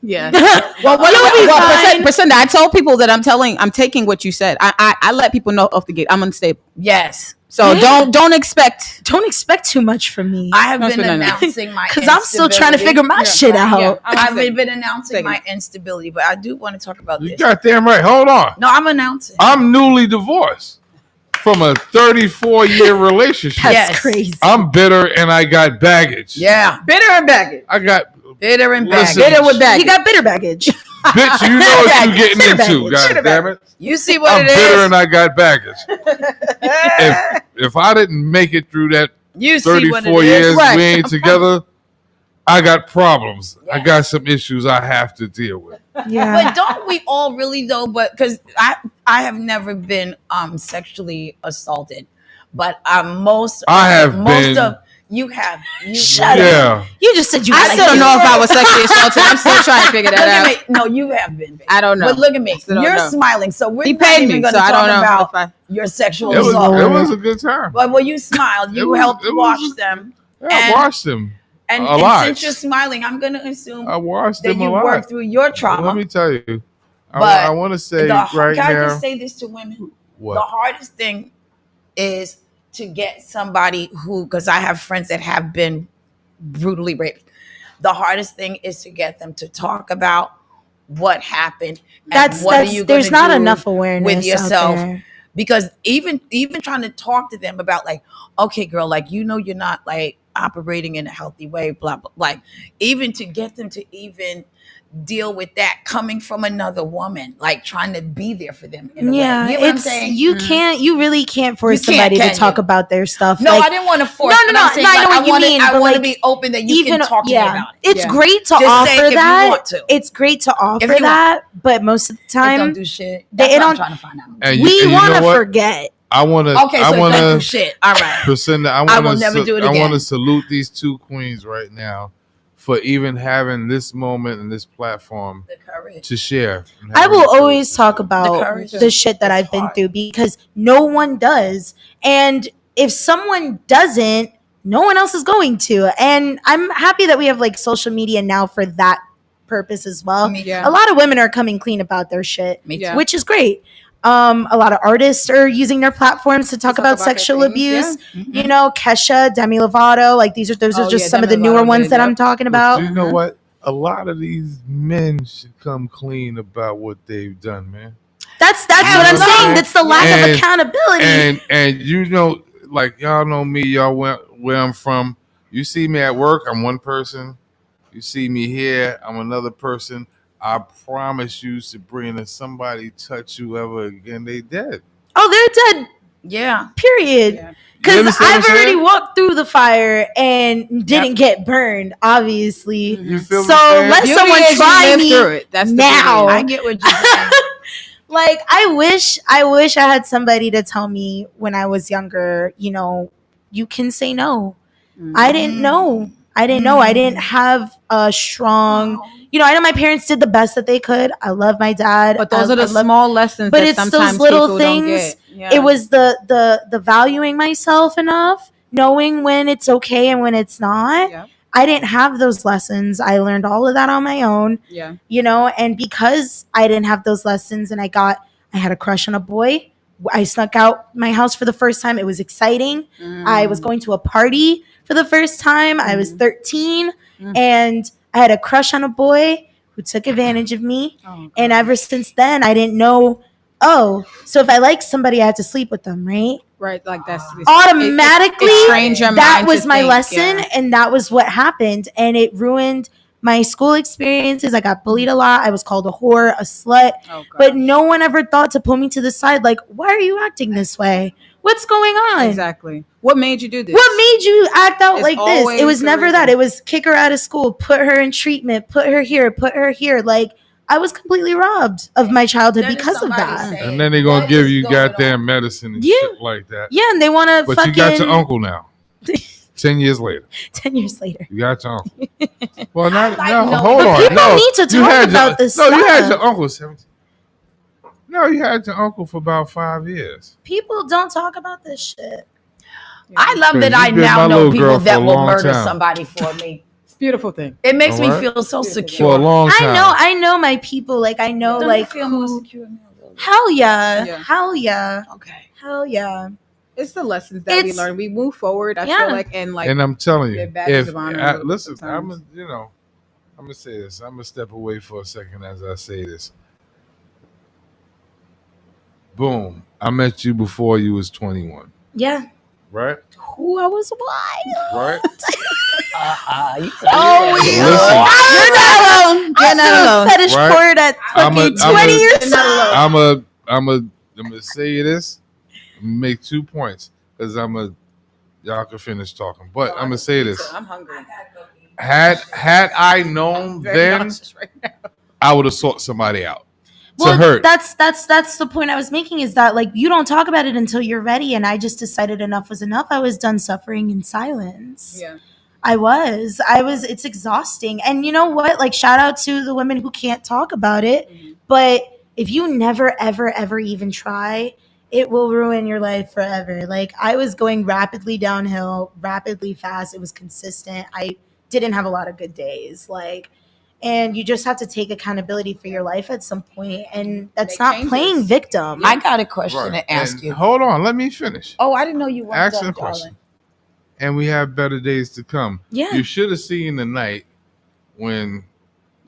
Yeah. Priscinda, I told people that I'm taking what you said. I let people know off the gate I'm unstable. Yes. So don't expect too much from me. I have been announcing my because I'm still trying to figure my shit out. Yeah, I've been announcing my instability, but I do want to talk about You this. goddamn right. Hold on. No, I'm announcing. I'm newly divorced from a 34-year relationship. That's crazy. I'm bitter and I got baggage. Yeah. Bitter and baggage. I got bitter and baggage. Listen, Bitter with baggage. He got bitter baggage. bitch, you know what you're getting into, god damn it. You see what I'm it is? bitter and I got baggage. if I didn't make it through that You see what it 34 is. years Right. we ain't together, I got problems. I got some issues I have to deal with. Yeah. But don't we all really though? But because I I have never been sexually assaulted, but most been. of you have. Shut Yeah. up. You just said you. I still don't know if I was sexually assaulted. I'm still trying to figure that Look out. at me. No, you have been. Baby. I don't know. But look at me. Still don't You're know. smiling, so we're He not paid even me, going so to I talk don't know about if I. your sexual It assault. was a good time. But when you smiled, you helped wash them. Yeah, I washed them And, a lot. since you're smiling, I'm going to assume I washed that them a you lot. worked through your trauma. Let me tell you. But I want to say right can I now. just say this to women? What? The hardest thing is to get somebody who, because I have friends that have been brutally raped. The hardest thing is to get them to talk about what happened. And what are you there's gonna not do enough awareness with yourself. out there. Because even trying to talk to them about like, okay, girl, like, you know, you're not like operating in a healthy way, blah, blah, like even to get them to even deal with that coming from another woman, like trying to be there for them in a way. You know what I'm saying? You really can't force You can't, somebody can to talk you? about their stuff. No, Like, I didn't want to force. No, but I'm saying, I like, know what you mean. I but, want to like, be open that you can talk to me about it. It's great to Just say offer if you that. want to. It's great to offer you want. that, but most of the It time don't do shit. They That's what I'm don't. trying to find out. And We and want know to what? forget. I want to. Okay, so I it want don't do to. shit. All right. Priscilla, I will never do it I want again. to salute these two queens right now for even having this moment and this platform to share. and I having will the courage always to talk share. about courage. the shit that I've been through because no one does. And if someone doesn't, no one else is going to. And I'm happy that we have like social media now for that purpose as well. Me too. A lot of women are coming clean about their shit, Me too. which is great. A lot of artists are using their platforms to talk about their sexual things, abuse. yeah. You know, Kesha, Demi Lovato, like those are Oh, just yeah, some of the Demi newer Lovato ones did, that yep. I'm talking But about. you know what? A lot of these men should come clean about what they've done, man. That's what I'm know what I'm saying. saying? That's the lack of And- accountability. And you know, like y'all know me, y'all where I'm from. You see me at work, I'm one person. You see me here, I'm another person. I promise you, Sabrina, somebody touch you ever again, they dead. Oh, they're dead. Yeah. Period. You Because understand I've what I'm already saying? walked through the fire and didn't get burned, obviously. You feel So what I'm saying? let Beauty someone is you try live me through it. That's the now. beauty. I get what you're saying. Like I wish I had somebody to tell me when I was younger, you know, you can say no. I didn't know. I didn't know. I didn't have a strong, you know, I know my parents did the best that they could. I love my dad. But those I are the love- small lessons but that it's sometimes those little people don't things. get. Yeah. It was the valuing myself enough, knowing when it's okay and when it's not. Yeah. I didn't have those lessons. I learned all of that on my own. Yeah. You know, and because I didn't have those lessons and I had a crush on a boy. I snuck out my house for the first time. It was exciting. I was going to a party for the first time. I was 13 and I had a crush on a boy who took advantage of me. And ever since then, I didn't know, oh, so if I like somebody, I have to sleep with them, right? Right, like that's Automatically, it trains your that mind was to my think, lesson, yeah. and that was what happened, and it ruined my school experiences. I got bullied a lot. I was called a whore, a slut, but no one ever thought to pull me to the side. Like, why are you acting this way? What's going on? Exactly. What made you do this? What made you act out It's like this? It always was the never that. reason. It was kick her out of school, put her in treatment, put her here, put her here. Like, I was completely robbed of my childhood because of that. And then they're gonna give you goddamn medicine and shit like that. Yeah, and they want to But fucking... you got your uncle now. 10 years later. 10 years later. You got your uncle. Well, not Like, no, no, hold but on. people No, need to you talk had about this No, you had stuff. your uncle 17. No, you had your uncle for about 5 years. People don't talk about this shit. I love that You I been now my know little people girl for that a will long murder time. somebody for me. It's a beautiful thing. It makes me Alright. feel so secure. For a long time. I know my people. Like, I know, Don't like, you feel more who... secure now, though? Hell yeah. Yeah. Hell yeah. Okay. Hell yeah. It's the lessons that we It's- learn. We move forward. I Yeah. feel like, and like, And I'm telling you, get badges if of honor listen, sometimes. I'm gonna say this. I'm gonna step away for a second as I say this. Boom! I met you before you was 21, Yeah. right? Who I was wild. Right? Oh, Listen. you're not alone. You're not alone. Fetish Right? porn at fucking 20 years old. I'm gonna say this. Make 2 points because y'all can finish talking, but I'm gonna say this. I'm hungry. Had I known Very then, nauseous right now. I would have sought somebody out. to hurt. That's the point I was making, is that like you don't talk about it until you're ready, and I just decided enough was enough. I was done suffering in silence. Yeah. I was. It's exhausting. And you know what? Like, shout out to the women who can't talk about it. But if you never, ever, ever even try, it will ruin your life forever. Like, I was going rapidly downhill, rapidly fast. It was consistent. I didn't have a lot of good days. Like, and you just have to take accountability for your life at some point. And that's not playing victim. I got a question Right. to ask And you. Hold on, let me finish. Oh, I didn't know you were Ask done, the question. darling. And we have better days to come. Yeah. You should have seen the night when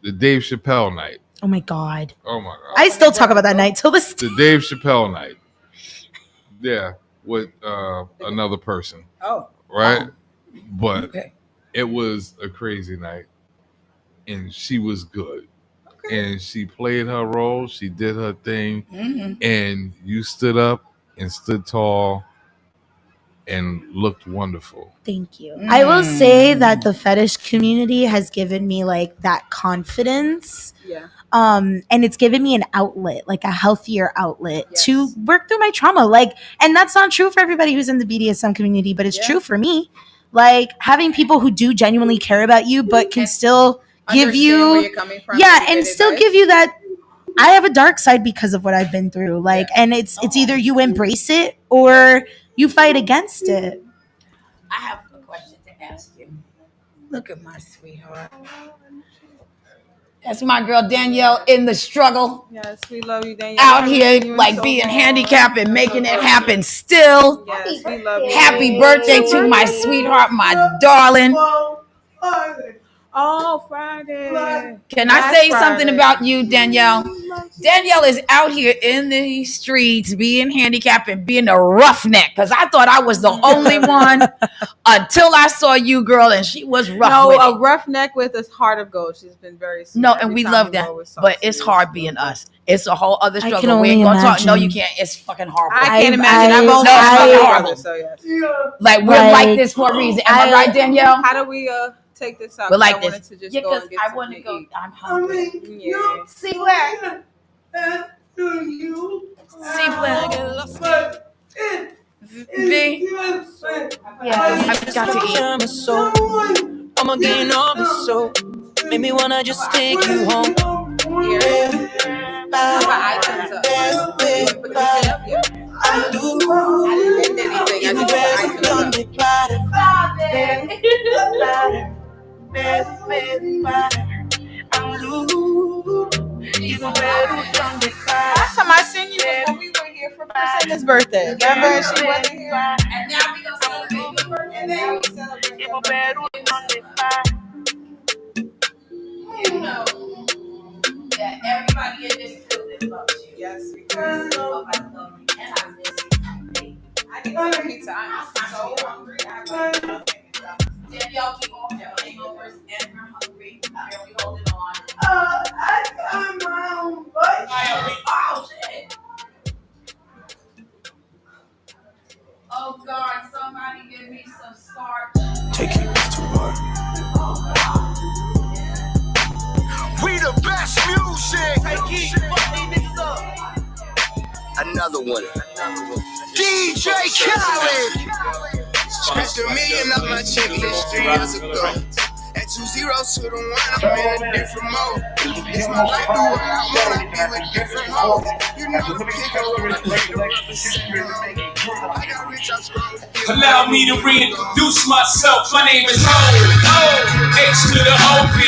the Dave Chappelle night. Oh my God. Oh my God. I still talk about that night till this. The Dave Chappelle night. Yeah, with another person. Oh. Right? But Okay. it was a crazy night. And she was good. And she played her role. She did her thing. Mhm. And you stood up and stood tall and looked wonderful. Thank you. I will say that the fetish community has given me like that confidence. Yeah. And it's given me an outlet, like a healthier outlet to work through my trauma. Like, and that's not true for everybody who's in the BDSM community, but it's true for me. Like, having people who do genuinely care about you, but can still give Understand you, where you're coming from, yeah, give and it still advice. give you that. I have a dark side because of what I've been through. Like, and it's either you embrace it or you fight against it. I have a question to ask you. Look at my sweetheart. That's my girl Danielle in the struggle. Yes, we love you, Danielle. Out We here, love you like so being much. handicapped and making it happen still. Yes, we love you. Happy birthday to my sweetheart, my darling. Oh, Friday. Can I Last say something Friday. about you, Danielle? Danielle is out here in the streets being handicapped and being a roughneck, because I thought I was the only one until I saw you, girl, and she was rough No, with a it. roughneck with a heart of gold. She's been very sweet. No, and Every we time love we that, go, it's so but it's sweet. hard being us. It's a whole other I can struggle. We ain't only gonna talk. No, you imagine. can't. It's fucking horrible. I can't imagine. I've only No, it's had fucking my horrible. brother, so yes. Like, we're like this for a reason. Am I right, Danielle? How do we take this out? We're like I wanted this. to just Yeah, go 'cause and get I something want to to go. eat. I'm hungry. Yeah. See where? See where? V. Yeah, I've got to eat. I'ma gain all the soul. Made me wanna just take you home. Last time I seen you was when we were here for Priscilla's birthday. Remember, she wasn't here. And now we gonna celebrate your birthday. Now we celebrate your birthday. You know that everybody in this building loves you. Yes, because I love you and I miss you. I need some pizza. I'm so hungry. Danielle, keep on your hangovers and you're hungry. Here we holding on. I got my own butt. Oh shit! Oh God! Somebody give me some starch. Taking this too hard. We the best music. Another one. DJ Khaled. Scratched $1 million off my checklist 3 years ago. At 2 zeros to the 1, I'm in a different mode. It's my life, do what I wanna be with different hoes. You never pick up with I got rich, I'm strong. Allow me to reintroduce myself. My name is Ho, H to the OP.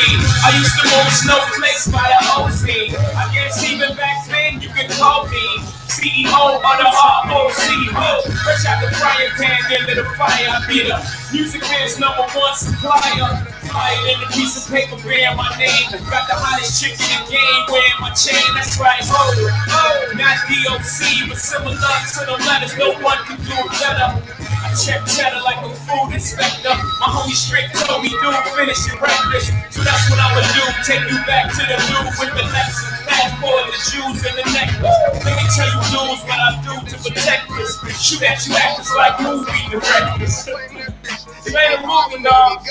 I used to move snowflakes by the OC. I guess even back then you could call me CEO of the ROC. Fresh out the frying pan into the fire. I be the music man's #1 supplier. Flying in a piece of paper bearing my name. Got the hottest chick in the game wearing my chain. That's right, Ho, not DOC, but similar to the letters. No one can do it better. I check cheddar like a food inspector. My homie straight told me, dude, finish your breakfast. So that's what I'ma do. Take you back to the dude with the Lexus. Fast forward the shoes and the necklace. Let me tell you dudes what I do to protect this. Shoot at you actors like movie directors. This ain't a moving, dog.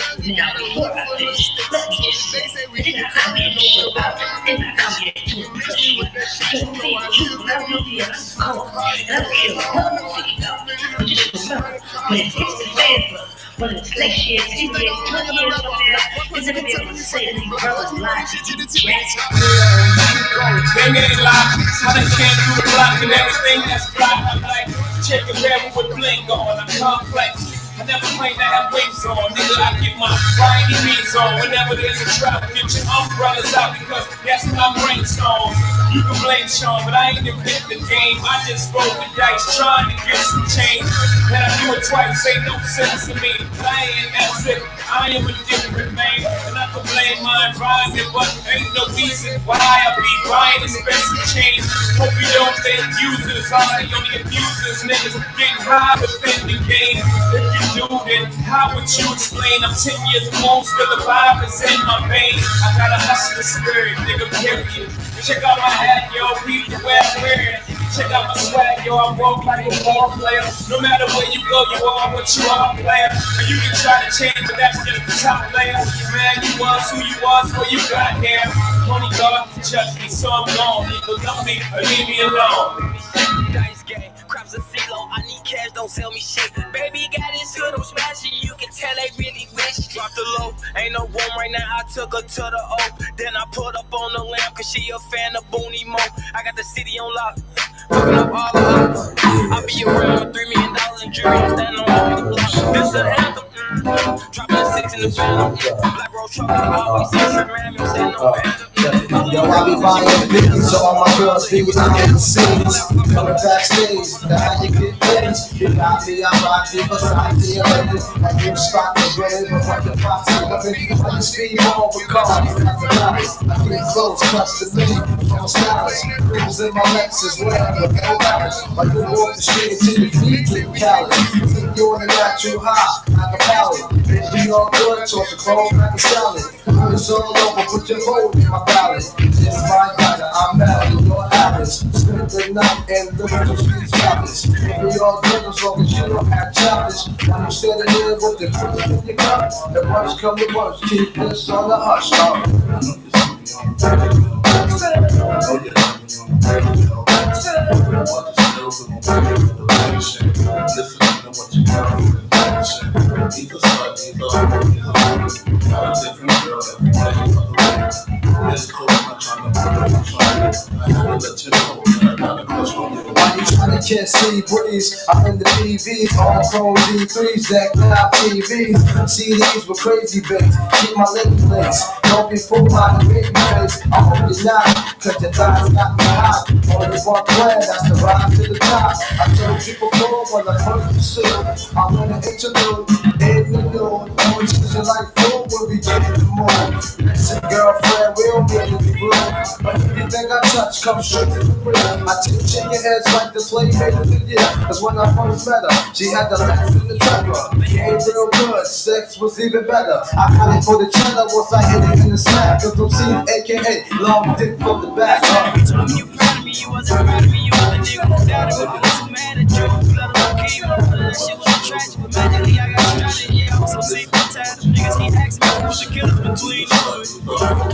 But it's next year, 10 years, 20 years from now, is it gonna be able to say that these brothers lied to you? They ain't lie. I done came through the block and everything that's black. I'm like, check a rebel with bling on. I'm complex. I never claim to have wings on. Nigga, I get my grimy beats on. Whenever there's a trap, get your umbrellas out because that's my brainstorm. You can blame Sean, but I ain't invent the game. I just roll the dice trying to get some change. And I do it twice, ain't no sense to me. But I ain't that sick. I am a different man. And I can blame my environment, but ain't no reason why I be buying expensive change. Hope you don't think users are the only abusers. Niggas getting high within the game. If you do, then how would you explain? I'm 10 years old, still the vibe is in my veins. I got a hustler spirit, nigga, period. Check out my hat, yo, peep the way I'm wearing. Check out my swag, yo, I walk like a ball player. No matter where you go, you are what you are, player. And you can try to change, but that's just the top layer. Man, you was who you was, what you got here. Only God can judge me, so I'm gone. Either love me or leave me alone. Dice game, crops a CeeLo. I need cash, don't sell me shit. Baby got his hood, I'm smashing. You can tell they really wish. Drop the low, ain't no room right now. I took her to the O. Then I put up on the lamp, cause she a fan of Booney Mo. I got the city on lock, hooking up all the hops. I be around with $3 million in jewelry. I'm standing on the block. This is an anthem. Dropping a 6 in the phantom. Black roll truck, always see shrimp, man. I'm standing on phantom. Yo, I be buying biggies, so all my girls be behind the scenes. Coming backstage, the how you get paid. You got me, I'm rocking for Santi and Ladies. Like you start the grave, but what the fox is up in the speed ball with cars. I get close, trust me, I'm stylish. Cruise in my Lexus, whatever, no balance. Like you walk the street to your feet, get callous. Think you on the natural high, like a pallet. Be all good, toss the clothes like a salad. It's all over, put your hold in my ballad. It's my data, I'm mad at your average. Spend the night and look at the streets palace. We all good as long as you don't have challenge. When you standing there with the foot in your cup, the worst come to worst, keep this on the hush. Why you tryna catch sea breeze? I'm in the PV, all pro D3s, that now TVs. CDs with crazy bass, keep my leg legs. Don't be fooled by the baby face. I hope you're not, cause your thighs got me hot. Only one plan, that's the ride to the top. I tell people before when I first pursue. I wanna interlude, in the nude. Always choose your life full when we get in the mood. Listen, girlfriend, we don't get in the room. But anything I touch comes straight to the crib. I take chicken heads like the playmate of the year. Cause when I first met her, she had the last in the trapper. Ain't real good, sex was even better. I got it for the cheddar once I hit it in the sack. Cause I'm seeing AKA long dick from the back. You told me you proud of me, you wasn't proud of me. You was the nigga who doubted me, but was so mad at you. Blood on okay, but that shit was tragic. But magically I got stranded, yeah, I was so sick and tired. Them niggas keep asking me who was the killer between us.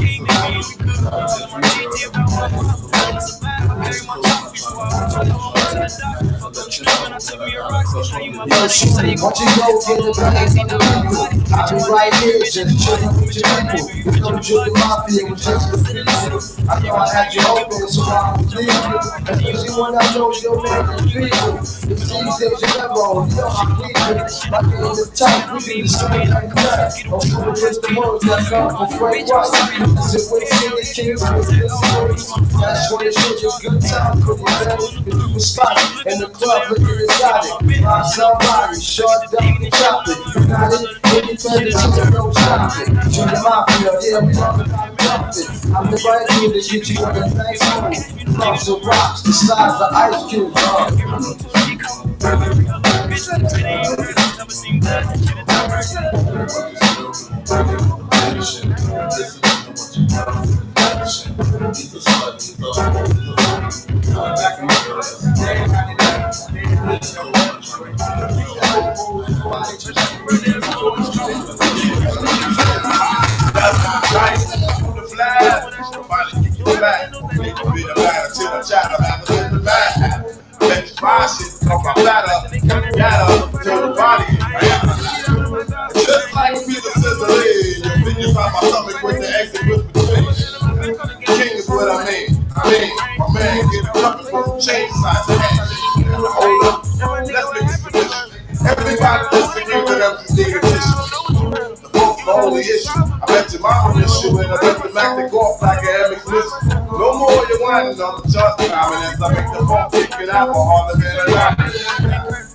King and me, we good. Tell my TT about my mom. I survived, I carry my chop before I went to the home to the doctor. Fuck up the man, I took me a rock, so show you my body. You say you gon' What you go get it back to the people? I'll be right here, just chillin' with your people. You know Julie Mafia was just the people. I know I had you open, so I don't leave you. Especially when I know your man is people. The things that you never own, you know I need you. Like in the top, we be the same like that. Don't put against the words that come from Frank White. Is it when City Kings with this voice? That's when it shows you good time, pretty better. If you was spotted in the club, look inside it. Find somebody, short down and chop it. You got it, anything that you don't stop it. Junior Mafia, yeah, we love it, I'm it. I'm the right dude to get you on the next move. Lots of rocks, the size of ice cubes. my shit, come my batter, data, till the body is right. Just like Peter Scissor, your fingers on my stomach with the exit with between. King is what I mean. My man get a couple chain size hold up, let's make this position. Everybody disagree with empty nigga tissue. The only issue. I bet your mama miss you and I bet the Mac to go off like an MX listen. No more you whining on the charts climbing as I make the phone kick it out for harder than a lot.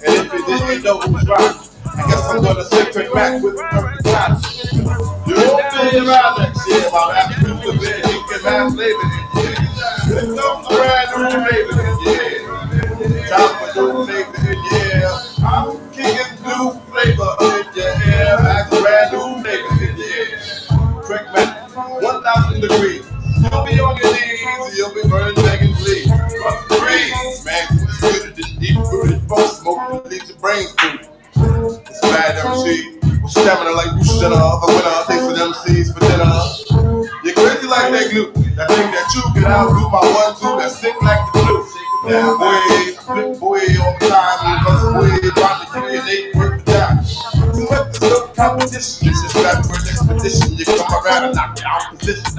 And if it didn't, you know who's right. I guess I'm gonna stick to Mac with the perfect shots. You won't be around next year about after the bed, you can have flavor in your head. This comes a brand new flavor in your head. Time for new flavor in your ear. I'm kicking new flavor in your ear. That's brand new flavor in your ear. Trick man, 1,000 degrees. You'll be on your knees, you'll be burning dragon bleed. But freeze, man, it's good than deep-rooted folks smoke to leave your brains through. It's bad MC, with stamina like Bruce Jenner. The winner takes with MCs for dinner. You're crazy like that glue, that thing that you can outdo my 1-2 that sick like the flu. Yeah, boy, flip boy all the time, because boy, trying to give you an 8 worth of time. Too much no competition, it's just that for an expedition. You come around and knock you out of position.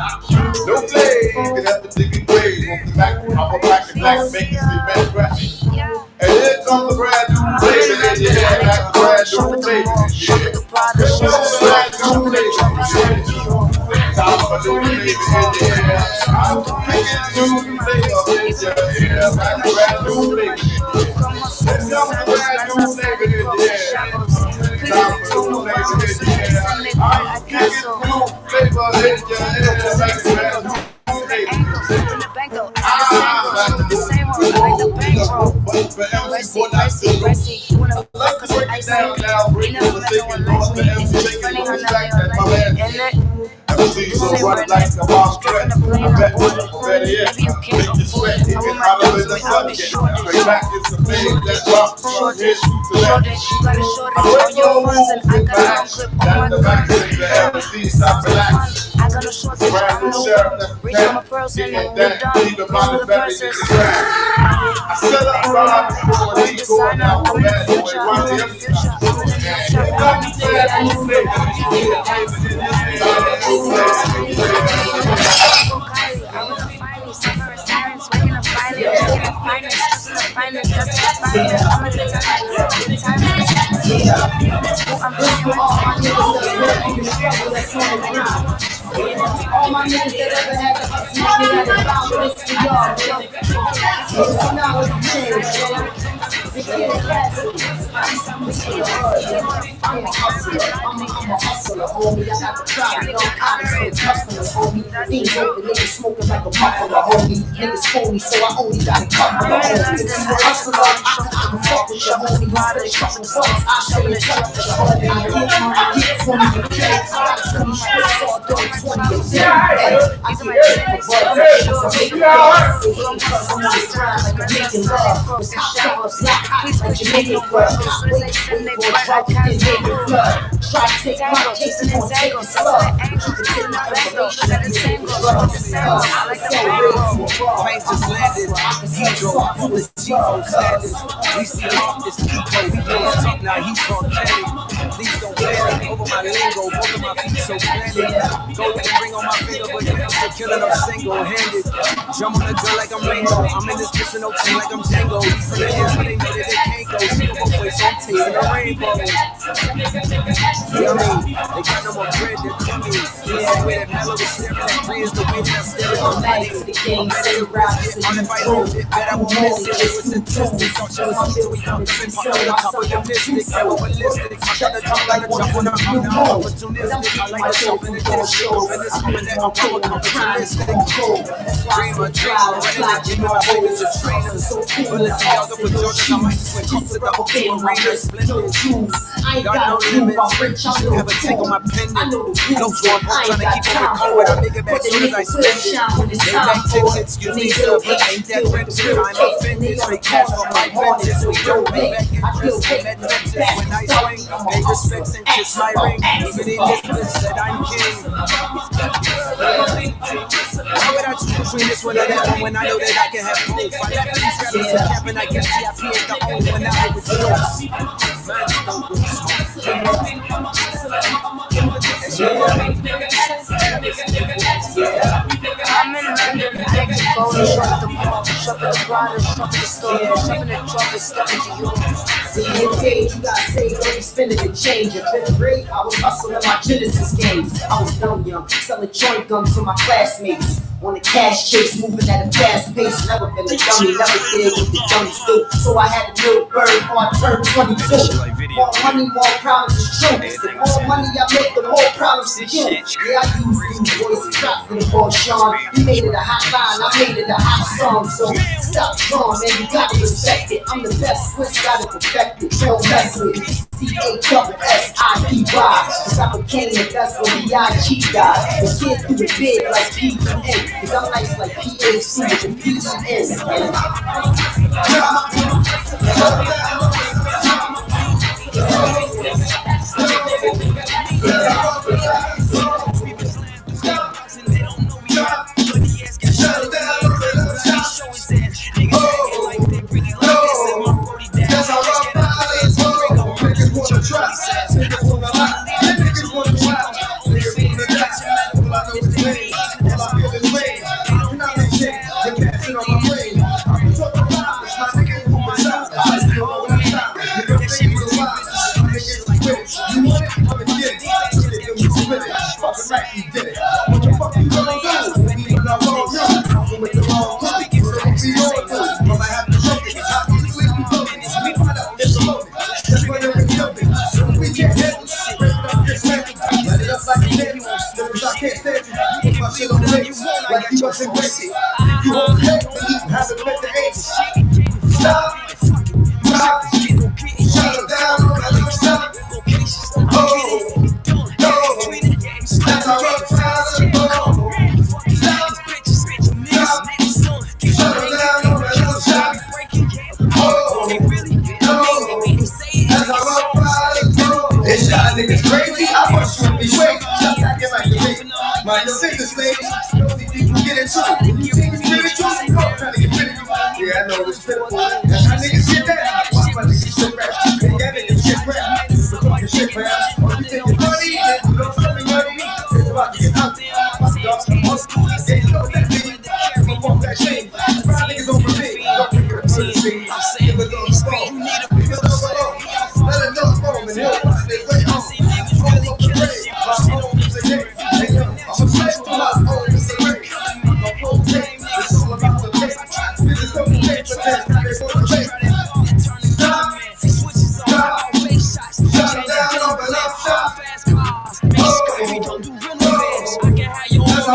No play, you can have to dig a grave. Won't be back, I'll go back and back, make it see man graphic. And here comes a brand new flavor in your head, like a brand new flavor in your head. Here comes a brand new flavor in your head. Time for new flavor in your head. I'm picking new flavor in your head, like a brand new flavor in your head. Here comes a brand new flavor in your head. Time for new flavor in your head. I'm picking new flavor in your head, like a brand new flavor in your head. MC's so run like a bomb threat. I bet better yet, make you sweat. You can holler in the sun. Straight back is the thing that drops from here to that. I break no moves in back. That's the back of the MC. Stop relax. Brand new sheriff, that's the cat. That leave the body better in the grass. I set up right before he going out for bad boy. Watch the MC. All my niggas that ever had to hustle, nigga, that found this for y'all. So now it's changed. I'm a hustler, homie. I got the crowd, young college customers, homie. Things open, niggas smoking like a muffler, homie. Niggas phony, so I only got a couple of homies. If you a hustler, I can fuck with your homie. You spit a couple songs, I'll show you tough for your homie. I get 20 a day, I got 20 splits all day, 20 a day. I get it for brothers, I make it dance. Because I'm not trying like I'm making love. It's hot choppers, not hot like Jamaican club. Wait for a drop, then make it flood. Try to take my case and won't take a slug. You can take my revelation and make it flood. Planes just landed, Heathrow, full of G-Fo standards. We see him off this Eco, he blows top, now he's from Canada. Please don't play it over my lingo, both of my feet so planted. Go with the ring on my finger, but you're still killing them single-handed. Jump on the girl like I'm Rainbow, I'm in this bitch no team like I'm Django. These in the hills, but they know that they can't go. She don't go play, so I'm tasting the rainbow. Yummy, they got no more bread than tummy. Yeah, the way that mellow is staring at three is the way that I'm staring at money. I'm ready to risk it, on the fight on it, bet I won't miss it. It was statistics, don't show us till we come to spin. On top of the mystic, ever ballistic. I got to jump like a jump on a mountain. Opportunistic, I like to jump in the district. And it's coming that I'm opportunistic. Dreamer, ready to give my fingers a trainer. But let's see y'all go for Georgia, I might just win cups to double two arenas. Splendid shoes, got no limits. You have a take on my pendant. No form, I'm trying to keep it cold. I make it back soon as I spend it. They back tips, excuse me, sir, but ain't that rented. I'm offended, straight cash for my vengeance. We don't be back in prison, met vengeance. When I swing, pay respects and kiss my ring. Even in this list that I'm king. Why would I I choose between this one or that one when I know that I can have both. I got these rappers and cap and I guess CIP ain't the only one out with the jokes. Man, just don't really I'm in London, Mexico, shut the mall, shut the Prada, shut the store, shoving the truck, stepping to you. See, in cage, you got saved, only spending the change. In fifth grade, I was hustling my Genesis games. I was dumb young, selling joint gum to my classmates. On the cash chase, moving at a fast pace. Never been a dummy, never did what the dummies do. So I had a little bird before I turned 22. More money, more problems is true. The more money I make, the more problems is you. Yeah, I use these voices, shots for the boy Sean. He made it a hot line, I made it a hot song. So stop drawing, man, you gotta respect it. I'm the best, Swiss got it perfected. Don't mess with it. CASSIPY. Cause I became the best when B.I.G. died. The kid do it big like P.E.N. Cause I'm nice like P.A.C. with the P.E.N.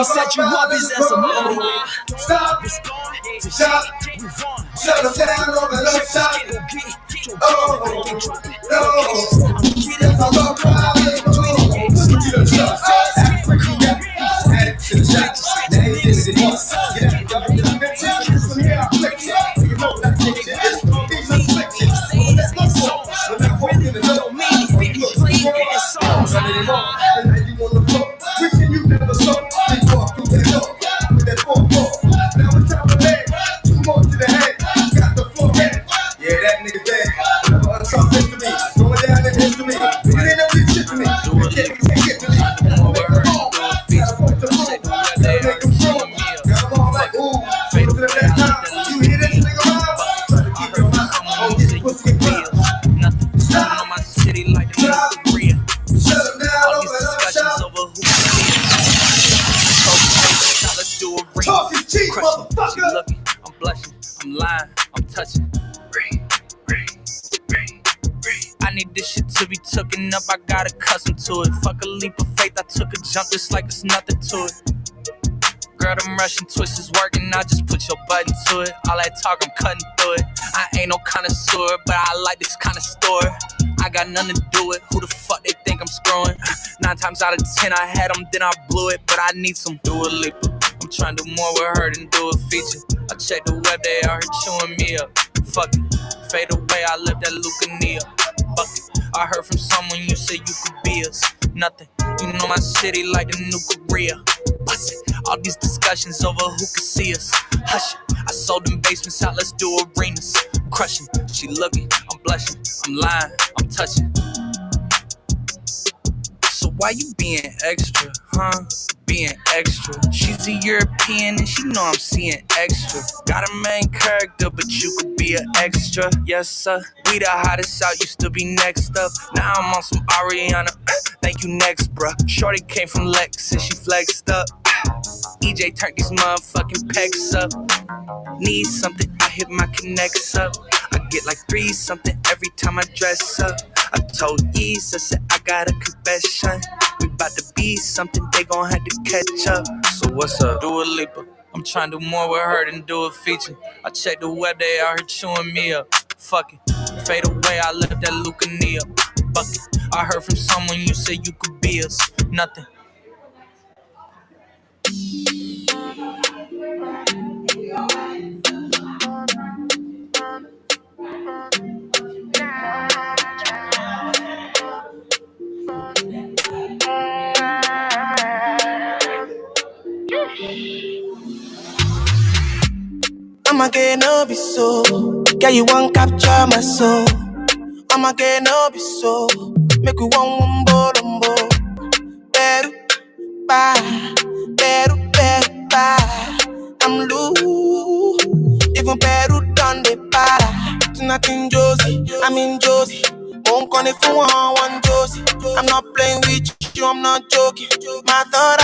Set you up is as a movie. Stop, stop, shut them down on the left side. Oh, no, that's a long problem. You don't stop. African rap, add it to the shots. Now you did it once. Get out of the mention. From here, I flex it. You know that nigga is these afflictions. Let's go for it. When I walk in the door, you look for it. Songs on it all. And now you on the floor. Wishing you never saw. Up, I got accustomed to it. Fuck a leap of faith, I took a jump just like it's nothing to it. Girl, them Russian twists is working, I just put your button to it. All that talk, I'm cutting through it. I ain't no connoisseur, but I like this kind of story. I got nothing to do with who the fuck they think I'm screwing. 9 times out of 10 I had them, then I blew it, but I need some Dua Lipa. I'm trying to do more with her than do a feature. I check the web, they out here chewing me up. Fuck it, fade away, I left that Lucania. Bucket. I heard from someone you said you could be us. Nothing. You know my city like the new Korea. bust it. All these discussions over who can see us. Hush it. I sold them basements out, let's do arenas. Crushing, she looking, I'm blushing, I'm lying, I'm touching. So why you being extra, huh? Being extra. She's a European and she know I'm seeing extra. Got a main character, but you could be an extra. Yes, sir. We the hottest out, you still be next up. Now I'm on some Ariana. Thank you, next, bruh. Shorty came from Lex and she flexed up. EJ turned these motherfucking pecs up. Need something, I hit my connects up. I get like 3 something every time I dress up. I told Yeez, I said I got a confession. We bout to be something, they gon' have to catch up. So what's up? Dua Lipa. I'm trying to do more with her than do a feature. I checked the web, they out here chewing me up. Fuck it. Fade away, I left that Lucania bucket. I heard from someone you said you could be us. Nothing. I'ma get no be so. Girl, you won't capture my soul. I'ma get no be so. Make we one umbo. Beru, ba. I'm loose. Even Peru done the para. Tonight in Josie, I'm in Josie. Won't call it for one Josie. I'm not playing with you, I'm not joking. My thought